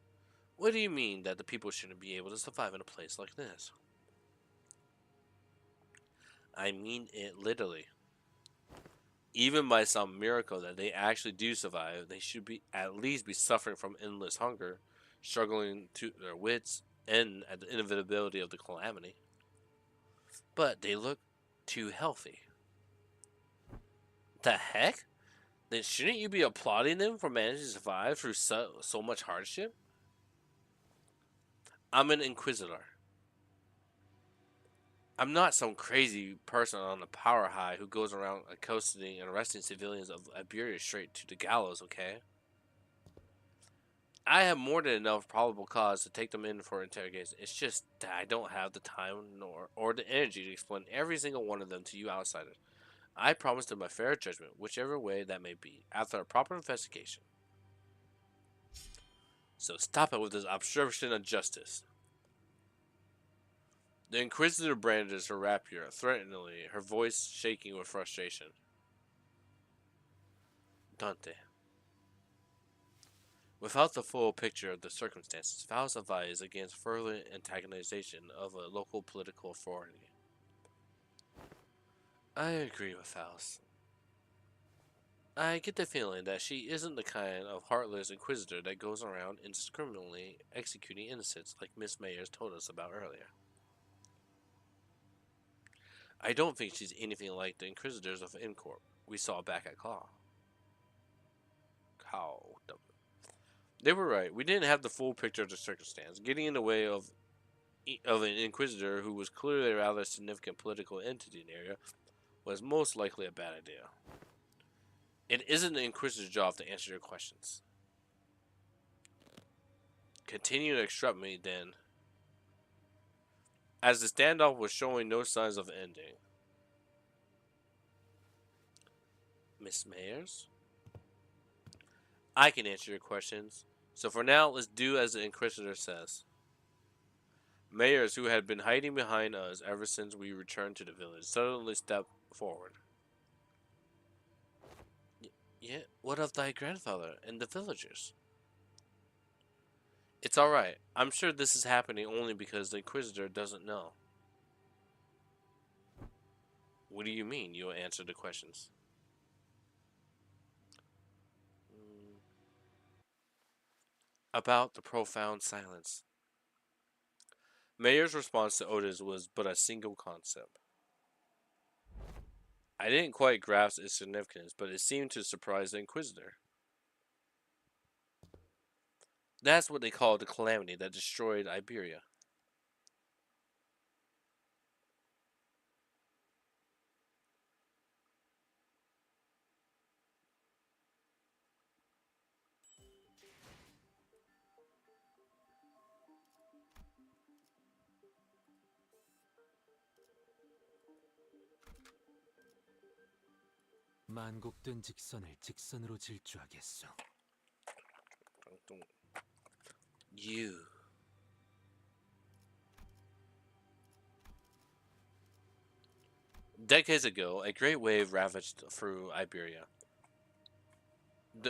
What do you mean that the people shouldn't be able to survive in a place like this? I mean it literally. Even by some miracle that they actually do survive, they should be at least be suffering from endless hunger, struggling to their wits, and at the inevitability of the calamity. But they look too healthy. The heck? Then shouldn't you be applauding them for managing to survive through so much hardship? I'm an Inquisitor. I'm not some crazy person on a power high who goes around accosting and arresting civilians of Iberia straight to the gallows, okay? I have more than enough probable cause to take them in for interrogation. It's just that I don't have the time or the energy to explain every single one of them to you outsiders. I promise them a fair judgment, whichever way that may be, after a proper investigation. So stop it with this obstruction of justice. The Inquisitor brandished her rapier threateningly, her voice shaking with frustration. Dante. Without the full picture of the circumstances, Faust advised against further antagonization of a local political authority. I agree with Faust. I get the feeling that she isn't the kind of heartless inquisitor that goes around indiscriminately executing innocents like Miss Mayers told us about earlier. I don't think she's anything like the inquisitors of Incorp we saw back at Claw. They were right. We didn't have the full picture of the circumstance. Getting in the way of an inquisitor who was clearly a rather significant political entity in the area was most likely a bad idea. It isn't the inquisitor's job to answer your questions. Continue to instruct me then. As the standoff was showing no signs of ending. Miss Mayers? I can answer your questions. So for now, let's do as the Inquisitor says. Mayers, who had been hiding behind us ever since we returned to the village, suddenly stepped forward. Yeah, what of thy grandfather and the villagers? It's alright. I'm sure this is happening only because the Inquisitor doesn't know. What do you mean? You'll answer the questions. About the profound silence. Mayer's response to Otis was but a single concept. I didn't quite grasp its significance, but it seemed to surprise the Inquisitor. That's what they call the calamity that destroyed Iberia. 만곡된 직선을 직선으로 질주하겠소. You. Decades ago, a great wave ravaged through Iberia.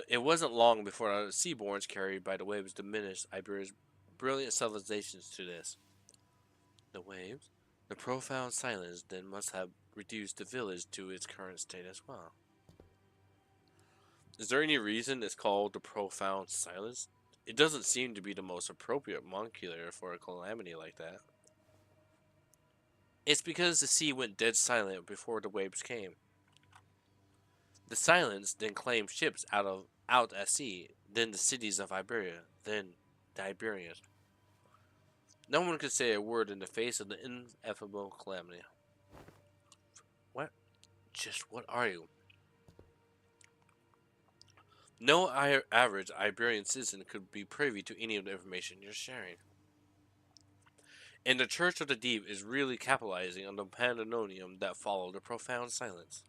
It wasn't long before the seaborns carried by the waves diminished Iberia's brilliant civilizations to this. The waves? The profound silence then must have reduced the village to its current state as well. Is there any reason it's called the profound silence? It doesn't seem to be the most appropriate monocular for a calamity like that. It's because the sea went dead silent before the waves came. The silence then claimed ships out at sea, then the cities of Iberia, then the Iberians. No one could say a word in the face of the ineffable calamity. What? Just what are you? No average Iberian citizen could be privy to any of the information you're sharing. And the Church of the Deep is really capitalizing on the pandemonium that followed the profound silence.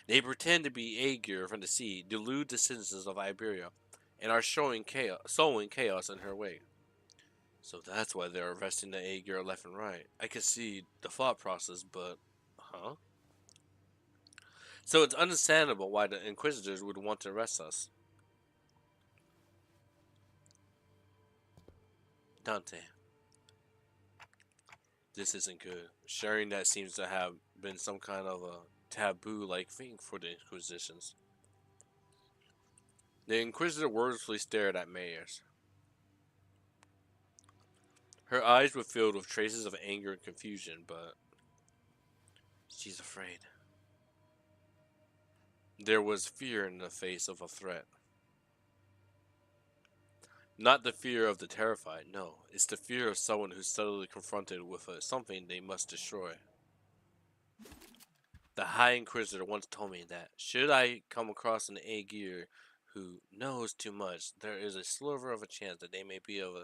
They pretend to be Aegir from the sea, delude the citizens of Iberia, and are sowing chaos in her wake. So that's why they're arresting the Aegir left and right. I can see the thought process, but... Huh? So it's understandable why the Inquisitors would want to arrest us. Dante. This isn't good. Sharing that seems to have been some kind of a taboo-like thing for the Inquisitions. The Inquisitor wordlessly stared at Mayers. Her eyes were filled with traces of anger and confusion, but she's afraid. There was fear in the face of a threat. Not the fear of the terrified, no. It's the fear of someone who's suddenly confronted with something they must destroy. The High Inquisitor once told me that, should I come across an Aegir who knows too much, there is a sliver of a chance that they may be of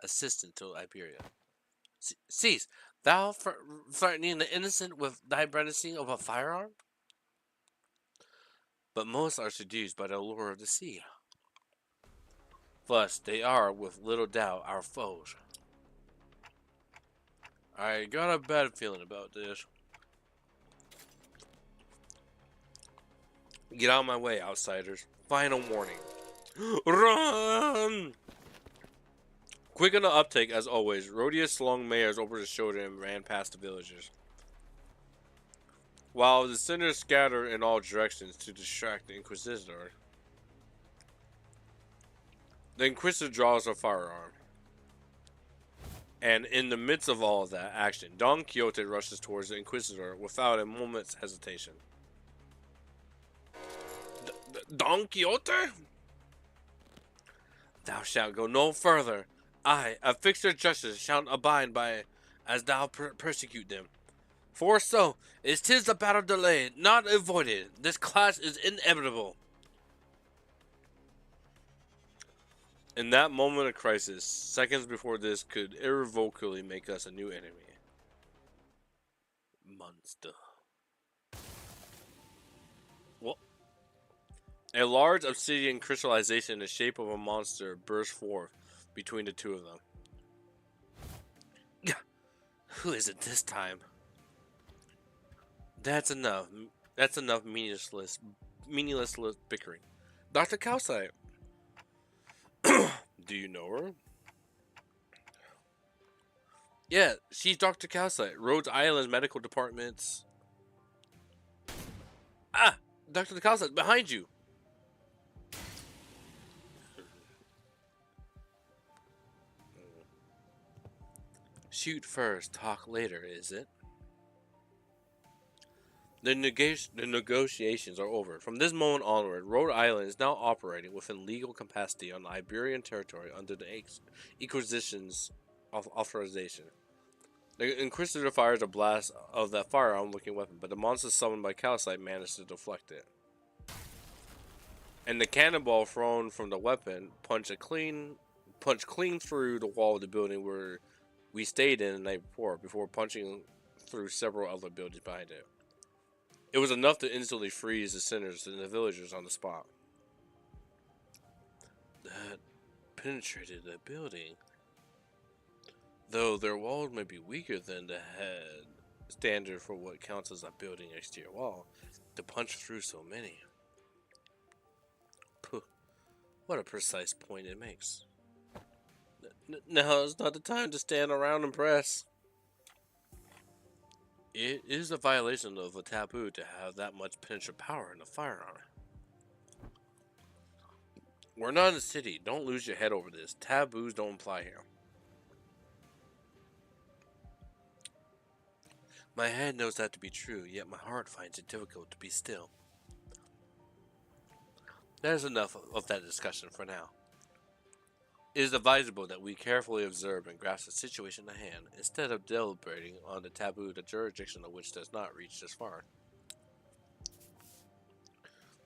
assistance to Iberia. Cease! Thou threatening the innocent with thy brandishing of a firearm? But most are seduced by the allure of the sea. Thus, they are, with little doubt, our foes. I got a bad feeling about this. Get out of my way, outsiders. Final warning. Run! Quick on the uptake, as always, Rodius slung Mayers over his shoulder and ran past the villagers. While the sinners scattered in all directions to distract the Inquisitor, the Inquisitor draws a firearm. And in the midst of all of that action, Don Quixote rushes towards the Inquisitor without a moment's hesitation. Don Quixote? Thou shalt go no further. I, a fixer justice, shall abide by as thou persecute them. For so, is 'tis the battle delayed, not avoided. This clash is inevitable. In that moment of crisis, seconds before this could irrevocably make us a new enemy. Monster. What? A large obsidian crystallization in the shape of a monster burst forth between the two of them. Who is it this time? That's enough. That's enough meaningless bickering. Dr. Calcite. Do you know her? Yeah, she's Dr. Calcite, Rhodes Island's medical department's... Ah! Dr. Calcite, behind you! Shoot first, talk later, is it? The negotiations are over. From this moment onward, Rhode Island is now operating within legal capacity on Iberian territory under the Inquisition's authorization. The Inquisitor fires a blast of that firearm-looking weapon, but the monster summoned by Calcite managed to deflect it. And the cannonball thrown from the weapon punched clean through the wall of the building where we stayed in the night before punching through several other buildings behind it. It was enough to instantly freeze the sinners and the villagers on the spot. That penetrated the building. Though their walls may be weaker than the head standard for what counts as a building exterior wall, to punch through so many. Puh, what a precise point it makes. Now is not the time to stand around and press. It is a violation of a taboo to have that much penetrative power in a firearm. We're not in the city. Don't lose your head over this. Taboos don't apply here. My head knows that to be true, yet my heart finds it difficult to be still. There's enough of that discussion for now. It is advisable that we carefully observe and grasp the situation at hand, instead of deliberating on the taboo, the jurisdiction of which does not reach this far.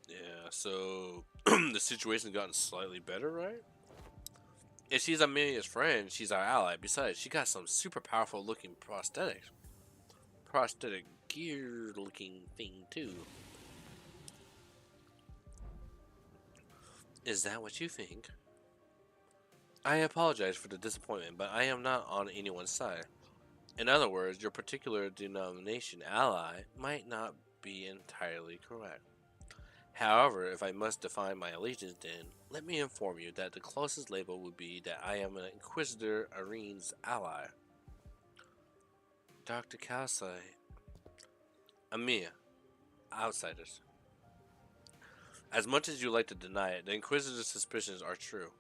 Yeah, so the situation's gotten slightly better, right? If she's Amelia's friend, she's our ally. Besides, she got some super powerful looking prosthetic gear looking thing too. Is that what you think? I apologize for the disappointment, but I am not on anyone's side. In other words, your particular denomination ally might not be entirely correct. However, if I must define my allegiance, then let me inform you that the closest label would be that I am an Inquisitor Arene's ally. Dr. Kalsai. Amir. Outsiders. As much as you like to deny it, the Inquisitor's suspicions are true.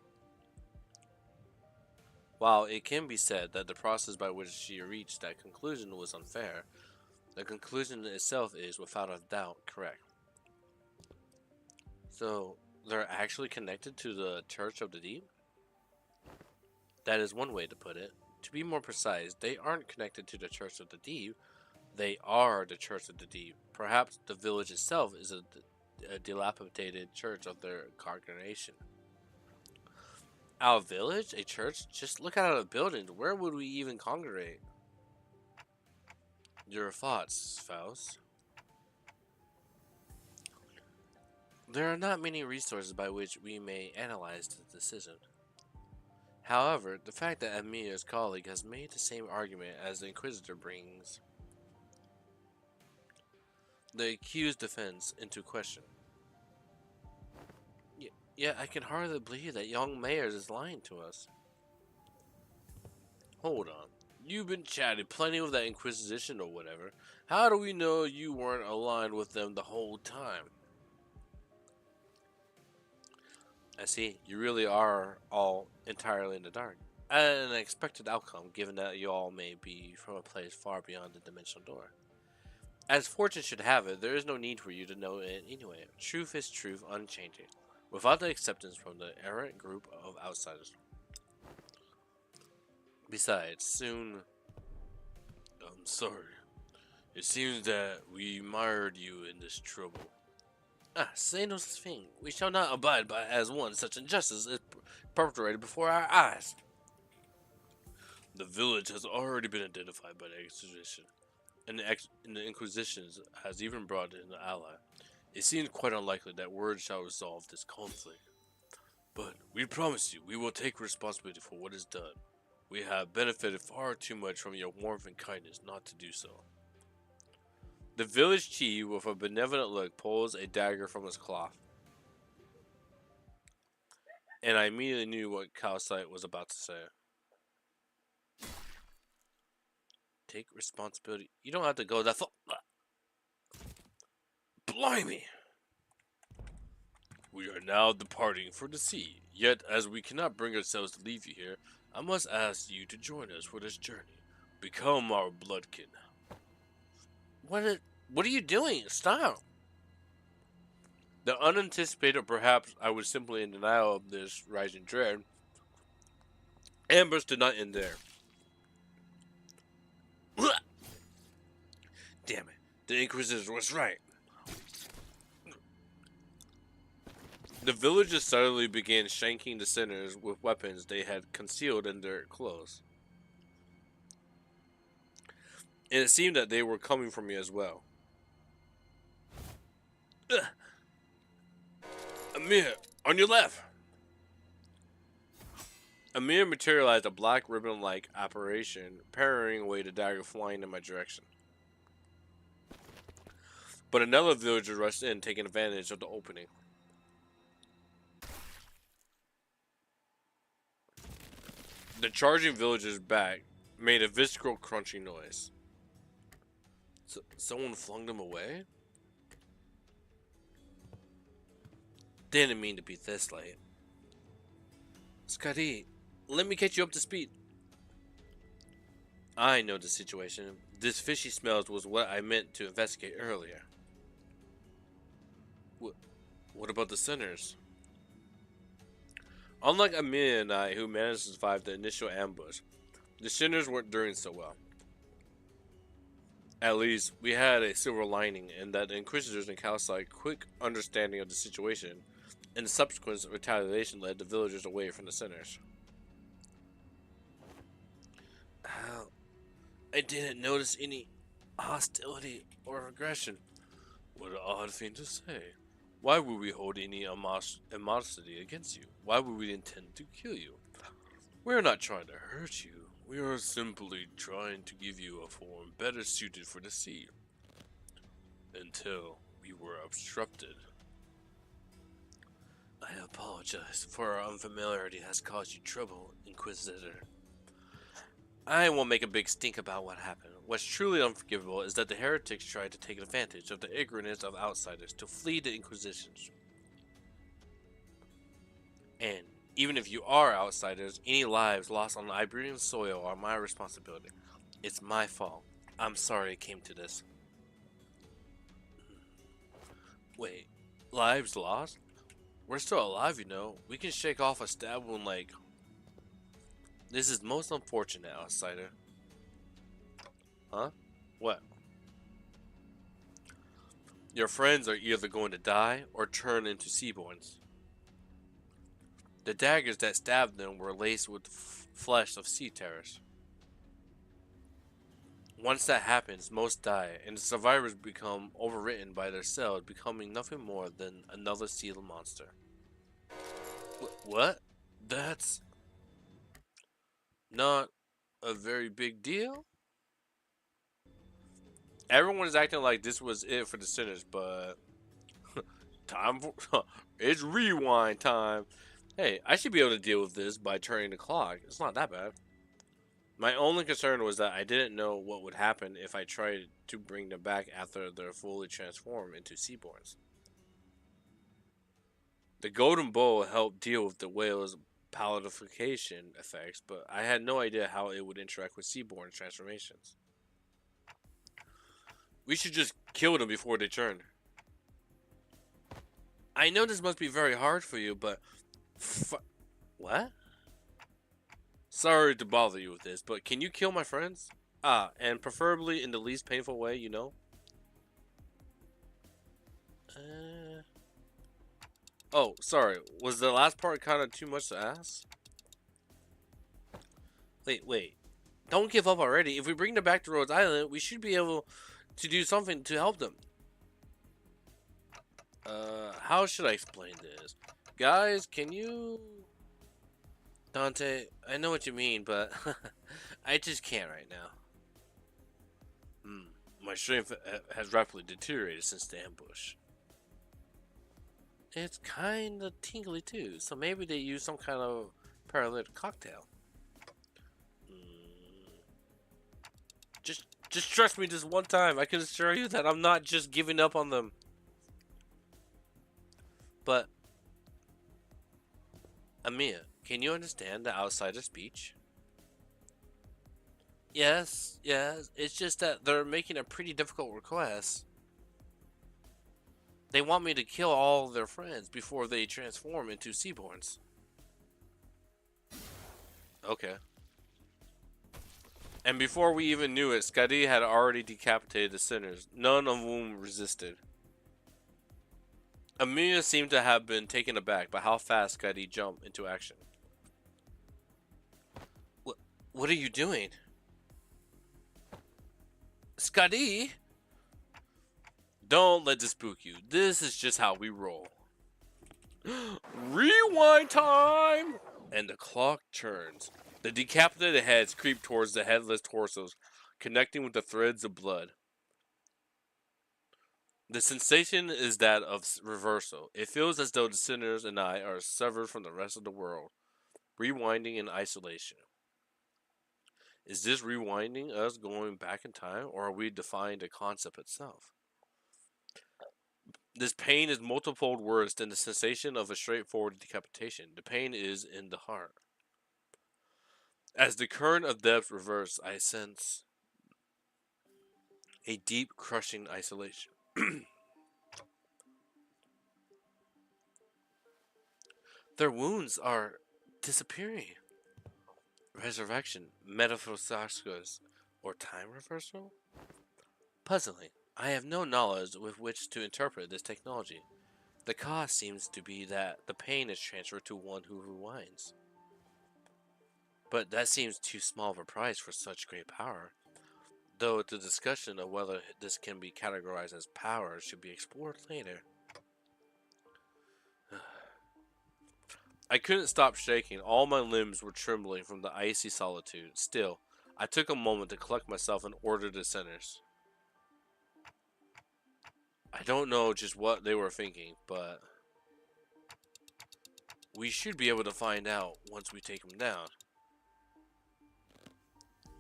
While it can be said that the process by which she reached that conclusion was unfair, the conclusion itself is, without a doubt, correct. So, they're actually connected to the Church of the Deep? That is one way to put it. To be more precise, they aren't connected to the Church of the Deep, they are the Church of the Deep. Perhaps the village itself is a dilapidated church of their congregation. Our village? A church? Just look at the building. Where would we even congregate? Your thoughts, Faust? There are not many resources by which we may analyze the decision. However, the fact that Amir's colleague has made the same argument as the Inquisitor brings the accused defense into question. Yet I can hardly believe that young Mayers is lying to us. Hold on. You've been chatting plenty with that Inquisition or whatever. How do we know you weren't aligned with them the whole time? I see. You really are all entirely in the dark. An expected outcome, given that you all may be from a place far beyond the dimensional door. As fortune should have it, there is no need for you to know it anyway. Truth is truth, unchanging, without the acceptance from the errant group of outsiders. Besides, soon... I'm sorry. It seems that we mired you in this trouble. Say no such thing. We shall not abide by as one such injustice is perpetrated before our eyes. The village has already been identified by the Inquisition, and the Inquisition has even brought in an ally. It seems quite unlikely that words shall resolve this conflict. But we promise you, we will take responsibility for what is done. We have benefited far too much from your warmth and kindness not to do so. The village chief, with a benevolent look, pulls a dagger from his cloth. And I immediately knew what Kalsite was about to say. Take responsibility. You don't have to go that far. Blimey! We are now departing for the sea. Yet, as we cannot bring ourselves to leave you here, I must ask you to join us for this journey. Become our bloodkin. What are you doing? Stop! The unanticipated, perhaps I was simply in denial of this rising dread. Ambush did not end there. Damn it, the Inquisitor was right. The villagers suddenly began shanking the sinners with weapons they had concealed in their clothes. And it seemed that they were coming for me as well. Amir, on your left! Amir materialized a black ribbon-like apparition, parrying away the dagger flying in my direction. But another villager rushed in, taking advantage of the opening. The charging villager's back made a visceral crunching noise. Someone flung them away? Didn't mean to be this late. Scotty, let me catch you up to speed. I know the situation. This fishy smells was what I meant to investigate earlier. What about the sinners? Unlike Amelia and I, who managed to survive the initial ambush, the sinners weren't doing so well. At least, we had a silver lining in that the Inquisitors and Kalsai quick understanding of the situation, and the subsequent retaliation led the villagers away from the sinners. I didn't notice any hostility or aggression. What an odd thing to say. Why would we hold any animosity against you? Why would we intend to kill you? We are not trying to hurt you. We are simply trying to give you a form better suited for the sea. Until we were obstructed. I apologize for our unfamiliarity has caused you trouble, Inquisitor. I won't make a big stink about what happened. What's truly unforgivable is that the heretics tried to take advantage of the ignorance of outsiders to flee the Inquisitions. And even if you are outsiders, any lives lost on Iberian soil are my responsibility. It's my fault. I'm sorry it came to this. Wait, lives lost? We're still alive, you know. We can shake off a stab wound like... This is most unfortunate, outsider. Huh? What? Your friends are either going to die or turn into seaborns. The daggers that stabbed them were laced with flesh of sea terrors. Once that happens, most die, and the survivors become overwritten by their cells, becoming nothing more than another sea monster. What? That's not a very big deal? Everyone is acting like this was it for the sinners, but time for it's rewind time. Hey, I should be able to deal with this by turning the clock. It's not that bad. My only concern was that I didn't know what would happen if I tried to bring them back after they're fully transformed into seaborns. The golden bowl helped deal with the whale's palidification effects, but I had no idea how it would interact with seaborn transformations. We should just kill them before they turn. I know this must be very hard for you, but... What? Sorry to bother you with this, but can you kill my friends? Ah, and preferably in the least painful way, you know? Oh, sorry. Was the last part kind of too much to ask? Wait. Don't give up already. If we bring them back to Rhodes Island, we should be able to do something to help them. How should I explain this? Guys, can you... Dante, I know what you mean, but I just can't right now. My strength has rapidly deteriorated since the ambush. It's kind of tingly too, so maybe they use some kind of paralytic cocktail. Just trust me this one time. I can assure you that I'm not just giving up on them. But, Amia, can you understand the outsider speech? Yes, it's just that they're making a pretty difficult request. They want me to kill all their friends before they transform into seaborns. Okay. And before we even knew it, Skadi had already decapitated the sinners, none of whom resisted. Amelia seemed to have been taken aback by how fast Skadi jumped into action. What are you doing? Skadi? Don't let this spook you. This is just how we roll. Rewind time! And the clock turns. The decapitated heads creep towards the headless torsos, connecting with the threads of blood. The sensation is that of reversal. It feels as though the sinners and I are severed from the rest of the world, rewinding in isolation. Is this rewinding us going back in time, or are we defying the concept itself? This pain is multiple worse than the sensation of a straightforward decapitation. The pain is in the heart. As the current of depth reverses, I sense a deep, crushing isolation. Their wounds are disappearing. Resurrection, metaphysics, or time reversal? Puzzling. I have no knowledge with which to interpret this technology. The cost seems to be that the pain is transferred to one who rewinds. But that seems too small of a price for such great power. Though the discussion of whether this can be categorized as power should be explored later. I couldn't stop shaking. All my limbs were trembling from the icy solitude. Still, I took a moment to collect myself and order the sinners. I don't know just what they were thinking, but We should be able to find out once we take him down.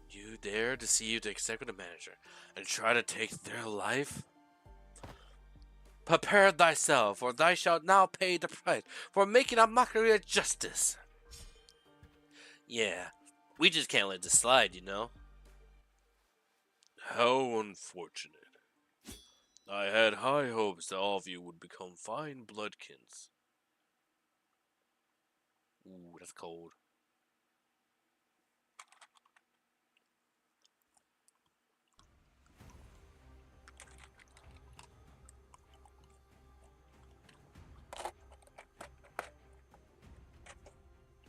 You dare deceive the executive manager and try to take their life? Prepare thyself, or thou shalt now pay the price for making a mockery of justice. Yeah, we just can't let this slide, you know. How unfortunate. I had high hopes that all of you would become fine bloodkins. Ooh, that's cold.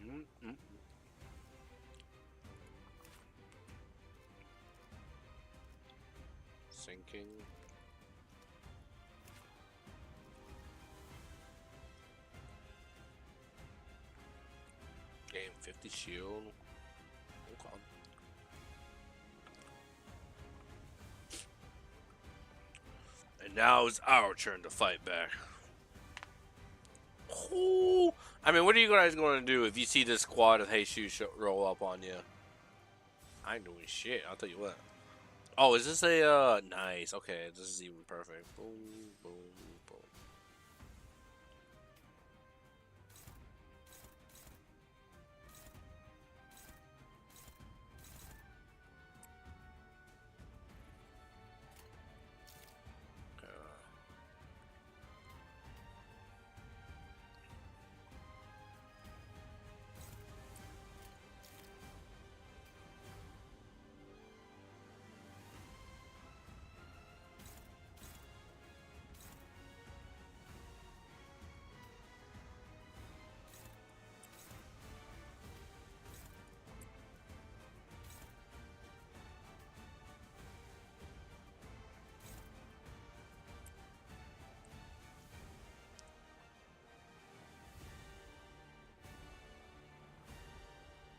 Mm-mm. Sinking. Gain 50 shield. Okay. And now it's our turn to fight back. Ooh. I mean, what are you guys going to do if you see this squad of Jesus roll up on you? I ain't doing shit. I'll tell you what. Oh, is this a nice? Okay, this is even perfect. Boom, boom, boom.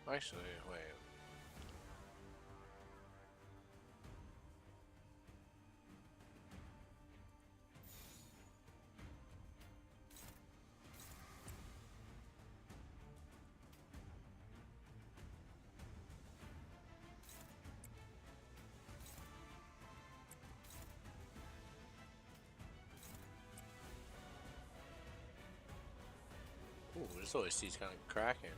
Actually, wait. Ooh, this OST's kind of cracking.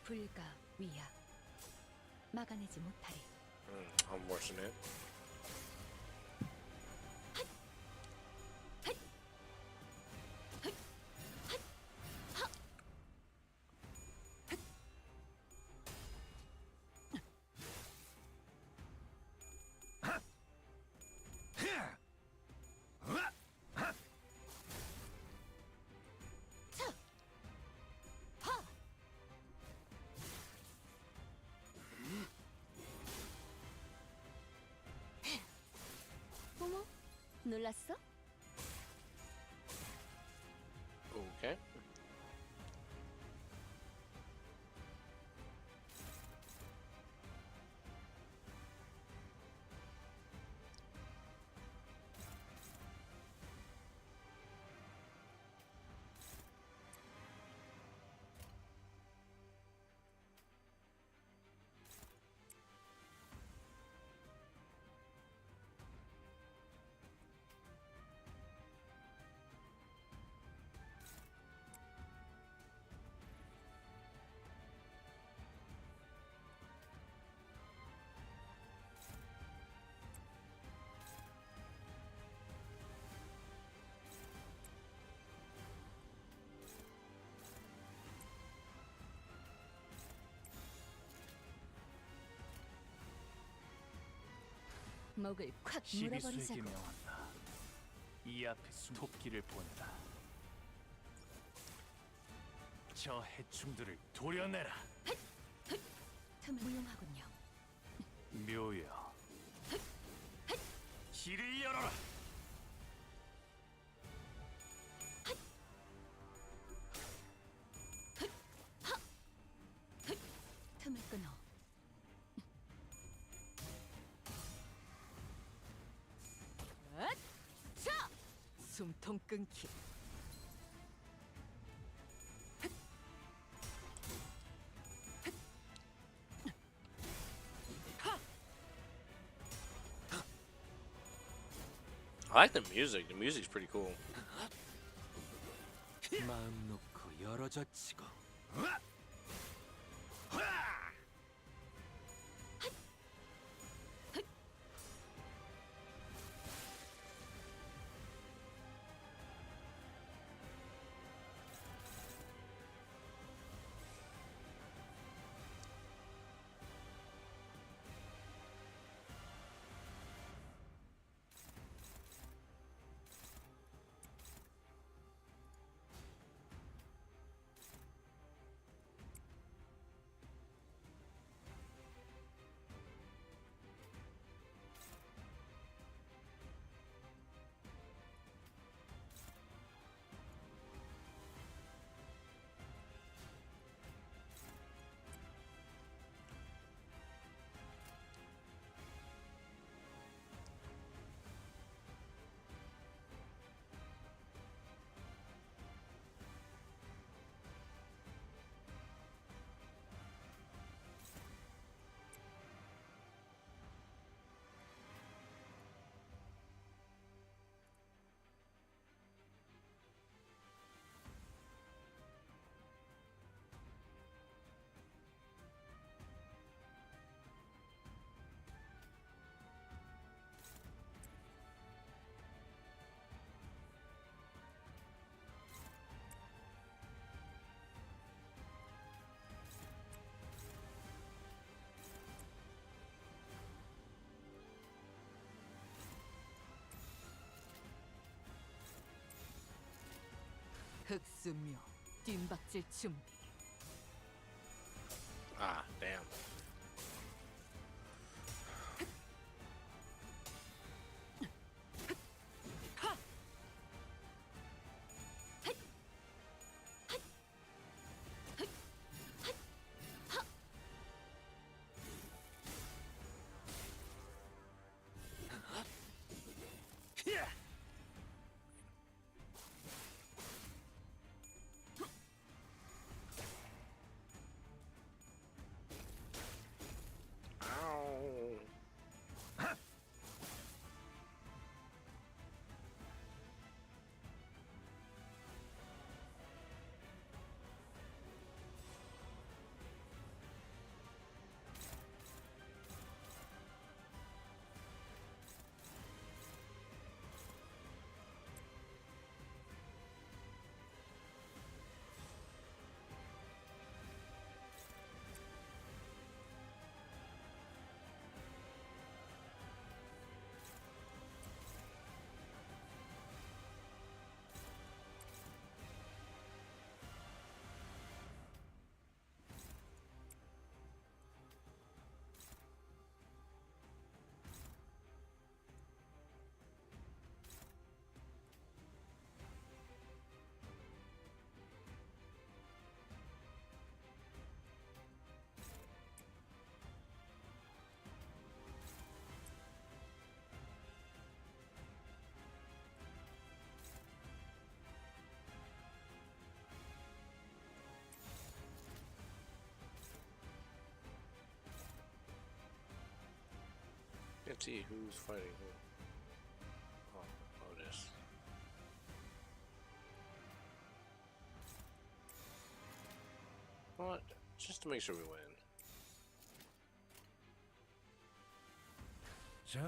불가 위야 막아내지 못하리. I'm watching it. 어머, 놀랐어? Okay. 목을 콱 12수에게 물어버리자고. 명한다. 이 앞에 토끼를 보내라. 저 해충들을 도려내라. 틈 무용하군요. 묘여, 길을 열어라. 숨통 끊기. I like the music. The music's pretty cool. 마음 놓고 열어젖히고 흑수묘 뒷박질 준비. Ah, damn. Ow. Can't see who's fighting who. Oh, this. What? Just to make sure we win. 자,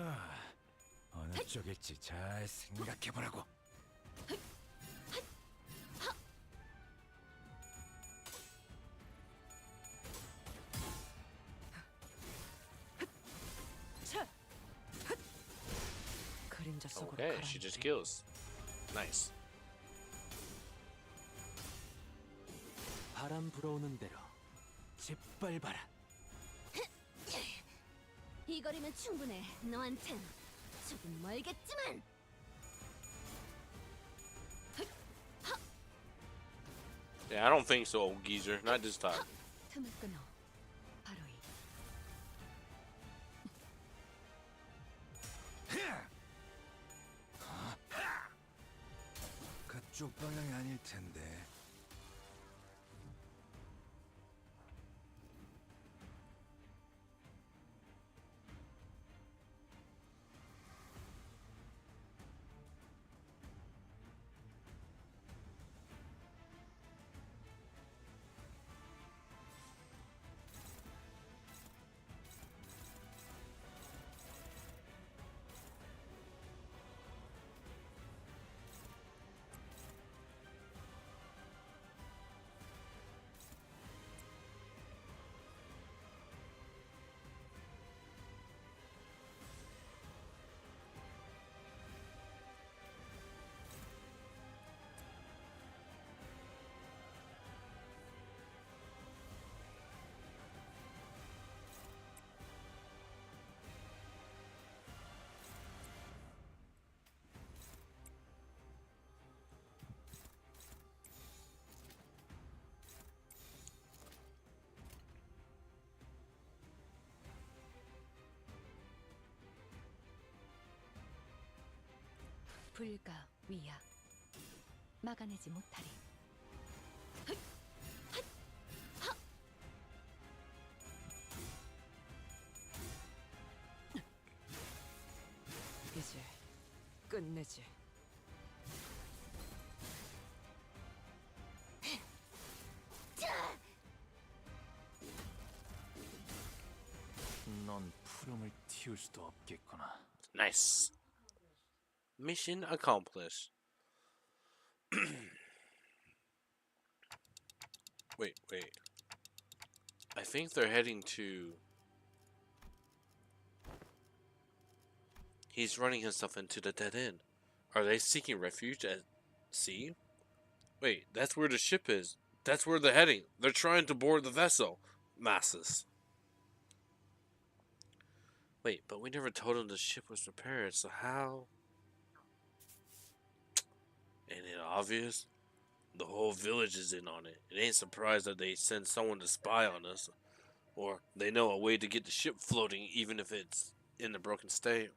어느 쪽일지 잘 생각해보라고. 그림자 속으로 Okay, she just kills. Nice. 바람 불어오는 대로 짓밟아라. 이 거리면 충분해. 너한텐 조금 멀겠지만. Yeah, I don't think so, old geezer. Not this time. 틈을 끊어. 바로 이. 이쪽 방향이 아닐 텐데. 불가 위야 막아내지 못하리. 이제 끝내지. 넌 푸름을 틔울 수도 없겠구나. Nice. Mission accomplished. Wait. I think they're heading to... He's running himself into the dead end. Are they seeking refuge at sea? Wait, that's where the ship is. That's where they're heading. They're trying to board the vessel. Masses. Wait, but we never told them the ship was repaired, so how? Ain't it obvious? The whole village is in on it. It ain't surprised that they send someone to spy on us. Or they know a way to get the ship floating even if it's in a broken state.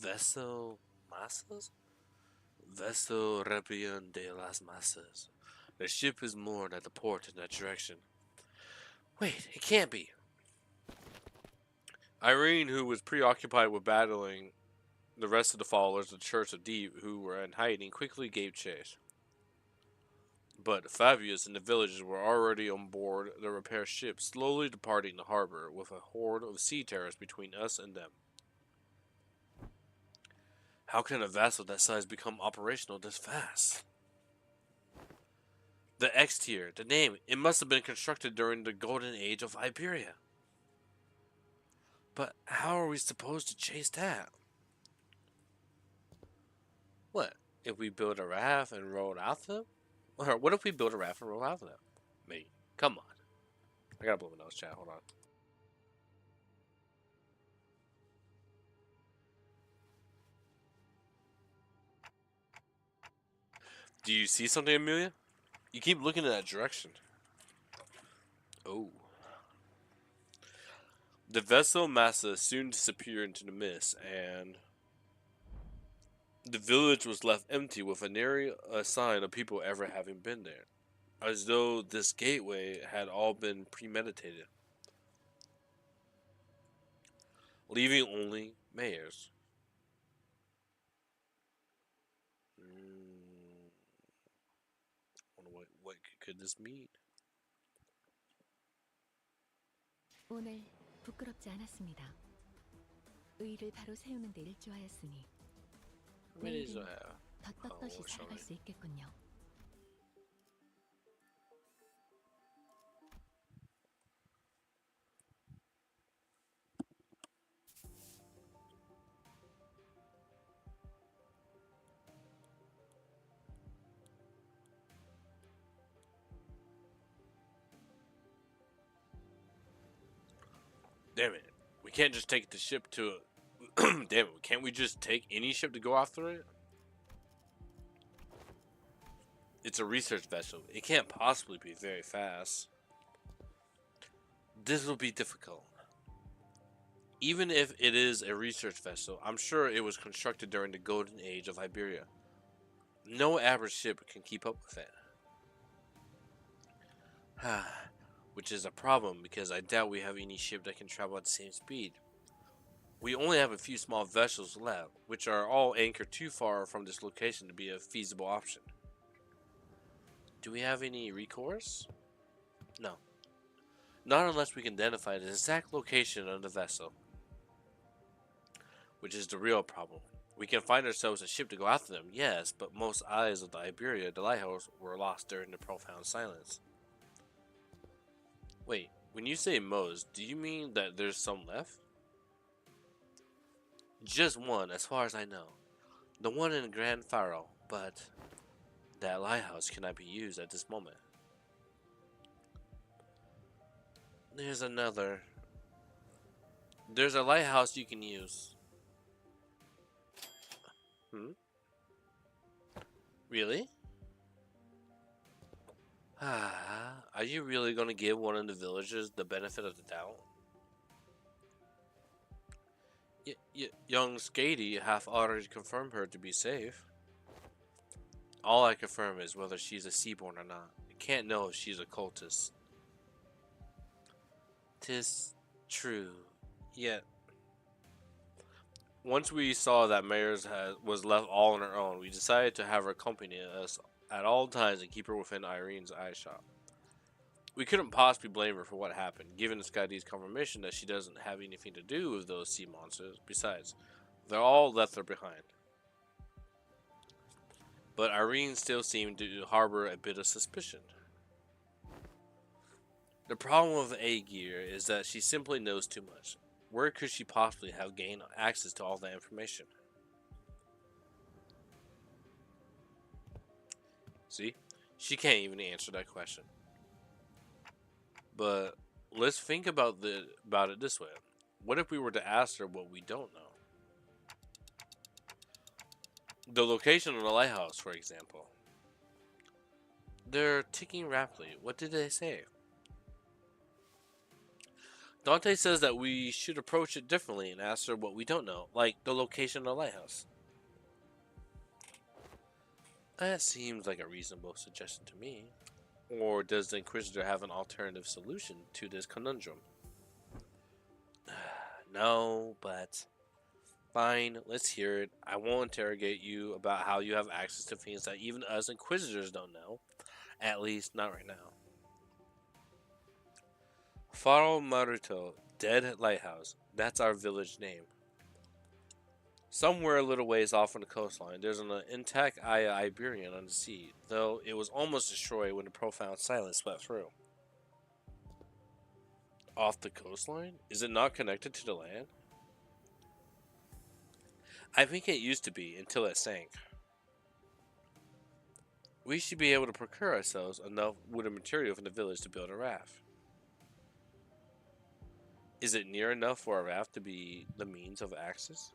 Vessel Masas? Vessel Repion de las Masas. The ship is moored at the port in that direction. Wait, it can't be. Irene, who was preoccupied with battling the rest of the followers of the Church of Deep, who were in hiding, quickly gave chase. But Fabius and the villagers were already on board the repair ship, slowly departing the harbor with a horde of sea terrors between us and them. How can a vessel that size become operational this fast? The X tier, the name, it must have been constructed during the golden age of Iberia. But how are we supposed to chase that? What, if we build a raft and roll it after them? Or what if we build a raft and roll after them? Mate, come on. I gotta blow my nose, chat, hold on. Do you see something, Amelia? You keep looking in that direction. Oh. The vessel Massa soon disappeared into the mist, and the village was left empty with a nary a sign of people ever having been there, as though this gateway had all been premeditated, leaving only mayors. Wonder what could this mean? 오늘 부끄럽지 않았습니다. 의를 바로 세우는 데 일조하였으니 내일은 더 떳떳이 살아갈 수 있겠군요. Damn it. We can't just take the ship to damn it, can't we just take any ship to go after it? It's a research vessel. It can't possibly be very fast. This will be difficult. Even if it is a research vessel, I'm sure it was constructed during the golden age of Iberia. No average ship can keep up with it. Which is a problem because I doubt we have any ship that can travel at the same speed. We only have a few small vessels left, which are all anchored too far from this location to be a feasible option. Do we have any recourse? No. Not unless we can identify the exact location of the vessel. Which is the real problem. We can find ourselves a ship to go after them, yes, but most eyes of the Iberia, the lighthouse, were lost during the profound silence. Wait, when you say most, do you mean that there's some left? Just one, as far as I know. The one in Grand Faro, but that lighthouse cannot be used at this moment. There's another. There's a lighthouse you can use. Really? Are you really going to give one of the villagers the benefit of the doubt? Young Skady have already confirmed her to be safe. All I confirm is whether she's a Seaborn or not. I can't know if she's a cultist. 'Tis true. Yet, once we saw that Mayers was left all on her own, we decided to have her accompany us at all times and keep her within Irene's eyeshot. We couldn't possibly blame her for what happened, given Skydy's confirmation that she doesn't have anything to do with those sea monsters. Besides, they all left her behind. But Irene still seemed to harbor a bit of suspicion. The problem with Aegir is that she simply knows too much. Where could she possibly have gained access to all that information? See? She can't even answer that question. But let's think about it this way. What if we were to ask her what we don't know? The location of the lighthouse, for example. They're ticking rapidly. What did they say? Dante says that we should approach it differently and ask her what we don't know, like the location of the lighthouse. That seems like a reasonable suggestion to me. Or does the Inquisitor have an alternative solution to this conundrum? No, but fine, let's hear it. I won't interrogate you about how you have access to things that even us Inquisitors don't know. At least, not right now. Faro Maruto, Dead Lighthouse. That's our village name. Somewhere a little ways off on the coastline, there's an intact Aya Iberian on the sea, though it was almost destroyed when the profound silence swept through. Off the coastline? Is it not connected to the land? I think it used to be, until it sank. We should be able to procure ourselves enough wood and material from the village to build a raft. Is it near enough for a raft to be the means of access?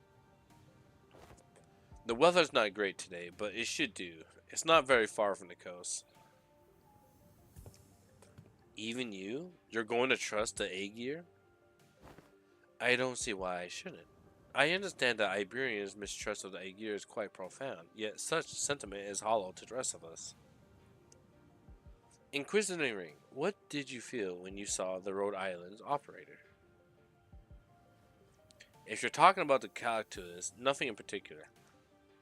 The weather's not great today, but it should do. It's not very far from the coast. Even you? You're going to trust the Aegir? I don't see why I shouldn't. I understand that Iberians' mistrust of the Aegir is quite profound, yet such sentiment is hollow to the rest of us. Inquisitor Ring, what did you feel when you saw the Rhode Island's operator? If you're talking about the calculus, nothing in particular,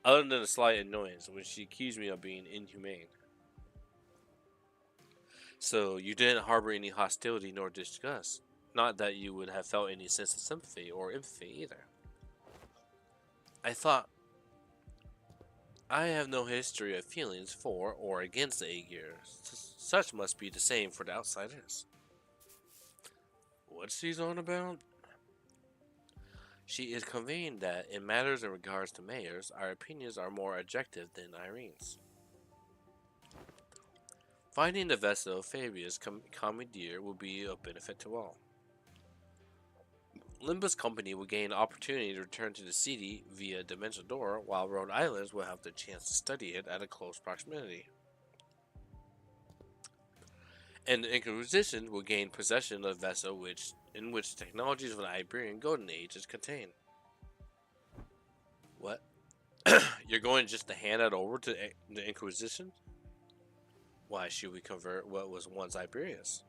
other than a slight annoyance when she accused me of being inhumane. So you didn't harbor any hostility nor disgust. Not that you would have felt any sense of sympathy or empathy either. I thought, I have no history of feelings for or against the Aegir. Such must be the same for the outsiders. What's she on about? She is conveying that in matters in regards to mayors, our opinions are more objective than Irene's. Finding the vessel of Fabius commandeer will be of benefit to all. Limbus Company will gain opportunity to return to the city via Dimensional Door, while Rhode Islands will have the chance to study it at a close proximity. And the Inquisition will gain possession of the vessel in which technologies of the Iberian Golden Age is contained. What? You're going just to hand it over to the Inquisition? Why should we convert what was once Iberia's?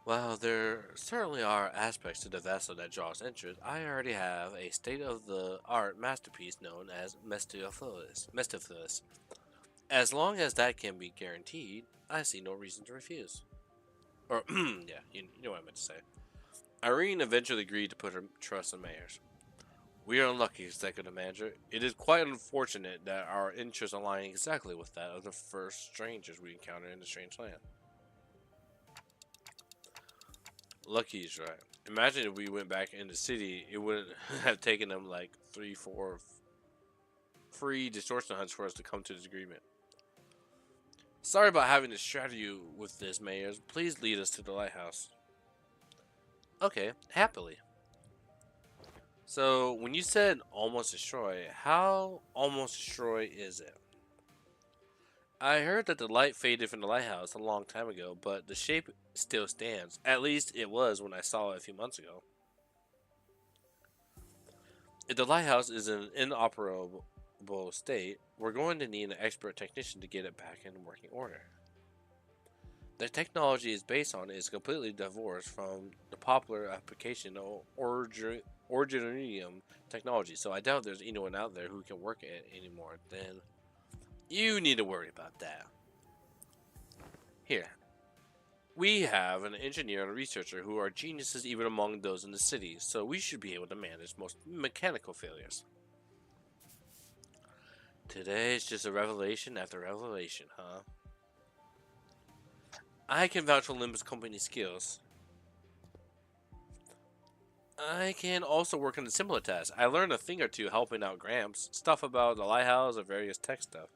While there certainly are aspects to the vessel that draws interest, I already have a state-of-the-art masterpiece known as Mestophilis. As long as that can be guaranteed, I see no reason to refuse. Or, yeah, you know what I meant to say. Irene eventually agreed to put her trust in Mayers. We are unlucky, Executive Manager. It is quite unfortunate that our interests align exactly with that of the first strangers we encountered in the strange land. Lucky is right. Imagine if we went back in the city, it wouldn't have taken them like 3-4 free distortion hunts for us to come to this agreement. Sorry about having to shadow you with this, Mayers. Please lead us to the lighthouse. Okay, happily. So, when you said almost destroy, how almost destroy is it? I heard that the light faded from the lighthouse a long time ago, but the shape still stands. At least it was when I saw it a few months ago. If the lighthouse is in an inoperable state, we're going to need an expert technician to get it back in working order. The technology it's based on is completely divorced from the popular application of Originium technology, so I doubt there's anyone out there who can work it anymore. Then you need to worry about that. Here, we have an engineer and a researcher who are geniuses even among those in the city, so we should be able to manage most mechanical failures. Today is just a revelation after revelation, huh? I can vouch for Limbus Company's skills. I can also work on the similar tasks. I learned a thing or two helping out Gramps. Stuff about the lighthouse or various tech stuff.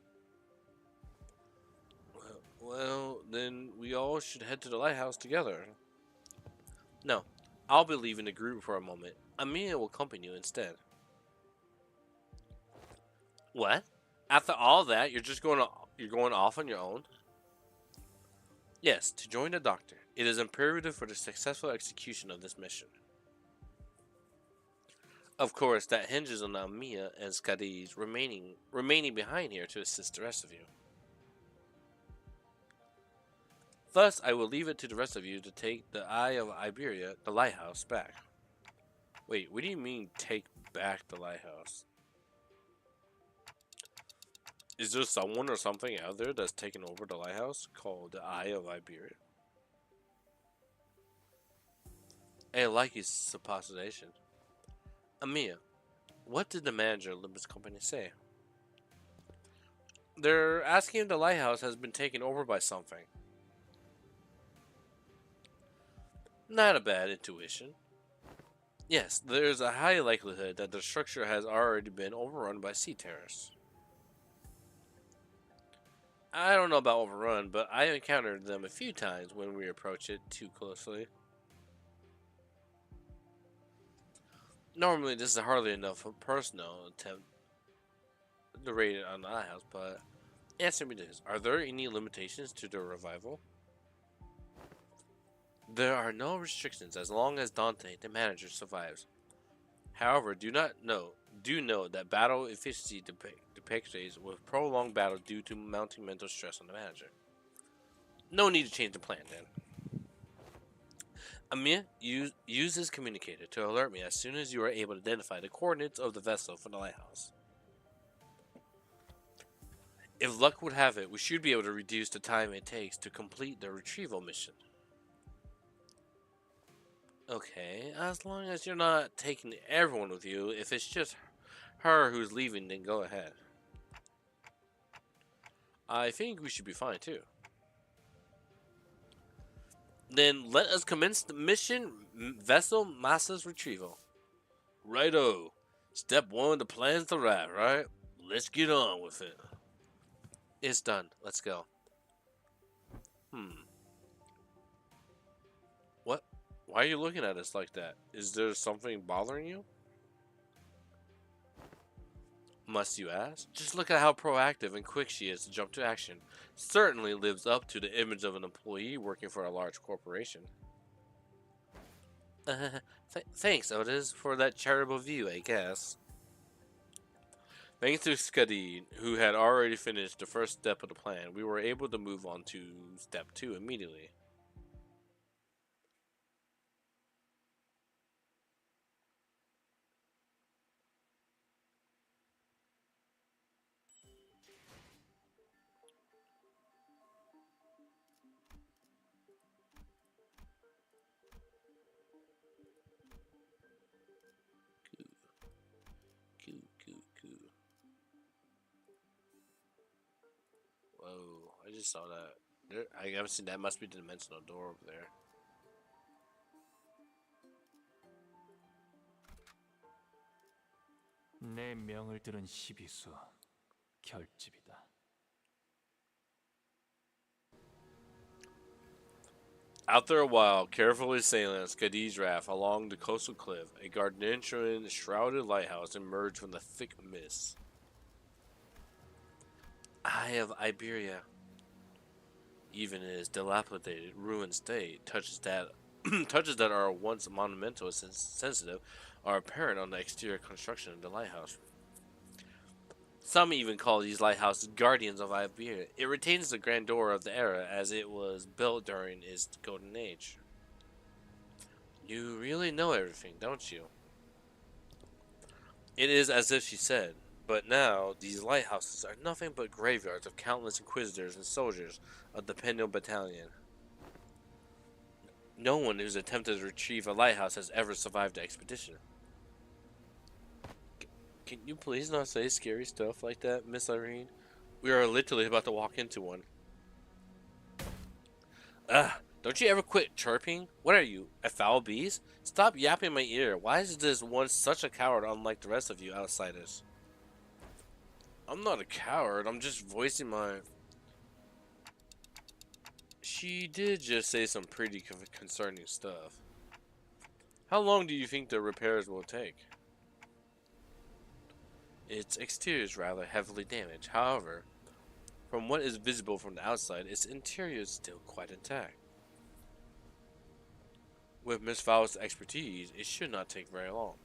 Well, then we all should head to the lighthouse together. No, I'll be leaving the group for a moment. Amelia will accompany you instead. What? After all that, you're going off on your own? Yes, to join the Doctor. It is imperative for the successful execution of this mission. Of course, that hinges on Amelia and Skadi's remaining behind here to assist the rest of you. Thus, I will leave it to the rest of you to take the Eye of Iberia, the lighthouse, back. Wait, what do you mean, take back the lighthouse? Is there someone or something out there that's taken over the lighthouse called the Eye of Iberia? I like his supposition. Amelia, what did the manager of Limbus Company say? They're asking if the lighthouse has been taken over by something. Not a bad intuition. Yes, there's a high likelihood that the structure has already been overrun by sea terrors. I don't know about overrun, but I encountered them a few times when we approach it too closely. Normally, this is hardly enough of a personal attempt to raid it on the lighthouse, but answer me this. Are there any limitations to the revival? There are no restrictions as long as Dante, the manager, survives. However, do note that battle efficiency depicts with prolonged battle due to mounting mental stress on the manager. No need to change the plan then. Amir, use this communicator to alert me as soon as you are able to identify the coordinates of the vessel from the lighthouse. If luck would have it, we should be able to reduce the time it takes to complete the retrieval mission. Okay, as long as you're not taking everyone with you, if it's just her who's leaving, then go ahead. I think we should be fine too. Then let us commence the mission, Vessel Massa's Retrieval. Righto. Step 1, the plan's the right? Let's get on with it. It's done. Let's go. What? Why are you looking at us like that? Is there something bothering you? Must you ask? Just look at how proactive and quick she is to jump to action. Certainly lives up to the image of an employee working for a large corporation. Thanks, Otis, for that charitable view, I guess. Thanks to Skadi, who had already finished the first step of the plan, we were able to move on to step 2 immediately. Cool. Whoa, I just saw that. I haven't seen that. Must be the dimensional door over there. 내 명을 들은 시비수 결집이다. After a while, carefully sailing Skadi's raft along the coastal cliff, a gargantuan shrouded lighthouse emerged from the thick mist. Eye of Iberia. Even in its dilapidated, ruined state, touches that are once monumental and sensitive are apparent on the exterior construction of the lighthouse. Some even call these lighthouses guardians of Iberia. It retains the grandeur of the era as it was built during its golden age. You really know everything, don't you? It is as if she said, but now these lighthouses are nothing but graveyards of countless inquisitors and soldiers of the Penal Battalion. No one who's attempted to retrieve a lighthouse has ever survived the expedition. Can you please not say scary stuff like that, Miss Irene? We are literally about to walk into one. Don't you ever quit chirping? What are you, a foul beast? Stop yapping in my ear. Why is this one such a coward unlike the rest of you outsiders? I'm not a coward, I'm just voicing my... She did just say some pretty concerning stuff. How long do you think the repairs will take? Its exterior is rather heavily damaged. However, from what is visible from the outside, its interior is still quite intact. With Miss Fowler's expertise, it should not take very long.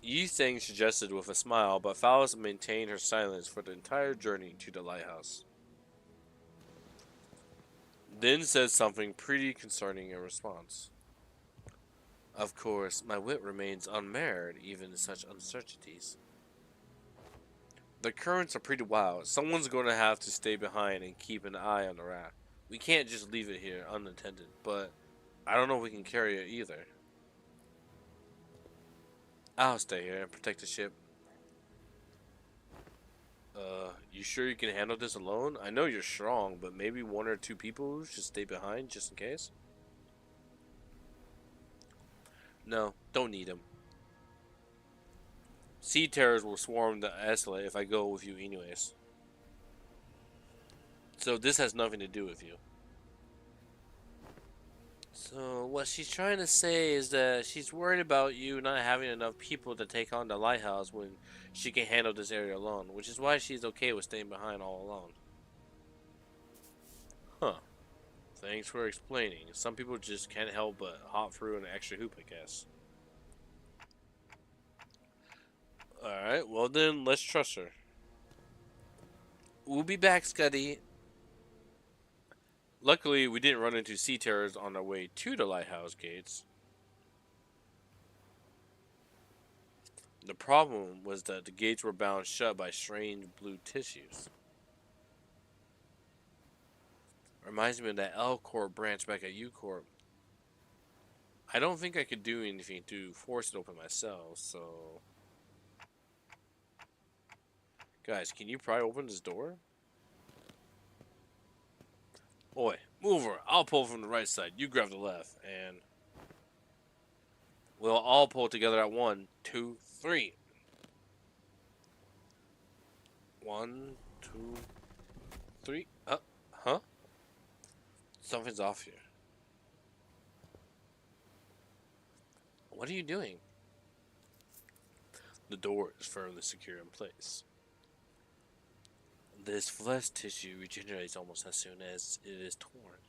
Yi Sang suggested with a smile, but Fowler maintained her silence for the entire journey to the lighthouse. Then said something pretty concerning in response. Of course, my wit remains unmarred even in such uncertainties. The currents are pretty wild. Someone's going to have to stay behind and keep an eye on the raft. We can't just leave it here unattended, but I don't know if we can carry it either. I'll stay here and protect the ship. You sure you can handle this alone? I know you're strong, but maybe one or two people should stay behind just in case? No, don't need them. Sea terrors will swarm the Esla if I go with you anyways. So this has nothing to do with you. So what she's trying to say is that she's worried about you not having enough people to take on the lighthouse when she can handle this area alone, which is why she's okay with staying behind all alone. Huh. Thanks for explaining. Some people just can't help but hop through an extra hoop, I guess. Alright, well then, let's trust her. We'll be back, Scuddy. Luckily, we didn't run into sea terrors on our way to the lighthouse gates. The problem was that the gates were bound shut by strange blue tissues. Reminds me of that L Corp branch back at U Corp. I don't think I could do anything to force it open myself, so... Guys, can you pry open this door? Oi, move her. I'll pull from the right side. You grab the left, and... we'll all pull together at 1, 2, 3. 1, 2, 3. Huh? Something's off here. What are you doing? The door is firmly secure in place. This flesh tissue regenerates almost as soon as it is torn.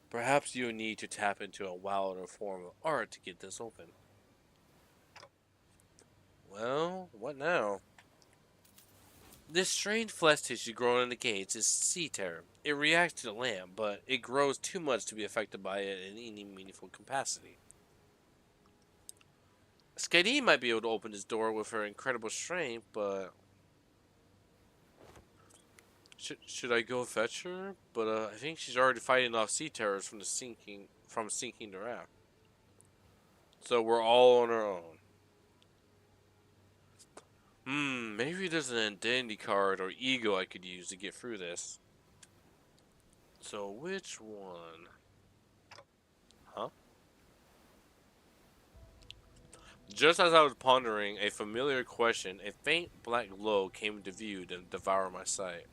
Perhaps you need to tap into a wilder form of art to get this open. This strange flesh tissue growing in the gates is sea terror. It reacts to the lamp, but it grows too much to be affected by it in any meaningful capacity. Skadi might be able to open this door with her incredible strength, but should I go fetch her? But I think she's already fighting off sea terrors from sinking the raft. So we're all on our own. Maybe there's an identity card or ego I could use to get through this. So which one? Huh? Just as I was pondering a familiar question, a faint black glow came into view to devour my sight.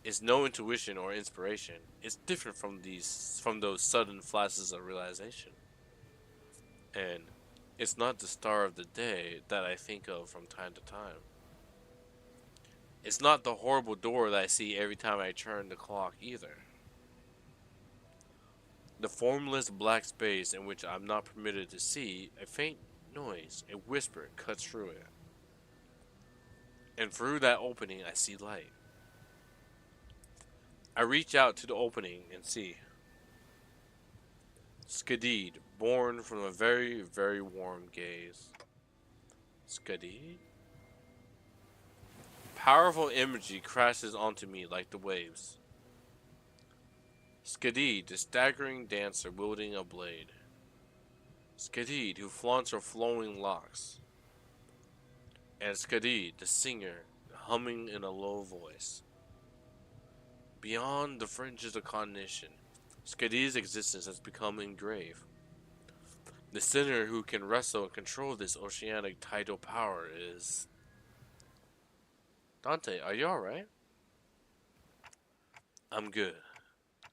It's no intuition or inspiration. It's different from those sudden flashes of realization. And it's not the star of the day that I think of from time to time. It's not the horrible door that I see every time I turn the clock either. The formless black space in which I'm not permitted to see, a faint noise, a whisper cuts through it. And through that opening I see light. I reach out to the opening and see Skadid, born from a very, very warm gaze. Skadid? Powerful imagery crashes onto me like the waves. Skadid, the staggering dancer wielding a blade. Skadid, who flaunts her flowing locks. And Skadid, the singer, humming in a low voice. Beyond the fringes of cognition, Skadid's existence has become engraved. The sinner who can wrestle and control this oceanic tidal power is... Dante, are you alright? I'm good.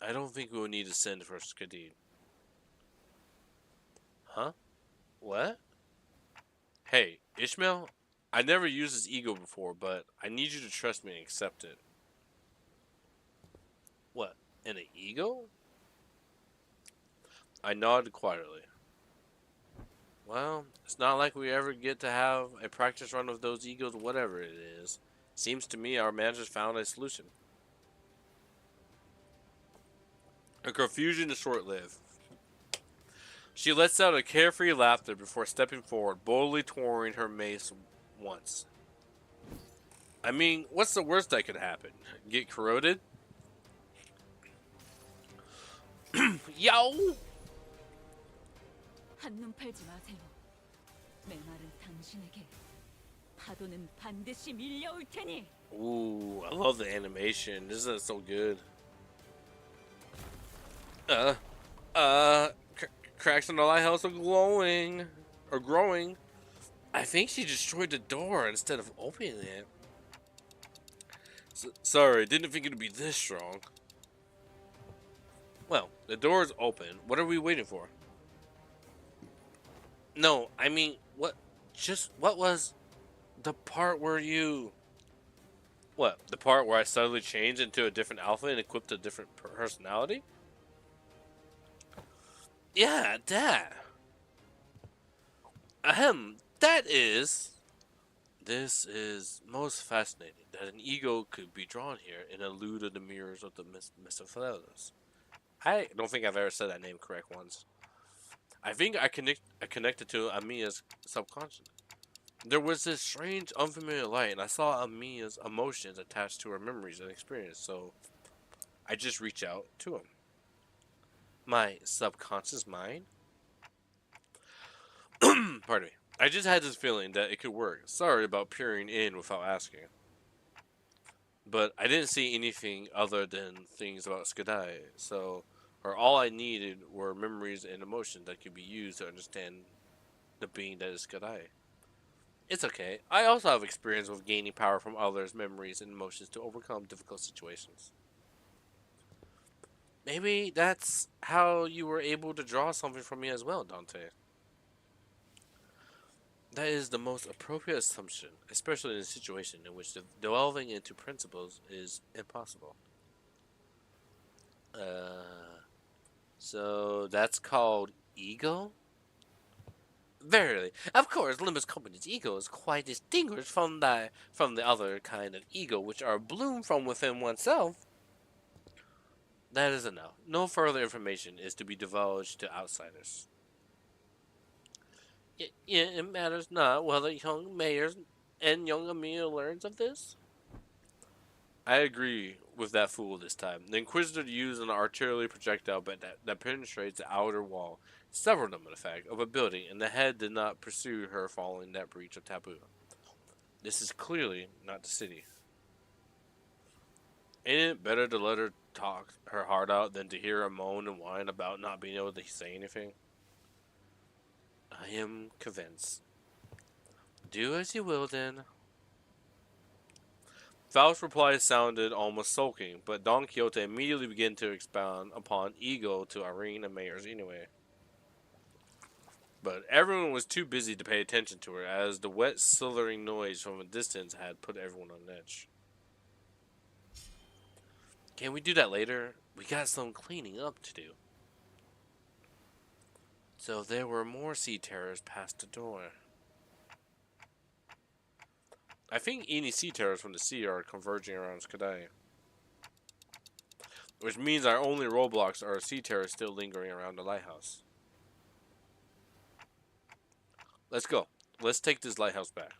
I don't think we'll need to send for Skadid. Huh? What? Hey, Ishmael? I never used his ego before, but I need you to trust me and accept it. What? An ego? I nodded quietly. Well, it's not like we ever get to have a practice run of those egos, whatever it is. Seems to me our manager's found a solution. Her confusion is short-lived. She lets out a carefree laughter before stepping forward, boldly twirling her mace once. I mean, what's the worst that could happen? Get corroded? Yo! 한눈 팔지 마세요. 메마른 당신에게 파도는 반드시 밀려올 테니. Ooh, I love the animation. This is so good. Cracks in the lighthouse are glowing. Or growing. I think she destroyed the door instead of opening it. Sorry, didn't think it'd be this strong. Well, the door is open. What are we waiting for? No, I mean, what was the part where you... What, the part where I suddenly changed into a different outfit and equipped a different personality? Yeah, that. That is... This is most fascinating, that an ego could be drawn here and elude the mirrors of the Mistopheles. I don't think I've ever said that name correct once. I think I connected to Amiya's subconscious. There was this strange, unfamiliar light, and I saw Amiya's emotions attached to her memories and experience, so I just reached out to him. My subconscious mind? Pardon me. I just had this feeling that it could work. Sorry about peering in without asking. But I didn't see anything other than things about Skadai, so... Or all I needed were memories and emotions that could be used to understand the being that is Skadai. It's okay. I also have experience with gaining power from others' memories and emotions to overcome difficult situations. Maybe that's how you were able to draw something from me as well, Dante. That is the most appropriate assumption, especially in a situation in which delving into principles is impossible. So that's called ego? Verily, of course, Limbus Company's ego is quite distinguished from the other kind of ego which are bloom from within oneself. That is enough. No further information is to be divulged to outsiders. It matters not whether young Mayers and young Amelia learns of this. I agree with that fool this time. The Inquisitor used an artillery projectile that penetrates the outer wall, severed them in effect, of a building, and the head did not pursue her following that breach of taboo. This is clearly not the city. Ain't it better to let her talk her heart out than to hear her moan and whine about not being able to say anything? I am convinced. Do as you will, then. Faust's reply sounded almost sulking, but Don Quixote immediately began to expound upon ego to Irene and Mayers anyway. But everyone was too busy to pay attention to her, as the wet, slithering noise from a distance had put everyone on edge. Can we do that later? We got some cleaning up to do. So there were more sea terrors past the door. I think any sea terrors from the sea are converging around Skadai. Which means our only roadblocks are sea terrors still lingering around the lighthouse. Let's go. Let's take this lighthouse back.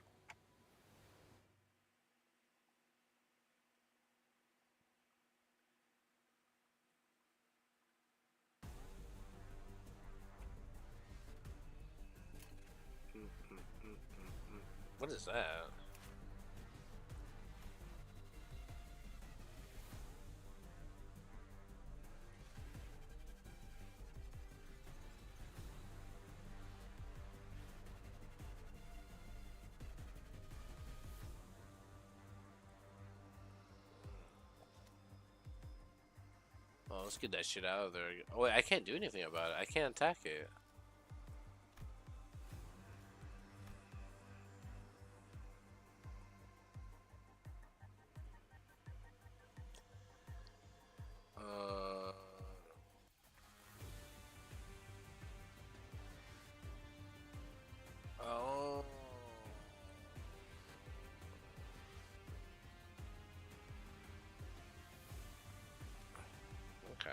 What is that? Oh, let's get that shit out of there. Oh, wait, I can't do anything about it. I can't attack it. Oh. Okay.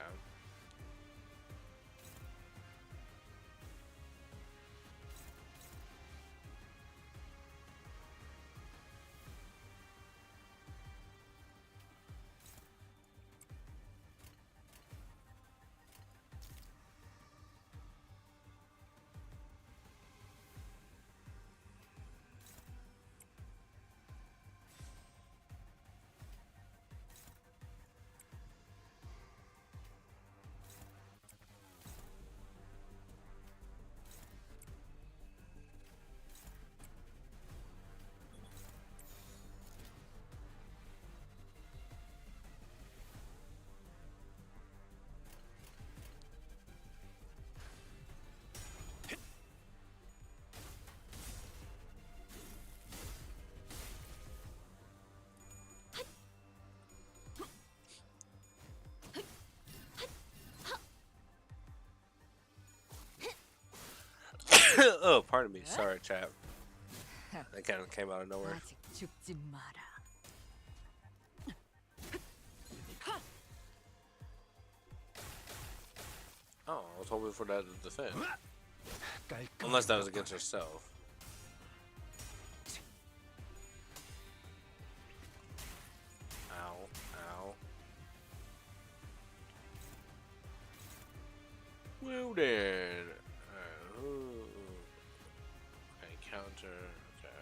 Oh, pardon me. Sorry, chat. That kind of came out of nowhere. 아직 죽지 마라. Oh, I was hoping for that to defend. Unless that was against herself. Ow, ow. Well then. Okay, counter. Okay.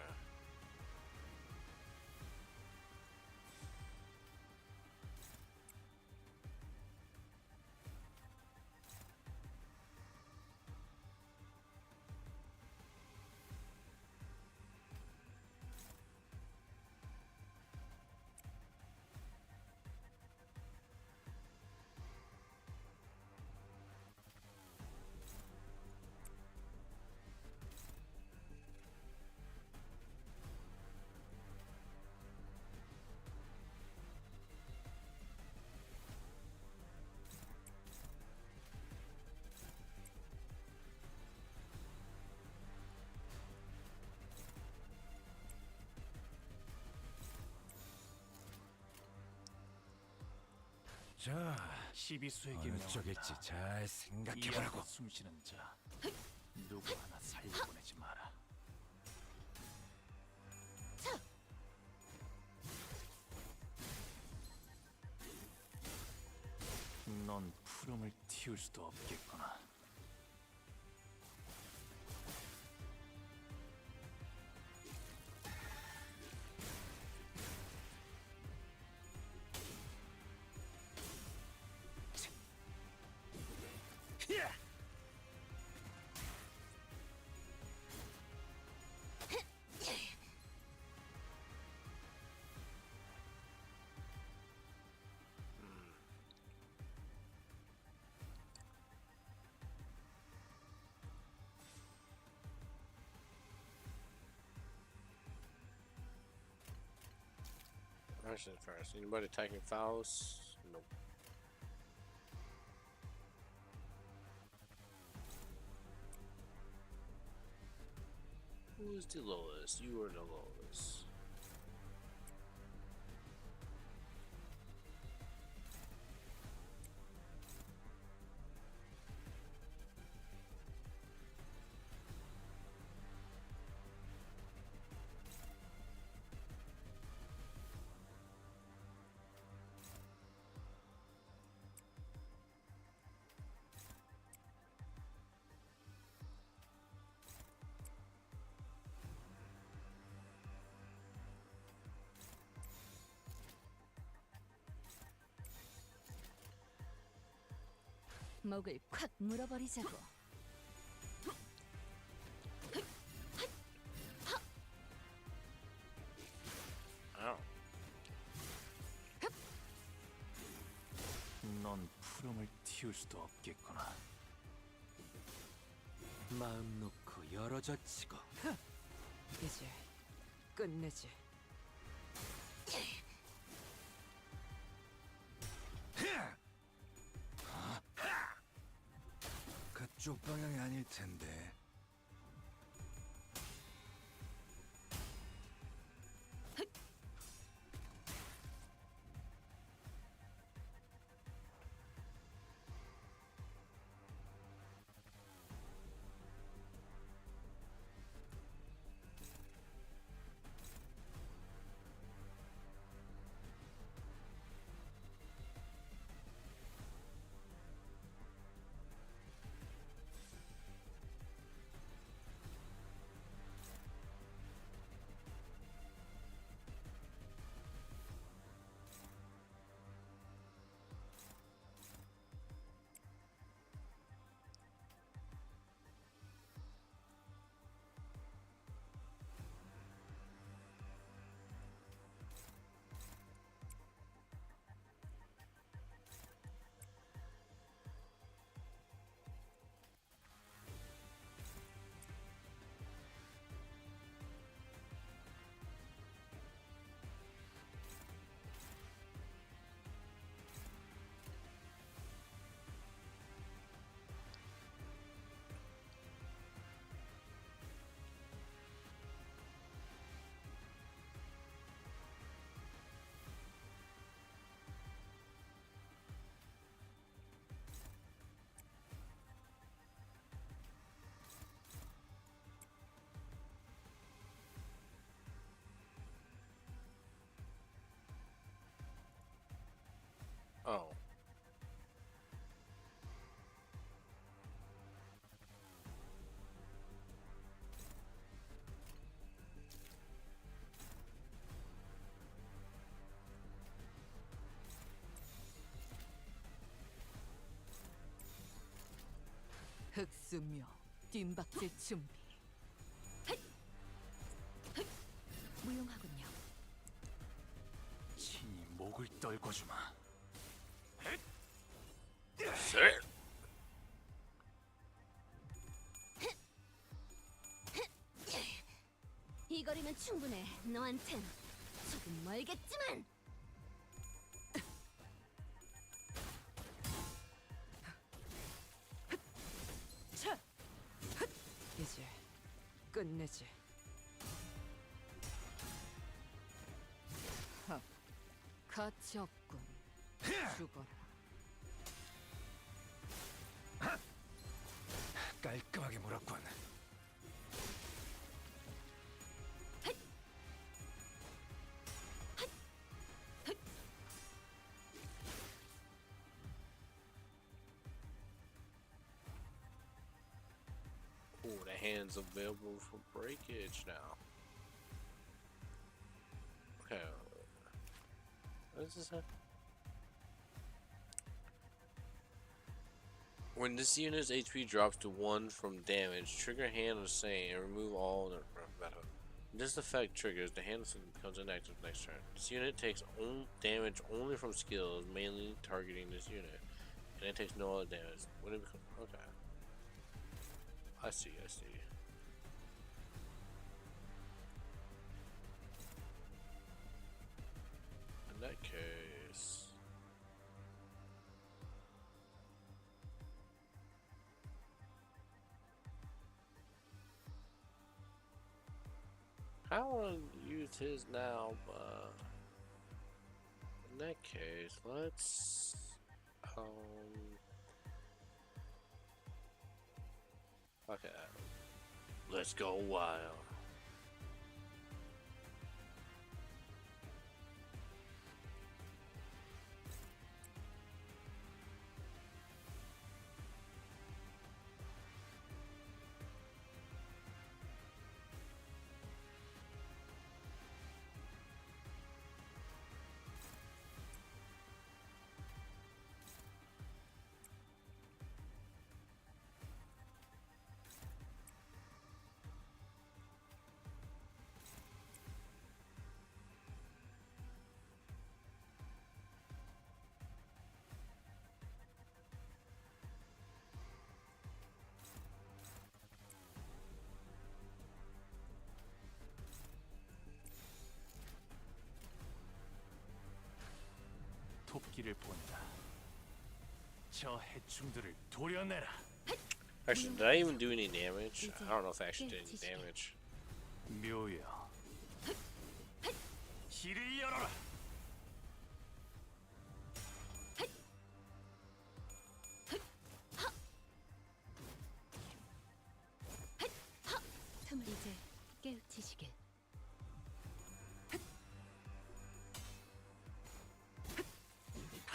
자, 시비수에게 어느 명한다. 쪽일지 잘 생각해보라고. 이안에 숨쉬는 자 누구 하나 살려보내지 마라. 넌 푸름을 틔울 수도 없겠구나. Action first. Anybody attacking Faust? Nope. Who's the lowest? You are the lowest. 목을 콱 물어버리자고. Ow. 넌 푸름을 틔울 수도 없겠구나. 마음 놓고 열어젖히고. 이제 끝내지. 그쪽 방향이 아닐 텐데. Oh. 흑수묘 뒷박질 준비. 무용하군요. 친히 목을 떨궈주마. Shit. 이 거리면 충분해. 너한텐 조금 멀겠지만. 이제 끝내지. 가치 없군. 죽어라. 깔끔하게 물었군. Oh, the hand's available for breakage now. Okay. What does this say? When this unit's HP drops to 1 from damage, trigger hand of Saint and remove all the meta. This effect triggers, the hand of Saint becomes inactive next turn. This unit takes damage only from skills, mainly targeting this unit. And it takes no other damage. When it becomes okay. I see. In that case, I want to use his now, but in that case, let's okay, let's go wild. 토끼를 본다. 저 해충들을 도려내라. Actually, did I even do any damage? I don't know if I actually did any damage. 묘여. 길을 열어라. 틈을 이제 깨우치시길.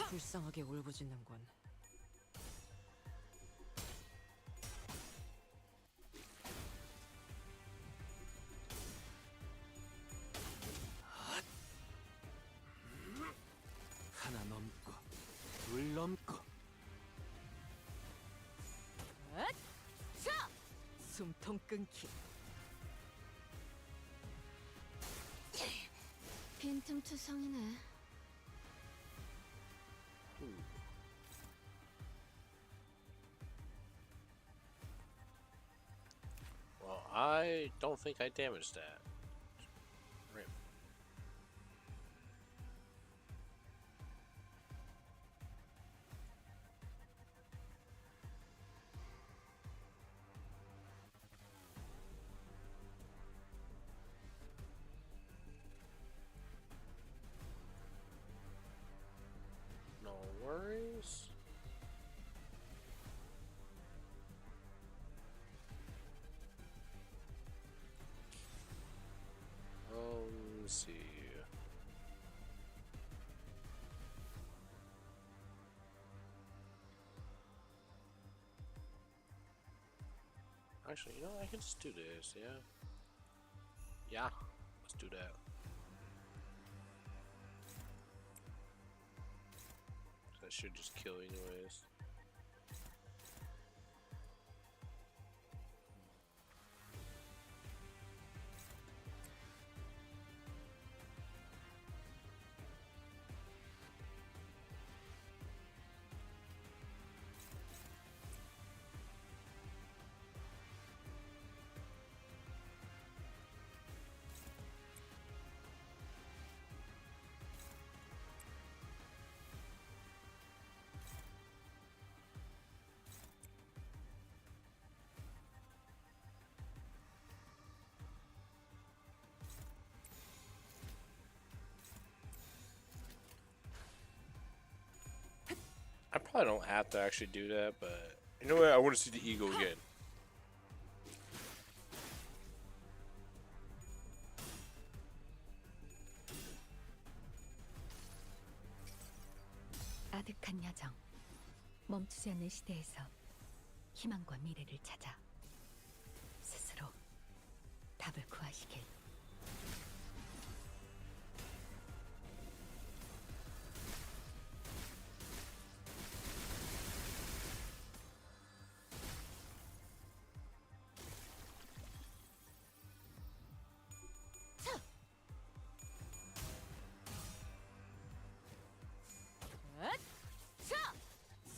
불쌍하게 울부짖는군. 하나 넘고 둘 넘고. 자! 숨통 끊기. 빈틈투성이네. Well, I don't think I damaged that. Rip. No worries. Let's see. Actually, you know, I can just do this, yeah? Yeah, let's do that. That should just kill anyways. I probably don't have to actually do that, but you know what? I want to see the eagle again. 격한 여정. 멈추지 않는 시대에서 희망과 미래를 찾아 스스로 답을 구하시길.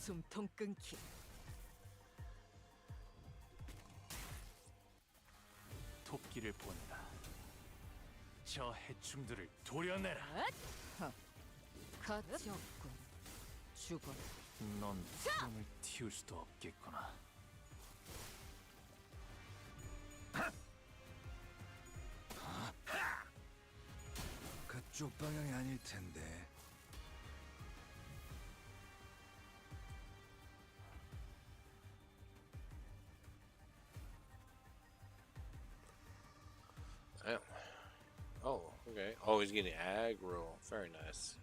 숨통 끊기. 토끼를 보내라. 저 해충들을 도려내라. 가치 없군. 죽어라. 넌 숨을 틔울 수도 없겠구나. 그쪽 방향이 아닐 텐데. Damn. Oh, okay. Oh, he's getting aggro. Very nice.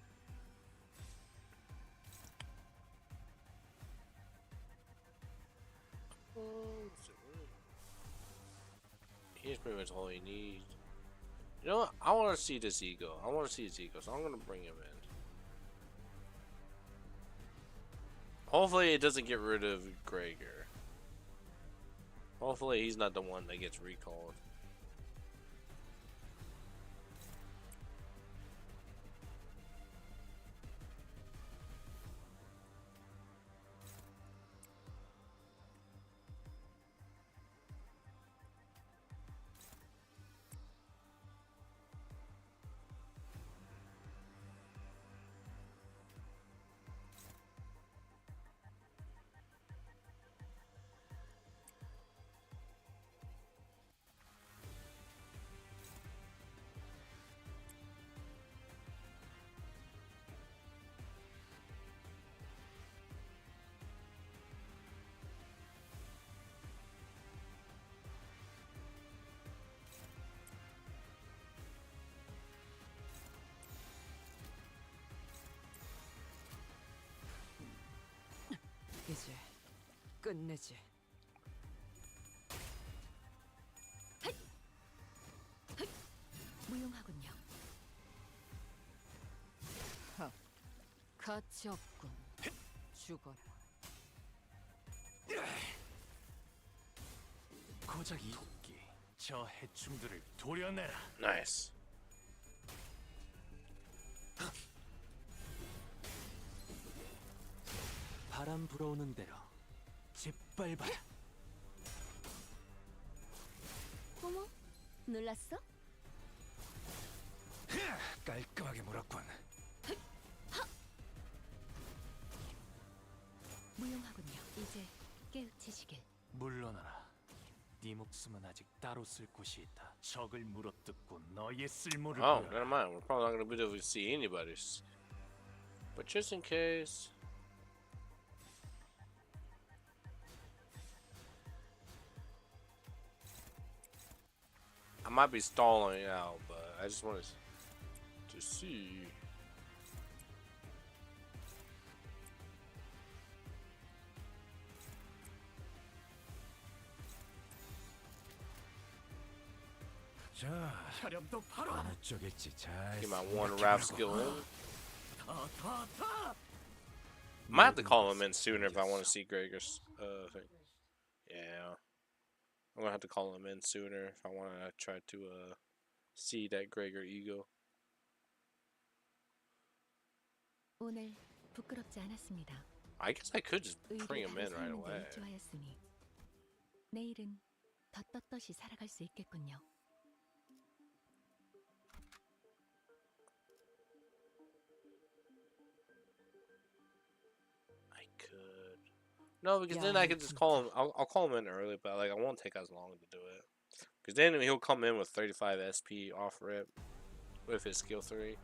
He's pretty much all he needs. You know what? I want to see this ego. I want to see his ego, so I'm gonna bring him in. Hopefully, it doesn't get rid of Gregor. Hopefully, he's not the one that gets recalled. 이제 끝내지. 무용하군요. 가치 없군. 죽어라. 고작 이 토끼. 저 해충들을 도려내라. Nice. 바람 불어오는 대로 짓밟아라. 어머, 놀랐어? 깔끔하게 물었군. 무용하군요. 이제 깨우치시길. 물러나라. 네 목숨은 아직 따로 쓸 곳이 있다. 적을 물어뜯고 너의 쓸모를 Oh, 보여라. never mind. We're probably not gonna be able to see anybody's. But just in case. I might be stalling out, but I just wanted to see. 자, 혈염도 바로 어느 쪽일지 잘 Get my one rap skill in. 더. Might have to call him in sooner if I want to see Gregor's thing. Yeah. I'm gonna have to call him in sooner if I want to try to see that Gregor ego. 오늘 부끄럽지 않았습니다. I guess I could just bring 의를 him in right 하루 away. 세우는 데 일조하였으니 내일은 더 떳떳이 살아갈 수 있겠군요. I could. No, because then I could just call him. I'll call him in early, but like I won't take as long to do it. Because then he'll come in with 35 SP off rip with his skill 3.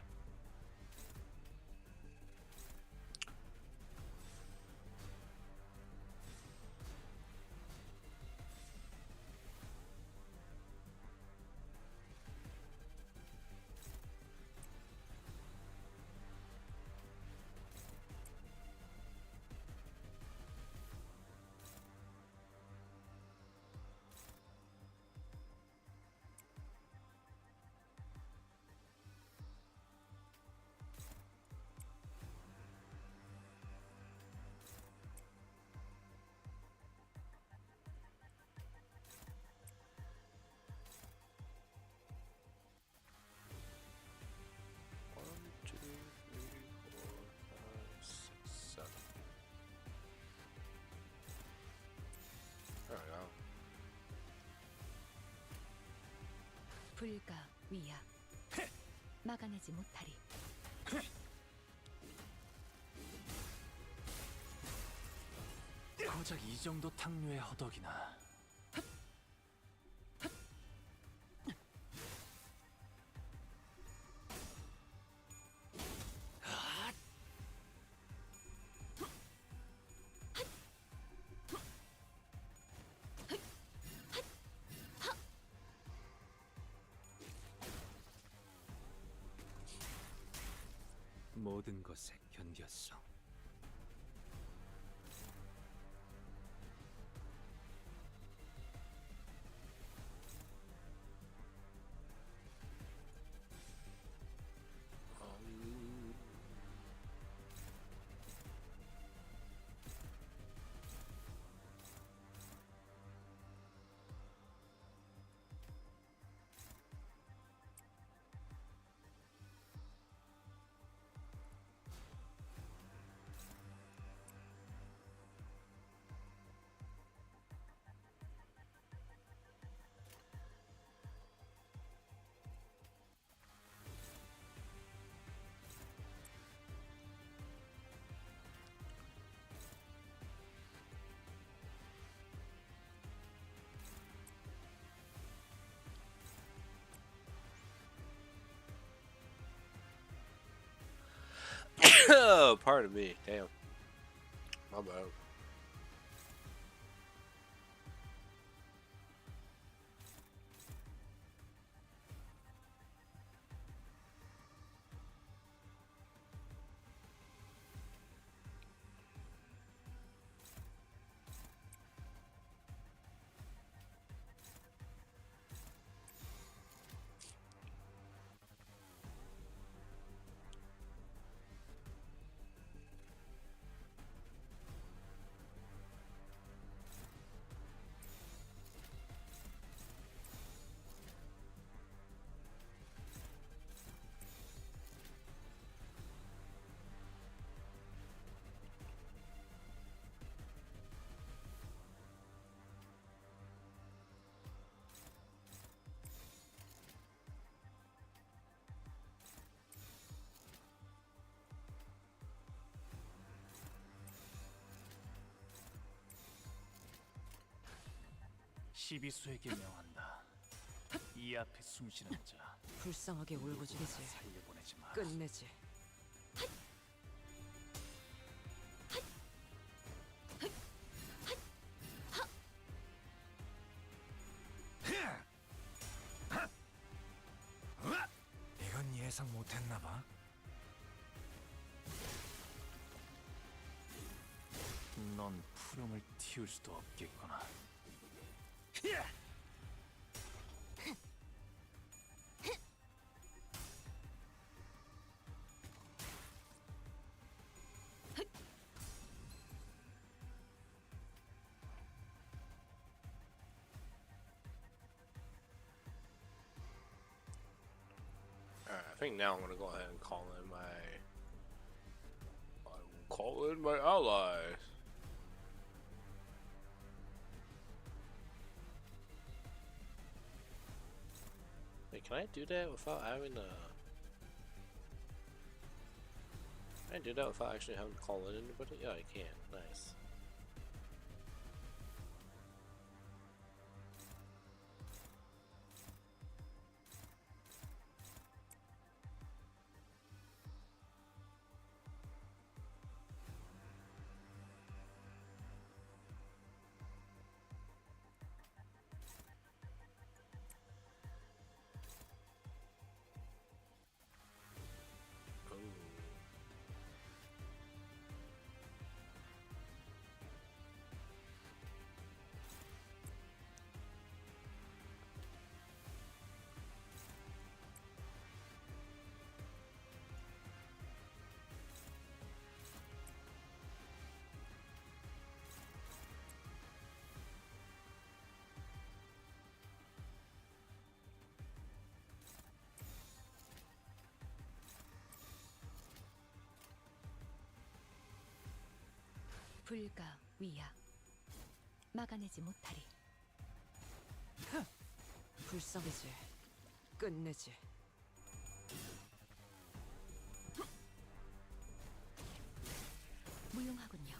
불가 위야 막아내지 못하리. 고작 이 정도 탕류의 허덕이나. 모든 것에 견뎠어. Pardon me. Damn. My bad. 시비수에게 명한다. 이 앞에 숨쉬는 자 불쌍하게 울부짖지. 살려보내지 마. 끝내지. 이건 예상 못했나 봐. 넌 푸름을 틔울 수도 없겠구나. Alright, I think now I'm gonna go ahead and call in my allies. Wait, can I do that without having to? Can I do that without actually having to call in anybody? Yeah, I can. Nice. 불가 위야 막아내지 못하리. 불쌍하지. 끝내지. 무용하군요.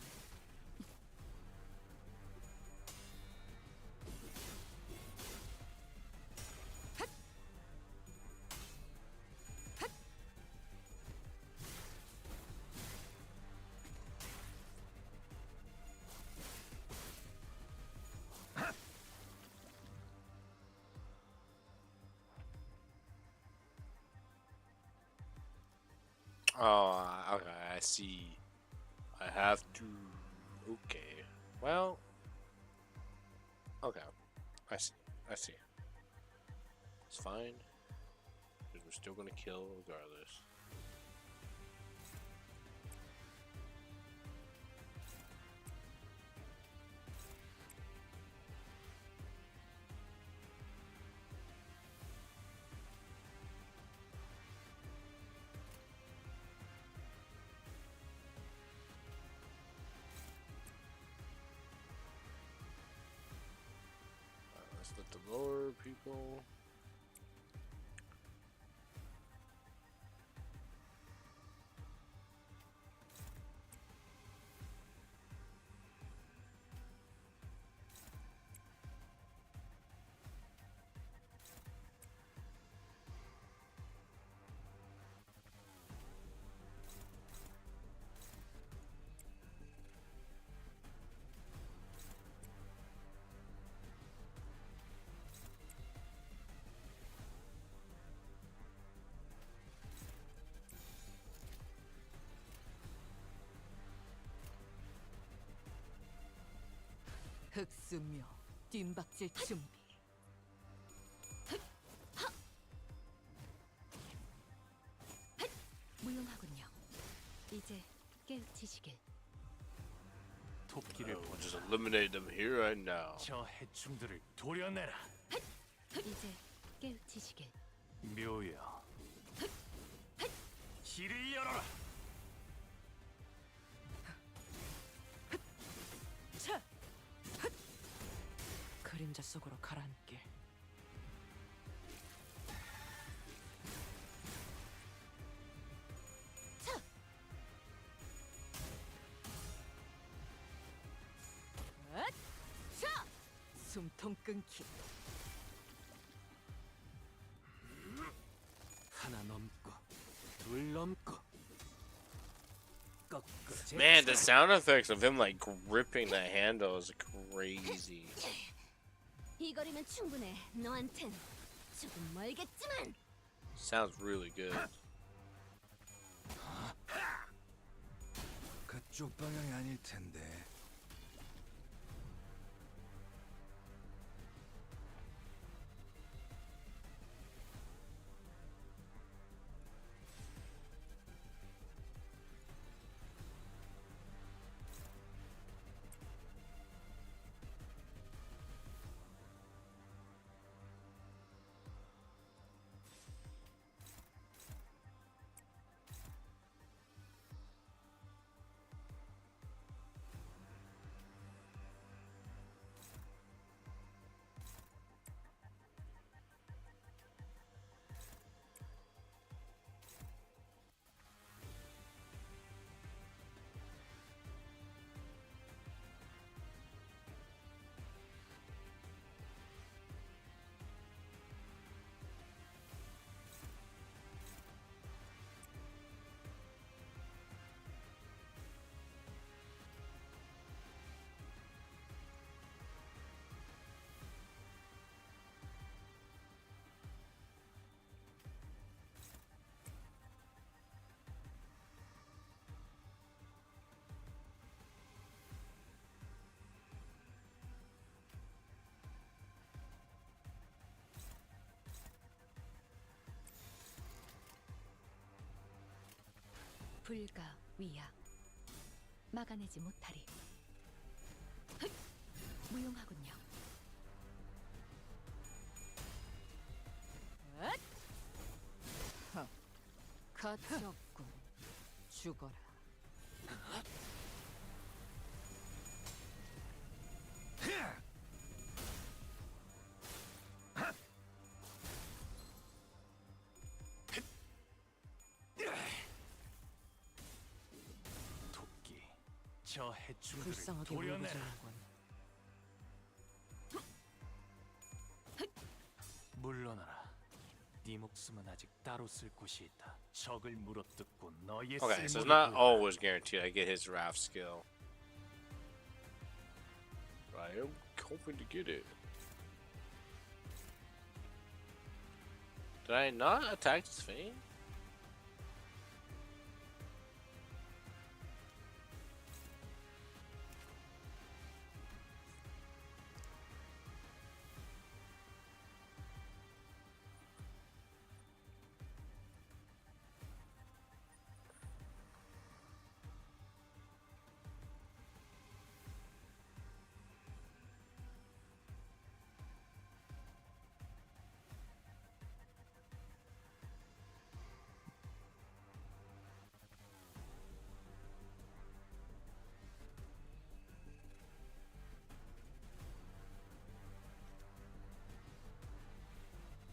Oh, okay, I see. I have to. Okay. Well. Okay. I see. I see. It's fine. Because we're still gonna kill regardless. Let's let the lower people. 흑수묘 뒷박질 준비. 무용하군요. 이제 깨우치시길. 토끼를 We'll just 보내라. eliminate them here right now. 저 해충들을 도려내라. 이제 깨우치시길. 묘여. 길을 열어라. 차! 헛! 그림자 속으로 가라앉게. 헛! 차! 숨통 끊기. 하나 넘고 둘 넘고 꺾고 Man, the sound effects of him like gripping the handle is crazy. 이 거리면 충분해. 너한텐 조금 멀겠지만. Sounds really good. 그쪽 방향이 아닐 텐데. 불가 위야. 막아내지 못하리. 흑! 무용하군요. 헛! 허. 가치없군. 죽어라. 저 해충들을 불쌍하게 울고 도려내라. 자는군. 물러나라. 네 목숨은 아직 따로 쓸 곳이 있다. 적을 물어뜯고 너의 Okay, so it's 쓸모를 not 보여라. always guaranteed I get his Wrath skill. But I am hoping to get it. Did I not attack his Fane?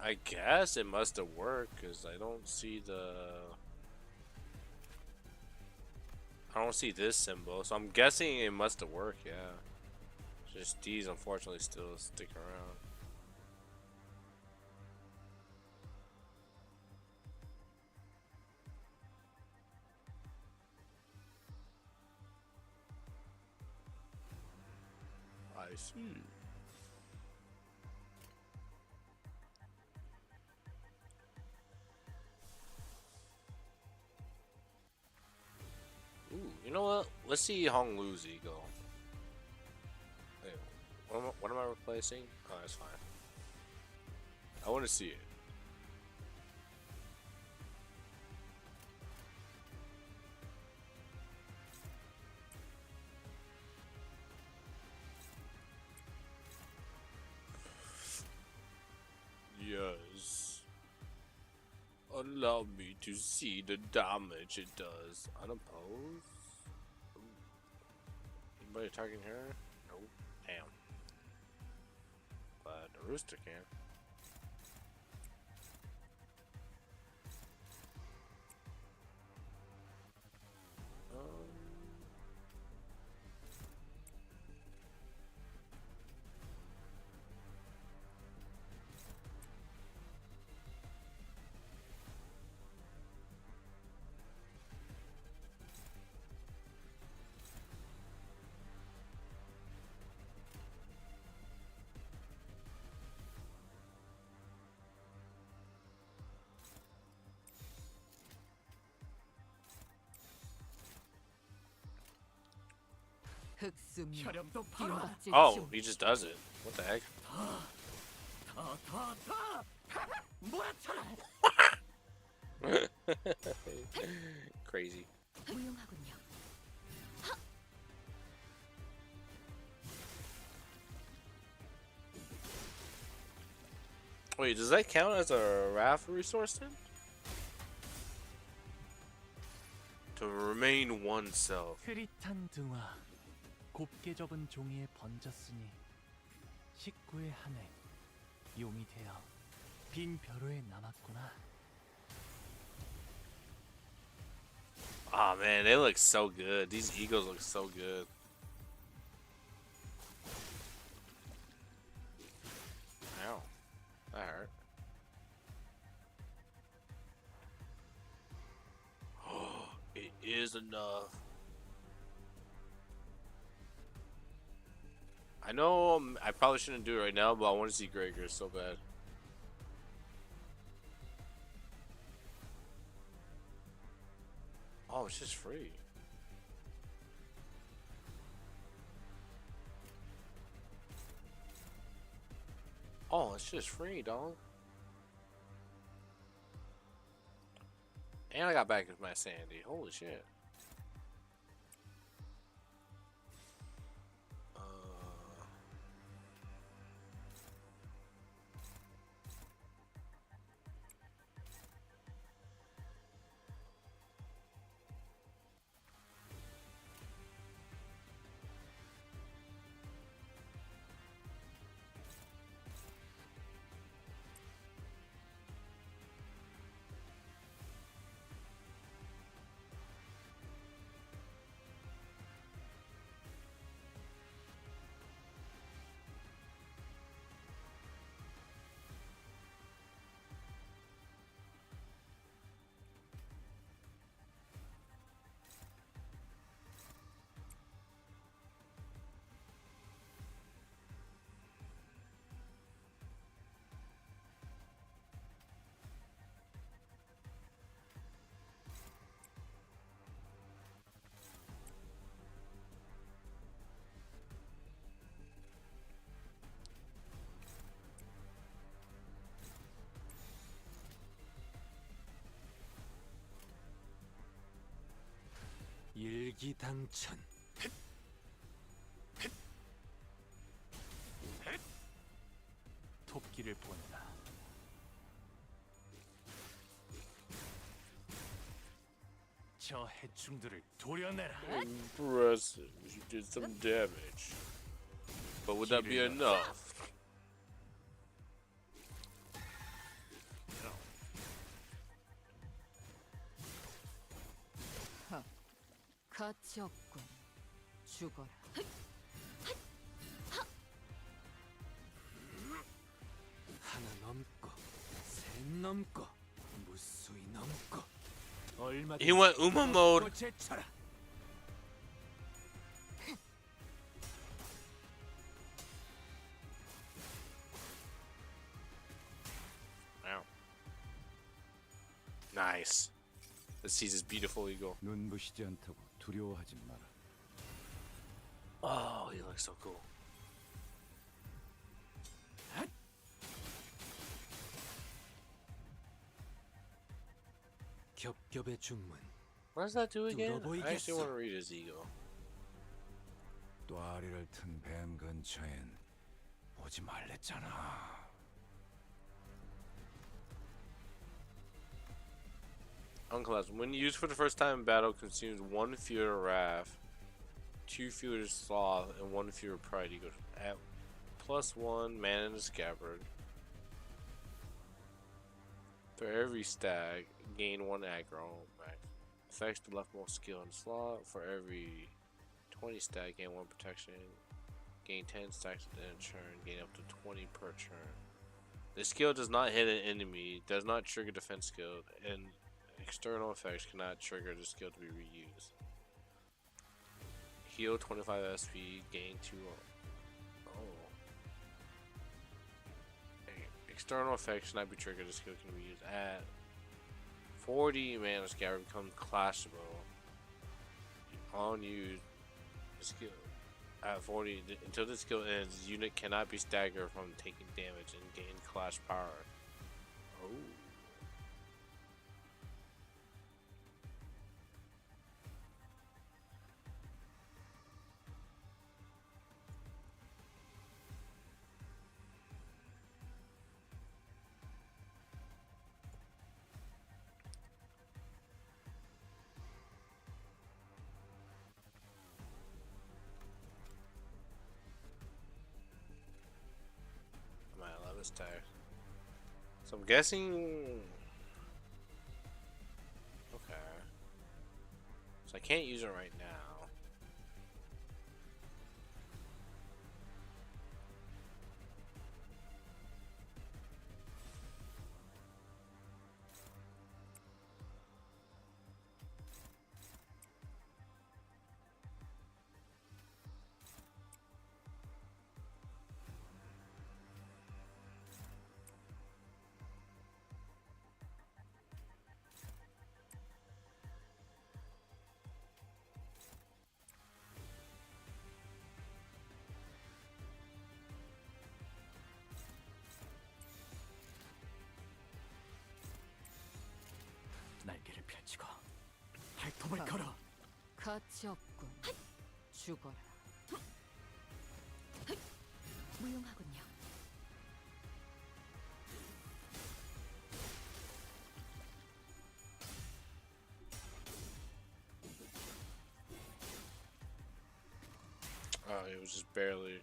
I guess it must have worked because I don't see this symbol, so I'm guessing it must have worked. Yeah, just these unfortunately still stick around. I see. Ooh, you know what? Let's see Hong Luzi go. Wait, what am I replacing? Oh, that's fine. I want to see it. Yes. Allow me to see the damage it does. Unopposed? Anybody attacking her? No. Damn. But the rooster can. 흑수미 혈염도 팔아. 빈박질 Oh, 중. he just does it. What the heck? 몰아쳐라. Crazy. 훌륭하군요. Wait, does that count as a Wrath resource then? To remain oneself. 흐릿한 등화, 곱게 접은 종이에 번졌으니 식구의 한해 용이 되어 빈 벼로에 남았구나. Ah, man, they look so good. These eagles look so good. Ow. That hurt. Oh, it is enough. I know I probably shouldn't do it right now, but I want to see Gregor so bad. Oh, it's just free. Oh, it's just free, dog. And I got back with my sanity. Holy shit. 일기당천. 토끼를 보내라. 저 해충들을 도려내라. Impressive. You did some damage. But would that be enough? 가치 없군. 죽어라. 하나 넘고 셋 넘고 무수히 넘고 얼마든지 He went Uma mode. 제쳐라. Wow. Nice. Let's see this beautiful eagle. 눈부시지 않다고 두려워하지 마라. Oh, he looks so cool. 겹겹의 중문. What does that do again? 뚫어보이겠어. I actually want to read his eagle. 또아리를 튼 뱀 근처엔 오지 말랬잖아. Unclass. When used for the first time in battle, consumes 1 fewer wrath, 2 fewer sloth, and 1 fewer pride eagle. At +1 mana in the scabbard. For every stag, gain 1 aggro. Max. Affects the leftmost skill in slot. For every 20 stag, gain 1 protection. Gain 10 stacks within a turn. Gain up to 20 per turn. The skill does not hit an enemy. Does not trigger defense skill. And external effects cannot trigger the skill to be reused. Heal 25 SP. Gain 2. Oh. External effects cannot be triggered. The skill can be used at 40 mana. Scabbard becomes clashable. On use the skill at 40 until the skill ends. The unit cannot be staggered from taking damage and gain clash power. Oh. I love this tire. So I'm guessing. Okay. So I can't use it right now. 날개를 펼치고 발톱을 걸어. 가치 없군. 죽어라. 무용하군요. Oh, it was just barely.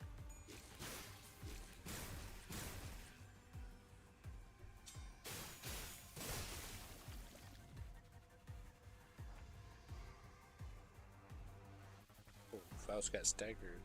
Oh, Faust got staggered.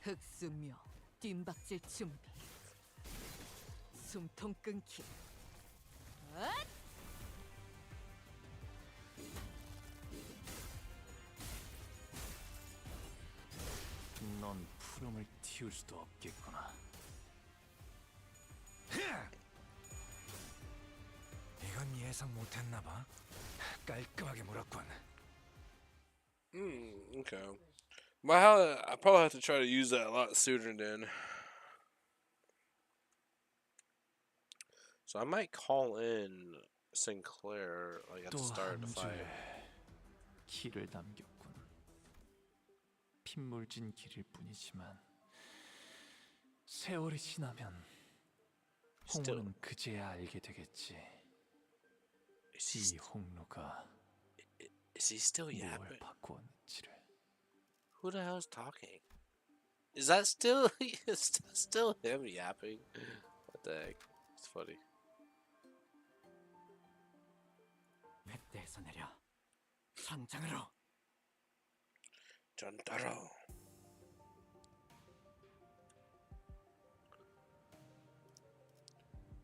흑수묘 뒷박질 준비. 숨통 끊기. 넌 푸름을 틔울 수도 없겠구나. 이건 예상 못했나 봐. 깔끔하게 물었군. Okay. But how I probably have to try to use that a lot sooner then. So I might call in Sinclair like at the start of the 또 한 fight. 줄의 길을 남겼군. 핏물진 길일 뿐이지만 세월이 지나면 홍로는 그제야 알게 되겠지. 이 홍로가 Is he still 무엇을 yapping? 바꾸었는지를. Who the hell's talking? Is that still is that still him yapping? What the heck? It's funny. 맷대에서 내려 전장으로. 전따로.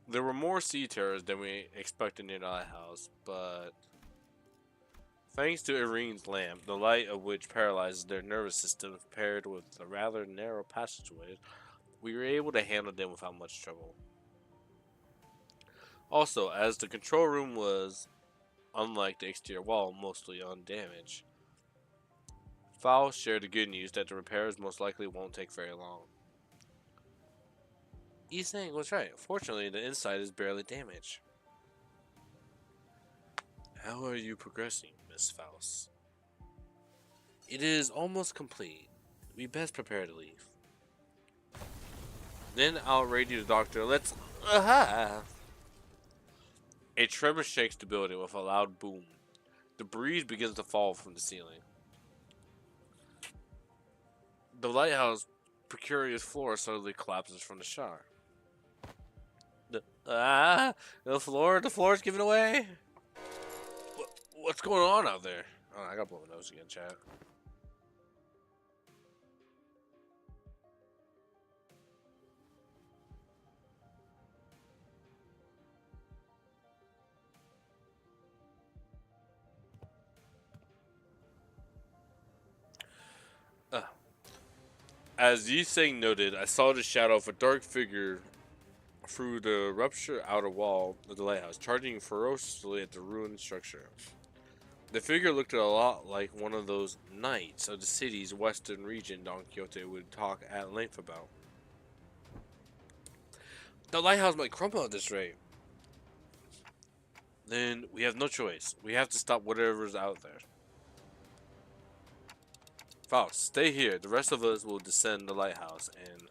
There were more sea terrors than we expected near the lighthouse, but thanks to Irene's lamp, the light of which paralyzes their nervous system paired with the rather narrow passageways, we were able to handle them without much trouble. Also, as the control room was, unlike the exterior wall, mostly undamaged, Faust shared the good news that the repairs most likely won't take very long. Ethan was right. Fortunately, the inside is barely damaged. How are you progressing, Miss Faust? It is almost complete. We best prepare to leave. Then I'll radio the doctor. Let's... Aha! A tremor shakes the building with a loud boom. Debris begins to fall from the ceiling. The lighthouse precarious floor suddenly collapses from the shock. The floor's giving away. What's going on out there? Oh, I got blow my nose again, chat. As Yiseng noted, I saw the shadow of a dark figure through the ruptured outer wall of the lighthouse, charging ferociously at the ruined structure. The figure looked a lot like one of those knights of the city's western region Don Quixote would talk at length about. The lighthouse might crumble at this rate. Then we have no choice. We have to stop whatever's out there. Faust, stay here. The rest of us will descend the lighthouse and...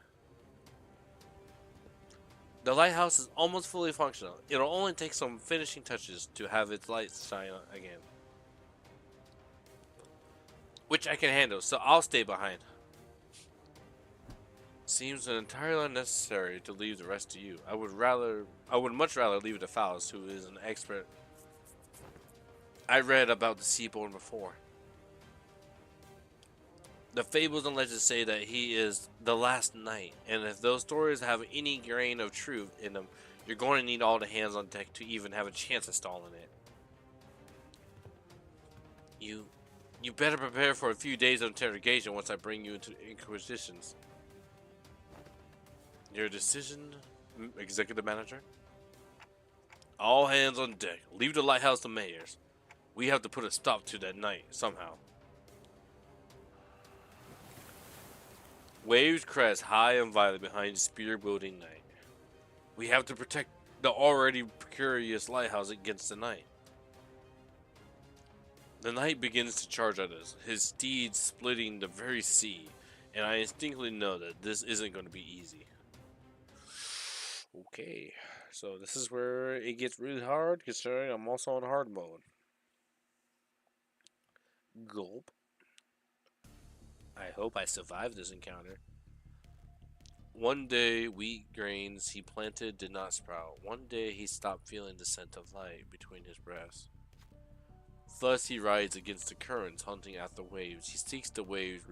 The lighthouse is almost fully functional. It'll only take some finishing touches to have its lights shine again. Which I can handle, so I'll stay behind. Seems entirely unnecessary to leave the rest to you. I would much rather leave it to Faust, who is an expert. I read about the Seaborn before. The fables and legends say that he is the last knight, and if those stories have any grain of truth in them, you're going to need all the hands on deck to even have a chance at stalling it. You better prepare for a few days of interrogation once I bring you into inquisitions. Your decision, executive manager? All hands on deck. Leave the lighthouse to Mayors. We have to put a stop to that night somehow. Waves crest high and violent behind the spear-wielding knight. We have to protect the already precarious lighthouse against the night. The knight begins to charge at us, his steed splitting the very sea, and I instinctively know that this isn't going to be easy. Okay, so this is where it gets really hard, considering I'm also on hard mode. Gulp. I hope I survive this encounter. One day, wheat grains he planted did not sprout. One day, he stopped feeling the scent of light between his breasts. Thus, he rides against the currents, hunting after waves. He seeks the waves,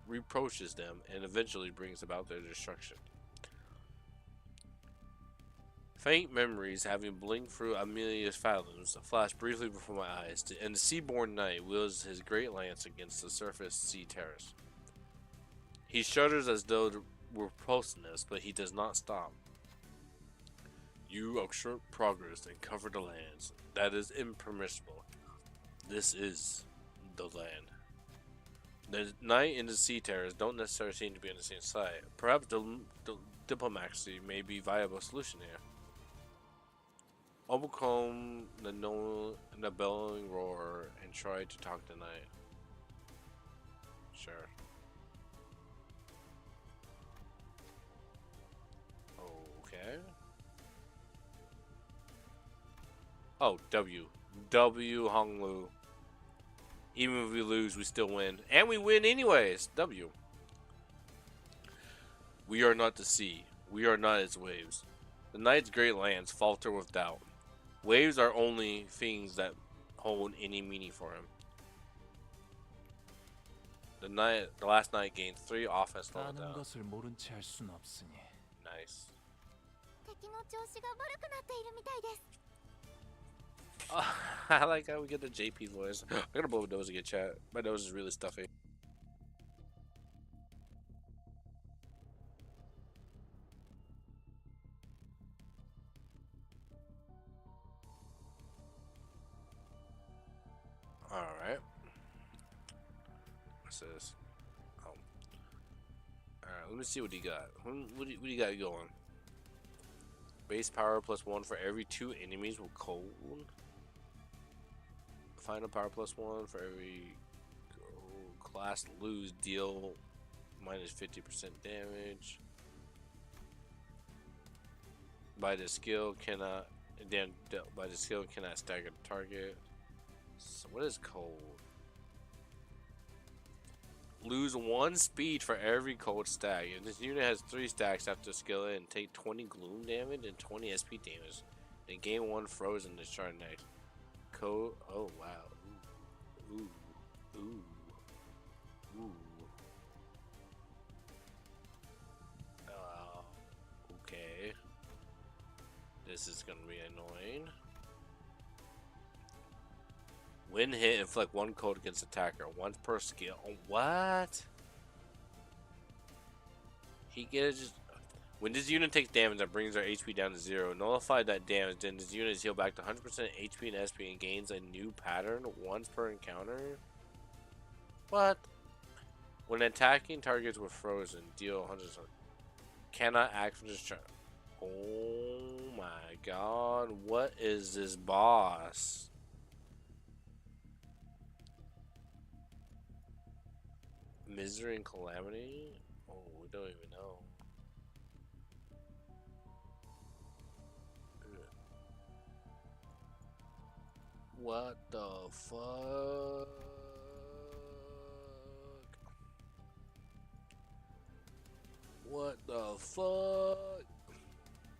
reproaches them, and eventually brings about their destruction. Faint memories, having blinked through Amelia's fathoms, flashed briefly before my eyes, and the seaborn knight wields his great lance against the surface sea terrace. He shudders as though to repulsiveness, but he does not stop. You obstruct progress and cover the lands. That is impermissible. This is the land. The knight and the sea terrors don't necessarily seem to be on the same side. Perhaps the diplomacy may be a viable solution here. Overcome the bellowing roar and try to talk the knight. Sure. Okay. Oh, W. W Honglu. Even if we lose, we still win. And we win anyways. W. We are not the sea. We are not its waves. The knight's great lands falter with doubt. Waves are only things that hold any meaning for him. The last night gained 3 offense level 아는 down. 것을 모른 채 할 순 없으니. Nice. 敵の調子が悪くなっているみたいです。 I like how we get the JP voice. I gotta blow my nose to get chat. My nose is really stuffy. Alright. What's this? Oh. Alright, let me see what he got. What do you got going? Base power +1 for every 2 enemies with cold. Final power +1 for every class lose deal -50% damage. By the skill cannot stagger the target. So what is cold? Lose 1 speed for every cold stack. If this unit has 3 stacks after skill and take 20 gloom damage and 20 SP damage, then gain 1 frozen this turn next. Code. Oh wow. Ooh. Ooh. Ooh. Okay. This is gonna be annoying. When hit, inflict 1 cold against attacker, once per skill. Oh, what? He gets. When this unit takes damage that brings their HP down to 0, nullify that damage, then this unit is healed back to 100% HP and SP and gains a new pattern once per encounter? What? When attacking targets with frozen, deal 100%. Cannot act for this turn. Oh my god, what is this boss? Misery and Calamity? Oh, we don't even know. What the fuck? What the fuck?